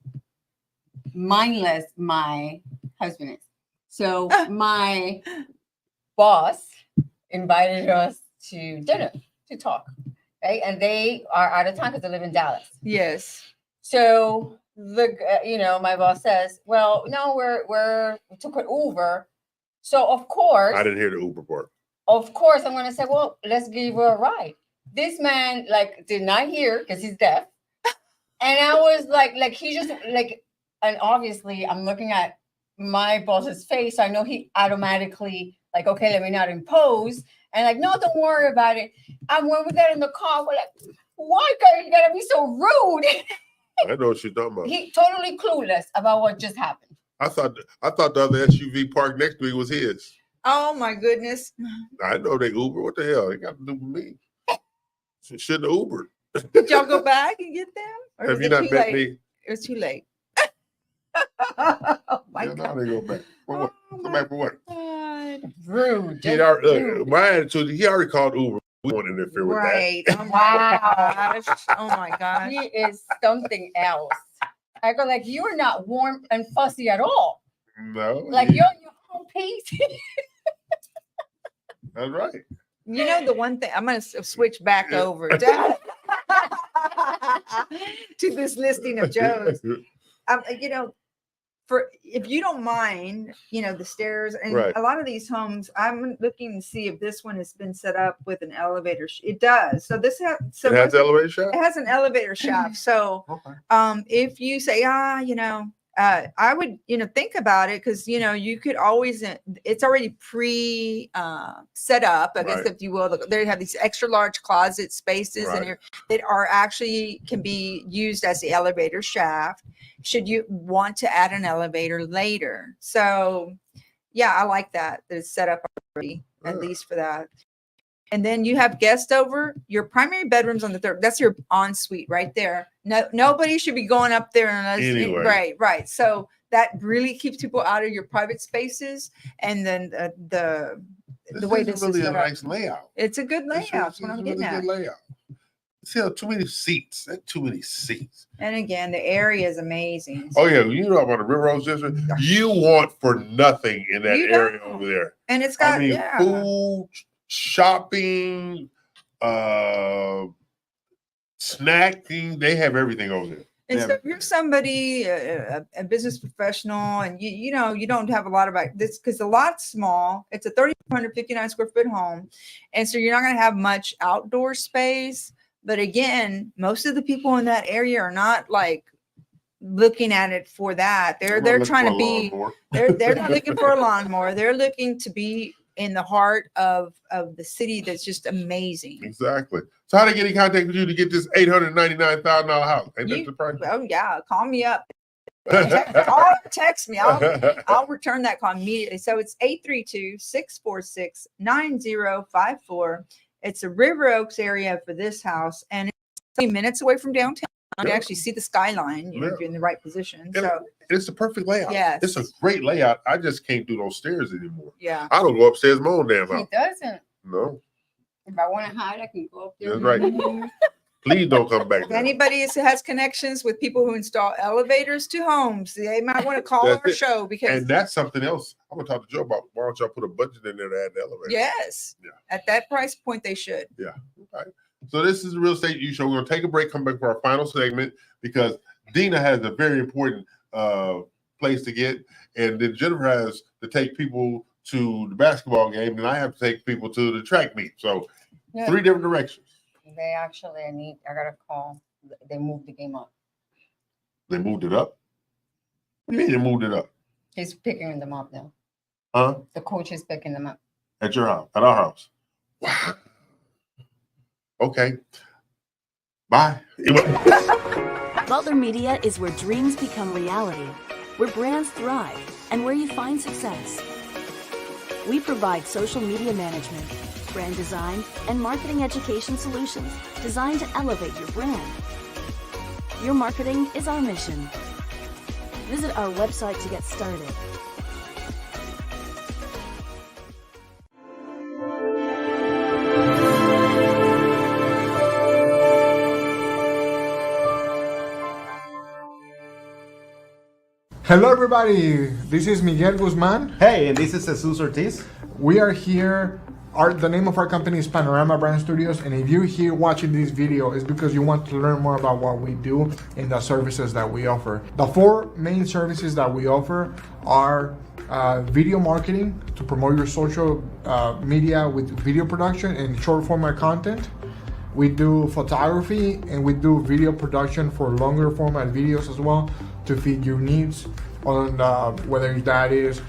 [SPEAKER 3] mindless my husband is. So my boss invited us to dinner to talk, right? And they are out of town because they live in Dallas.
[SPEAKER 4] Yes.
[SPEAKER 3] So my boss says, "Well, no, we took an Uber." So of course,
[SPEAKER 2] I didn't hear the Uber part.
[SPEAKER 3] Of course, I'm going to say, "Well, let's give her a ride." This man did not hear because he's deaf, and I was like he just and obviously I'm looking at my boss's face. So I know he automatically okay, let me not impose. And no, don't worry about it. I went with that in the car. We're like, why you gotta be so rude?
[SPEAKER 2] I know what you're talking about.
[SPEAKER 3] He totally clueless about what just happened.
[SPEAKER 2] I thought the other SUV parked next to me was his.
[SPEAKER 4] Oh my goodness.
[SPEAKER 2] I know they Uber. What the hell? It got to do with me. She shouldn't have Ubered.
[SPEAKER 4] Did y'all go back and get them? Or
[SPEAKER 2] Have you not met me?
[SPEAKER 4] It was too late.
[SPEAKER 3] Oh my God.
[SPEAKER 2] Now they go back. For what? Come back for what?
[SPEAKER 3] Rude.
[SPEAKER 2] My attitude, he already called Uber. We won't interfere with
[SPEAKER 4] Right.
[SPEAKER 2] that.
[SPEAKER 4] Oh my gosh. Oh my gosh.
[SPEAKER 3] He is something else. I go like, you're not warm and fussy at all.
[SPEAKER 2] No.
[SPEAKER 3] Like you're in your own piece.
[SPEAKER 2] That's right.
[SPEAKER 4] You know, the one thing I'm going to switch back over to this listing of Joe's. You know, for if you don't mind, you know, the stairs and
[SPEAKER 2] Right.
[SPEAKER 4] a lot of these homes, I'm looking to see if this one has been set up with an elevator. It does. So this has
[SPEAKER 2] It has elevator shaft?
[SPEAKER 4] It has an elevator shaft. So if you say, you know, I would, you know, think about it because, you know, you could always, it's already set up, I guess,
[SPEAKER 2] Right.
[SPEAKER 4] if you will. They have these extra large closet spaces
[SPEAKER 2] Right.
[SPEAKER 4] that are actually can be used as the elevator shaft should you want to add an elevator later. So, yeah, I like that. It's set up already, at least for that. And then you have guests over. Your primary bedroom's on the third. That's your ensuite right there. No, nobody should be going up there unless
[SPEAKER 2] Anyway.
[SPEAKER 4] right. So that really keeps people out of your private spaces. And then the way this
[SPEAKER 2] really
[SPEAKER 4] is
[SPEAKER 2] a
[SPEAKER 4] set up.
[SPEAKER 2] nice layout.
[SPEAKER 4] It's a good layout. That's what I'm
[SPEAKER 2] It's a
[SPEAKER 4] getting
[SPEAKER 2] really
[SPEAKER 4] at.
[SPEAKER 2] good layout. See how too many seats. That's too many seats.
[SPEAKER 4] And again, the area is amazing.
[SPEAKER 2] Oh yeah, you know about the River Rose District. You want for nothing in that
[SPEAKER 4] You
[SPEAKER 2] area
[SPEAKER 4] don't.
[SPEAKER 2] over there.
[SPEAKER 4] And it's got
[SPEAKER 2] I mean,
[SPEAKER 4] yeah.
[SPEAKER 2] food, shopping, snacking. They have everything over there. They
[SPEAKER 4] And
[SPEAKER 2] have
[SPEAKER 4] so if you're somebody, a business professional, and you know, you don't have a lot about this because the lot's small. It's a 3,259 square foot home. And so you're not going to have much outdoor space. But again, most of the people in that area are not like looking at it for that. They're trying to be, they're not looking for a lawnmower. They're looking to be in the heart of the city that's just amazing.
[SPEAKER 2] Exactly. So how they get in contact with you to get this $899,000 house? Ain't that the price?
[SPEAKER 4] Oh yeah, call me up. Or text me. I'll return that call immediately. So it's 832-646-9054. It's the River Oaks area for this house, and it's 20 minutes away from downtown. You
[SPEAKER 2] Yeah.
[SPEAKER 4] actually see the skyline, you know, if you're in the right position. So
[SPEAKER 2] It's the perfect layout.
[SPEAKER 4] Yes.
[SPEAKER 2] It's a great layout. I just can't do those stairs anymore.
[SPEAKER 4] yeah.
[SPEAKER 2] I don't go upstairs my own damn
[SPEAKER 3] He
[SPEAKER 2] house.
[SPEAKER 3] doesn't.
[SPEAKER 2] No.
[SPEAKER 3] If I want to hide, I can go up there.
[SPEAKER 2] That's right. Please don't come back
[SPEAKER 4] If
[SPEAKER 2] there.
[SPEAKER 4] anybody has connections with people who install elevators to homes, they might want to call
[SPEAKER 2] That's
[SPEAKER 4] our
[SPEAKER 2] it.
[SPEAKER 4] show because
[SPEAKER 2] And that's something else. I'm gonna talk to Joe about why don't y'all put a budget in there to add the elevator?
[SPEAKER 4] yes,
[SPEAKER 2] Yeah.
[SPEAKER 4] at that price point they should.
[SPEAKER 2] Yeah. Okay. So this is the Real Estate U Show. We're gonna take a break, come back for our final segment because Dina has a very important place to get, and then Jennifer has to take people to the basketball game, and I have to take people to the track meet. So
[SPEAKER 3] Yeah.
[SPEAKER 2] 3 different directions.
[SPEAKER 3] They actually, I got a call. They moved the game up.
[SPEAKER 2] They moved it up. What do you mean they moved it up?
[SPEAKER 3] He's picking them up now.
[SPEAKER 2] Huh?
[SPEAKER 3] The coach is picking them up.
[SPEAKER 2] At your house? At our house? Wow. Okay. Bye.
[SPEAKER 9] Butler Media is where dreams become reality, where brands thrive, and where you find success. We provide social media management, brand design, and marketing education solutions designed to elevate your brand. Your marketing is our mission. Visit our website to get started.
[SPEAKER 14] Hello, everybody. This is Miguel Guzman.
[SPEAKER 11] Hey, and this is Jesus Ortiz.
[SPEAKER 14] We are here. The name of our company is Panorama Brand Studios, and if you're here watching this video, it's because you want to learn more about what we do and the services that we offer. The 4 main services that we offer are video marketing to promote your social media with video production and short format content. We do photography and we do video production for longer format videos as well to fit your needs on whether that is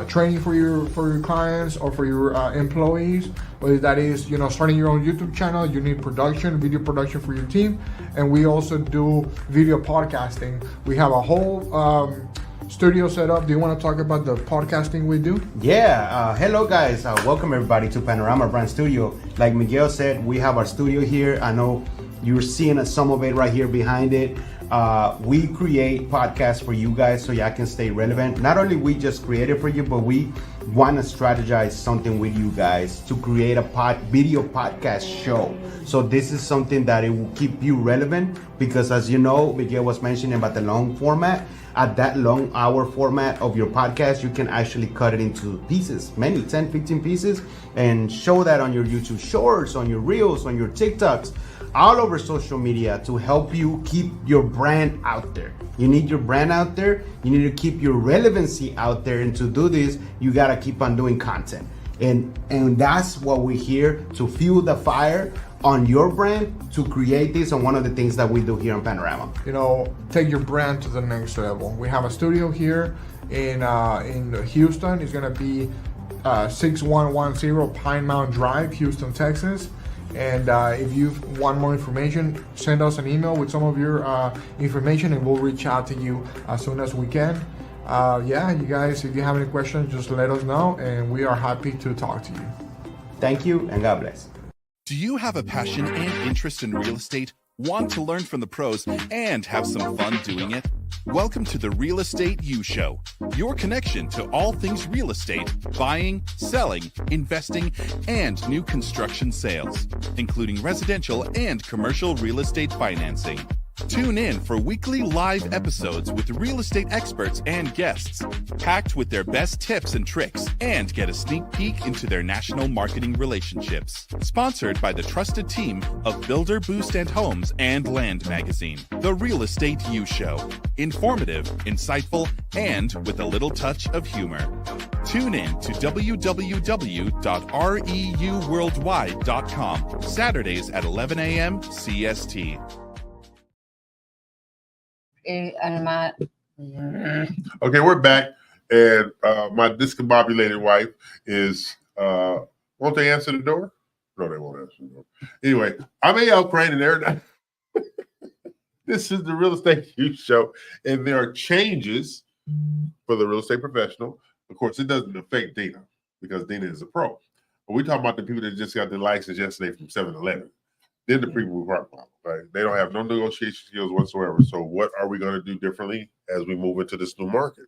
[SPEAKER 14] training for your clients or for your employees, whether that is starting your own YouTube channel. You need video production for your team, and we also do video podcasting. We have a whole studio set up. Do you want to talk about the podcasting we do?
[SPEAKER 11] Yeah, hello guys, welcome everybody to Panorama Brand Studio. Like Miguel said, we have our studio here. I know you're seeing some of it right here behind it. We create podcasts for you guys so y'all can stay relevant. Not only we just create it for you, but we want to strategize something with you guys to create a video podcast show. So this is something that it will keep you relevant, because as you know, Miguel was mentioning about the long format. At that long hour format of your podcast, you can actually cut it into pieces, many 10, 15 pieces, and show that on your YouTube Shorts, on your Reels, on your TikToks, all over social media to help you keep your brand out there. You need your brand out there. You need to keep your relevancy out there. And to do this, you got to keep on doing content. And that's what we're here to fuel the fire on your brand to create this. And one of the things that we do here on Panorama.
[SPEAKER 14] You know, take your brand to the next level. We have a studio here in Houston. It's going to be 6110 Pine Mountain Drive, Houston, Texas. And if you want more information, send us an email with some of your information and we'll reach out to you as soon as we can. Yeah, you guys, if you have any questions, just let us know and we are happy to talk to you.
[SPEAKER 11] Thank you and God bless.
[SPEAKER 10] Do you have a passion and interest in real estate? Want to learn from the pros and have some fun doing it? Welcome to the Real Estate U Show, your connection to all things real estate, buying, selling, investing, and new construction sales, including residential and commercial real estate financing. Tune in for weekly live episodes with real estate experts and guests, packed with their best tips and tricks, and get a sneak peek into their national marketing relationships. Sponsored by the trusted team of Builder Boost and Homes and Land Magazine. The Real Estate U Show. Informative, insightful, and with a little touch of humor. Tune in to www.reuworldwide.com, Saturdays at 11 a.m. CST.
[SPEAKER 2] Okay, we're back, and my discombobulated wife is. Won't they answer the door? No, they won't answer the door. Anyway, I'm A.L. Crane, and they're this is the Real Estate U Show, and there are changes for the real estate professional. Of course, it doesn't affect Dina because Dina is a pro. But we're talking about the people that just got their license yesterday from 7-Eleven. Then the people who are problem, right? They don't have no negotiation skills whatsoever. So what are we going to do differently as we move into this new market?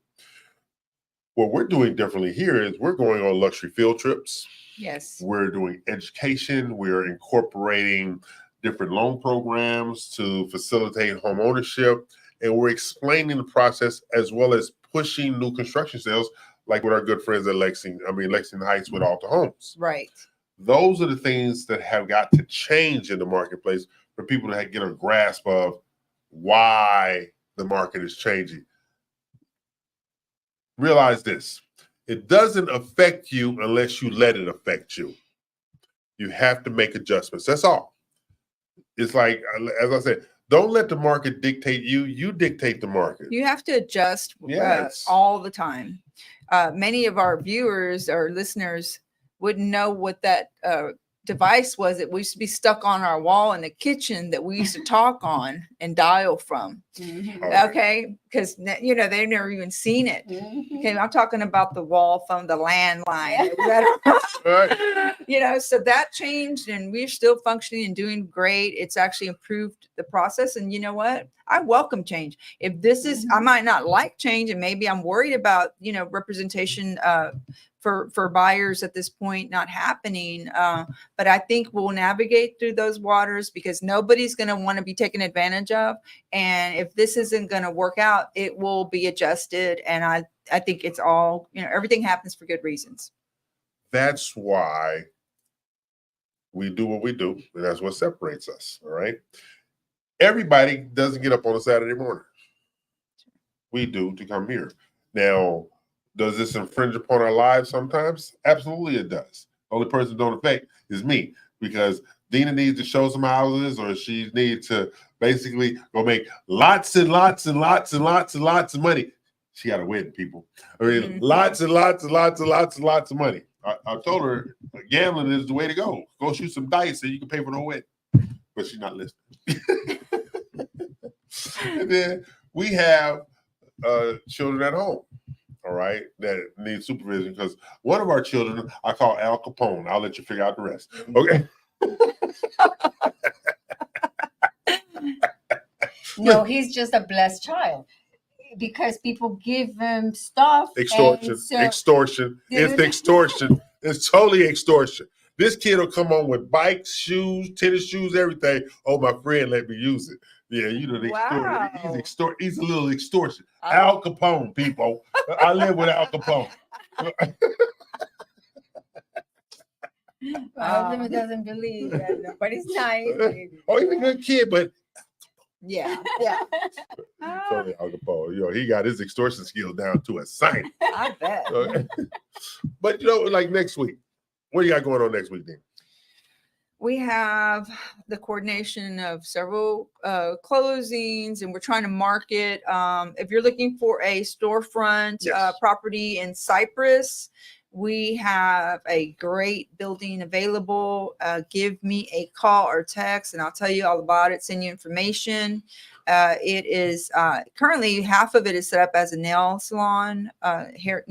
[SPEAKER 2] What we're doing differently here is we're going on luxury field trips.
[SPEAKER 4] Yes.
[SPEAKER 2] We're doing education. We're incorporating different loan programs to facilitate home ownership. And we're explaining the process as well as pushing new construction sales, like with our good friends at Lexington Heights with Alta Homes.
[SPEAKER 4] Right.
[SPEAKER 2] Those are the things that have got to change in the marketplace for people to get a grasp of why the market is changing. Realize this. It doesn't affect you unless you let it affect you. You have to make adjustments. That's all. It's like, as I said, don't let the market dictate you. You dictate the market.
[SPEAKER 4] You have to adjust
[SPEAKER 2] Yes.
[SPEAKER 4] all the time. Many of our viewers or listeners wouldn't know what that device was that we used to be stuck on our wall in the kitchen that we used to talk on and dial from. Okay, because you know they've never even seen it. Okay, I'm talking about the wall from the landline. You know, so that changed, and we're still functioning and doing great. It's actually improved the process, and you know what? I welcome change. If this is, I might not like change, and maybe I'm worried about representation for buyers at this point not happening. But I think we'll navigate through those waters because nobody's going to want to be taken advantage of. And if this isn't going to work out, it will be adjusted. And I think it's all, everything happens for good reasons.
[SPEAKER 2] That's why we do what we do. And that's what separates us. All right. Everybody doesn't get up on a Saturday morning. We do to come here. Now, does this infringe upon our lives sometimes? Absolutely it does. The only person don't affect is me because Dina needs to show some houses or she needs to basically go make lots and lots and lots and lots and lots of money. She got a wedding, people. I mean, lots and lots and lots and lots and lots of money. I told her gambling is the way to go. Go shoot some dice so you can pay for no wedding. But she's not listening. And then we have children at home. All right, that need supervision because one of our children I call Al Capone. I'll let you figure out the rest. Okay.
[SPEAKER 3] No, he's just a blessed child. because people give them stuff.
[SPEAKER 2] Extortion.
[SPEAKER 3] and so-
[SPEAKER 2] Extortion. It's extortion. It's totally extortion. This kid will come on with bikes, shoes, tennis shoes, everything. Oh, my friend let me use it. Yeah, you know, he's a little extortion. Al Capone, people. I live with Al Capone.
[SPEAKER 3] My husband doesn't believe that, but it's nice.
[SPEAKER 2] Oh, he's a good kid, but
[SPEAKER 4] Yeah.
[SPEAKER 2] totally Al Capone. You know, he got his extortion skills down to a science.
[SPEAKER 4] I bet.
[SPEAKER 2] But you know, like next week, what do you got going on next week, then?
[SPEAKER 4] We have the coordination of several closings, and we're trying to market. If you're looking for a storefront property in Cypress, we have a great building available. Give me a call or text, and I'll tell you all about it. Send you information. It is currently half of it is set up as a nail salon, hair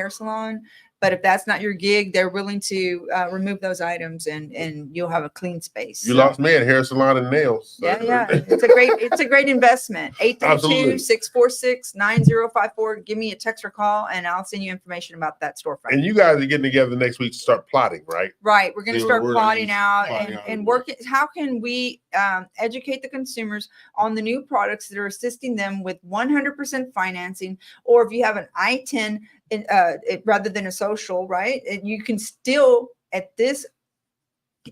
[SPEAKER 4] salon. But if that's not your gig, they're willing to remove those items, and you'll have a clean space.
[SPEAKER 2] You lost me at hair salon and nails.
[SPEAKER 4] Yeah. It's a great investment. 832-646-9054. Give me a text or call, and I'll send you information about that storefront.
[SPEAKER 2] And you guys are getting together next week to start plotting, right?
[SPEAKER 4] Right. We're going to start plotting out
[SPEAKER 2] plotting
[SPEAKER 4] and working. How can we educate the consumers on the new products that are assisting them with 100% financing, or if you have an I-10 rather than a social, right? And you can still, at this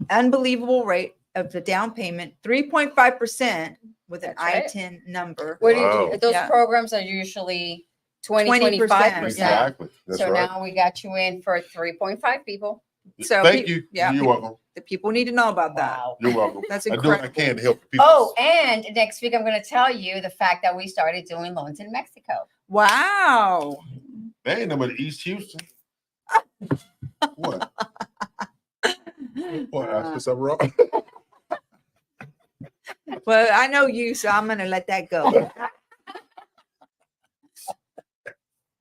[SPEAKER 4] unbelievable rate of the down payment, 3.5% with an I-10 number.
[SPEAKER 3] What do you do? Those programs are usually 25%.
[SPEAKER 2] Exactly. That's
[SPEAKER 3] so
[SPEAKER 2] right.
[SPEAKER 3] now we got you in for 3.5 people.
[SPEAKER 4] So
[SPEAKER 2] Thank you.
[SPEAKER 4] Yeah,
[SPEAKER 2] You're welcome.
[SPEAKER 4] The people need to know about that.
[SPEAKER 2] You're welcome.
[SPEAKER 4] That's
[SPEAKER 2] I do
[SPEAKER 4] incredible.
[SPEAKER 2] what I can to help the people.
[SPEAKER 3] Oh, and next week I'm going to tell you the fact that we started doing loans in Mexico.
[SPEAKER 4] Wow.
[SPEAKER 2] They ain't number East Houston. What? What? I said something wrong?
[SPEAKER 4] Well, I know you, so I'm going to let that go.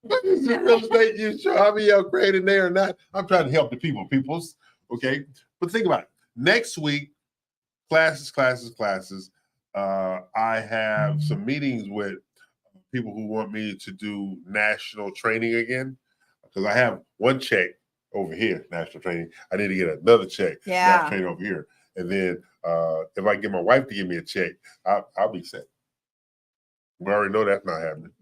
[SPEAKER 2] This is real estate you show. I mean, you're creating there or not. I'm trying to help the peoples. Okay. But think about it. Next week, classes. I have some meetings with people who want me to do national training again. Because I have one check over here, national training. I need to get another check, national training over here. And then if I get my wife to give me a check, I'll be set. We already know that's not happening.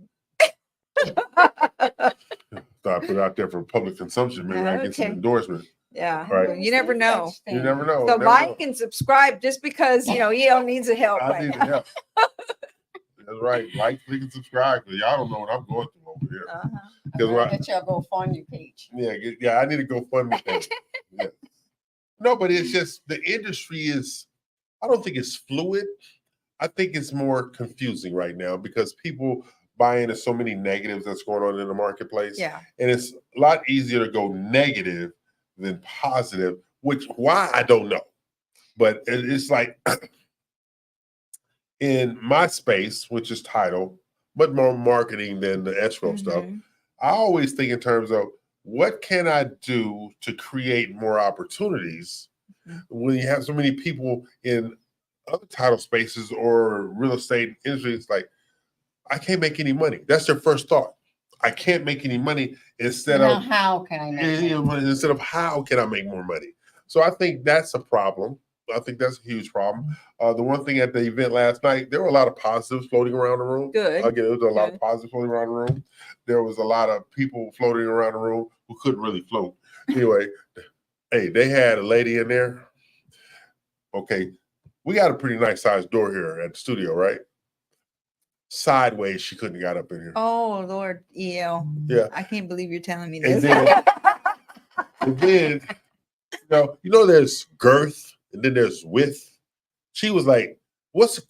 [SPEAKER 2] So I put it out there for public consumption. Maybe I get some endorsement.
[SPEAKER 4] Yeah.
[SPEAKER 2] Right.
[SPEAKER 4] Well, you never know.
[SPEAKER 2] You never know.
[SPEAKER 4] So
[SPEAKER 2] Never
[SPEAKER 4] like
[SPEAKER 2] know.
[SPEAKER 4] and subscribe just because, EL needs the help.
[SPEAKER 2] I need the help. That's right. Like, click, and subscribe because y'all don't know what I'm going through over here.
[SPEAKER 3] Get your GoFundMe page.
[SPEAKER 2] Yeah, I need to go fund me. Yeah. No, but it's just the industry is, I don't think it's fluid. I think it's more confusing right now because people buy into so many negatives that's going on in the marketplace.
[SPEAKER 4] Yeah.
[SPEAKER 2] And it's a lot easier to go negative than positive, why I don't know. But it's like in my space, which is title, but more marketing than the escrow stuff, I always think in terms of what can I do to create more opportunities when you have so many people in other title spaces or real estate industry. It's like, I can't make any money. That's their first thought. I can't make any money instead of
[SPEAKER 3] how can I make money?
[SPEAKER 2] Instead of how can I make more money? So I think that's a problem. I think that's a huge problem. The one thing at the event last night, there were a lot of positives floating around the room.
[SPEAKER 4] Good.
[SPEAKER 2] Again, there was a lot of positives floating around the room. There was a lot of people floating around the room who couldn't really float. Anyway, hey, they had a lady in there. Okay, we got a pretty nice sized door here at the studio, right? Sideways, she couldn't have got up in here.
[SPEAKER 4] Oh, Lord, EL.
[SPEAKER 2] Yeah.
[SPEAKER 4] I can't believe you're telling me
[SPEAKER 2] And
[SPEAKER 4] this.
[SPEAKER 2] then you know, there's girth and then there's width. She was like, what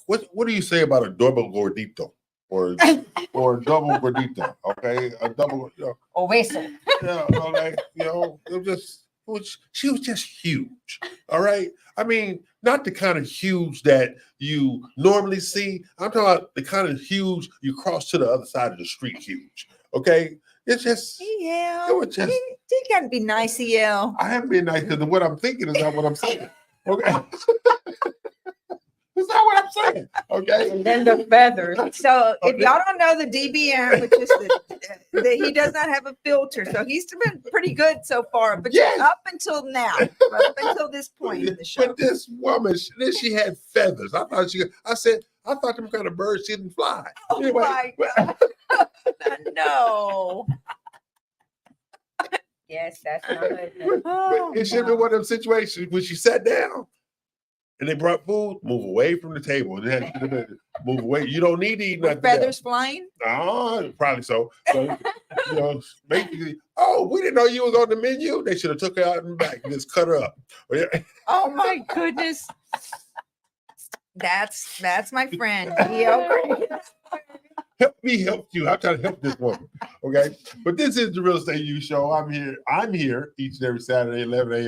[SPEAKER 2] do you say about a double gordito or a double gordito? Okay, a double,
[SPEAKER 3] Obeso.
[SPEAKER 2] Yeah, like, she was just huge. All right. I mean, not the kind of huge that you normally see. I'm talking about the kind of huge you cross to the other side of the street huge. Okay. It's just,
[SPEAKER 4] EL.
[SPEAKER 2] it was just,
[SPEAKER 4] You got to be nice, EL.
[SPEAKER 2] I haven't been nice because what I'm thinking is not what I'm saying. Okay. It's not what I'm saying. Okay.
[SPEAKER 3] And then the feathers.
[SPEAKER 4] So if y'all don't know the DBM, which is that he does not have a filter, so he's been pretty good so far. But
[SPEAKER 2] Yes.
[SPEAKER 4] up until now, up until this point in the show,
[SPEAKER 2] But this woman, she had feathers. I thought them kind of birds didn't fly.
[SPEAKER 4] oh
[SPEAKER 2] Anyway,
[SPEAKER 4] my God, no.
[SPEAKER 3] Yes, that's not it.
[SPEAKER 4] Oh,
[SPEAKER 2] it should have been one of them situations when she sat down and they brought food, move away from the table. It had to been, move away. You don't need to eat nothing.
[SPEAKER 4] Feathers flying?
[SPEAKER 2] Probably so. So, basically, we didn't know you was on the menu. They should have took her out in the back and just cut her up.
[SPEAKER 4] Oh my goodness. That's my friend.
[SPEAKER 2] Help me help you. I'm trying to help this woman. Okay. But this is the Real Estate U Show. I'm here each and every Saturday, 11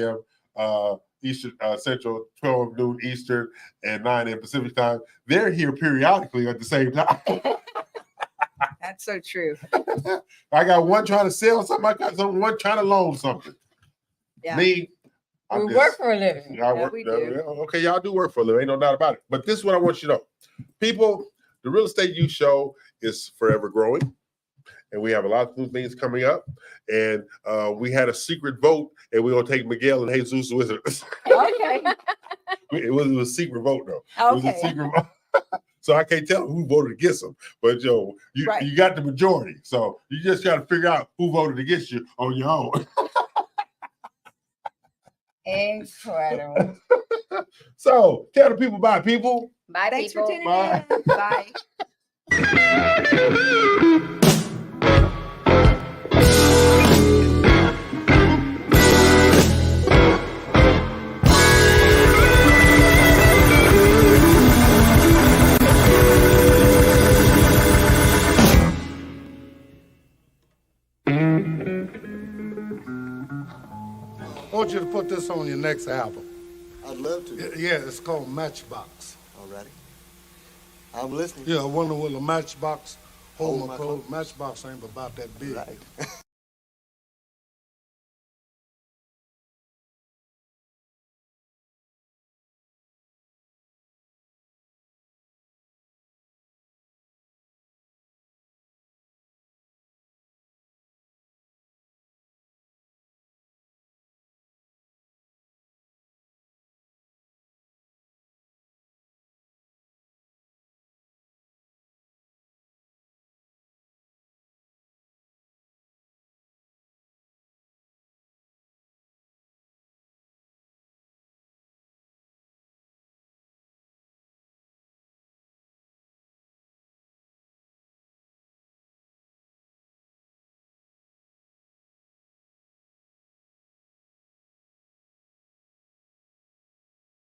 [SPEAKER 2] a.m. Eastern Central, 12 noon Eastern, and 9 a.m. Pacific time. They're here periodically at the same time.
[SPEAKER 4] That's so true.
[SPEAKER 2] I got one trying to sell something. I got one trying to loan something.
[SPEAKER 4] Yeah.
[SPEAKER 2] Me,
[SPEAKER 3] We work for a living.
[SPEAKER 2] I work,
[SPEAKER 4] we do.
[SPEAKER 2] Okay, y'all do work for a living. Ain't no doubt about it. But this is what I want you to know. People, the Real Estate U Show is forever growing. And we have a lot of new things coming up. And we had a secret vote, and we're going to take Miguel and Jesus with us.
[SPEAKER 3] Okay.
[SPEAKER 2] It was a secret vote, though. It was a
[SPEAKER 4] Okay.
[SPEAKER 2] secret vote. So I can't tell who voted against him. But,
[SPEAKER 4] Right.
[SPEAKER 2] you got the majority. So you just got to figure out who voted against you on your own.
[SPEAKER 3] Incredible.
[SPEAKER 2] So tell the people bye, people.
[SPEAKER 3] Bye,
[SPEAKER 4] Thanks
[SPEAKER 3] people.
[SPEAKER 4] for tuning
[SPEAKER 2] Bye.
[SPEAKER 4] in. Bye.
[SPEAKER 18] I want you to put this on your next album.
[SPEAKER 19] I'd love to.
[SPEAKER 18] Yeah, it's called Matchbox.
[SPEAKER 19] Alrighty. I'm listening.
[SPEAKER 18] Yeah, I wonder will a matchbox hold
[SPEAKER 19] Hold
[SPEAKER 18] my
[SPEAKER 19] my
[SPEAKER 18] clothes. Matchbox ain't about that big.
[SPEAKER 19] Right.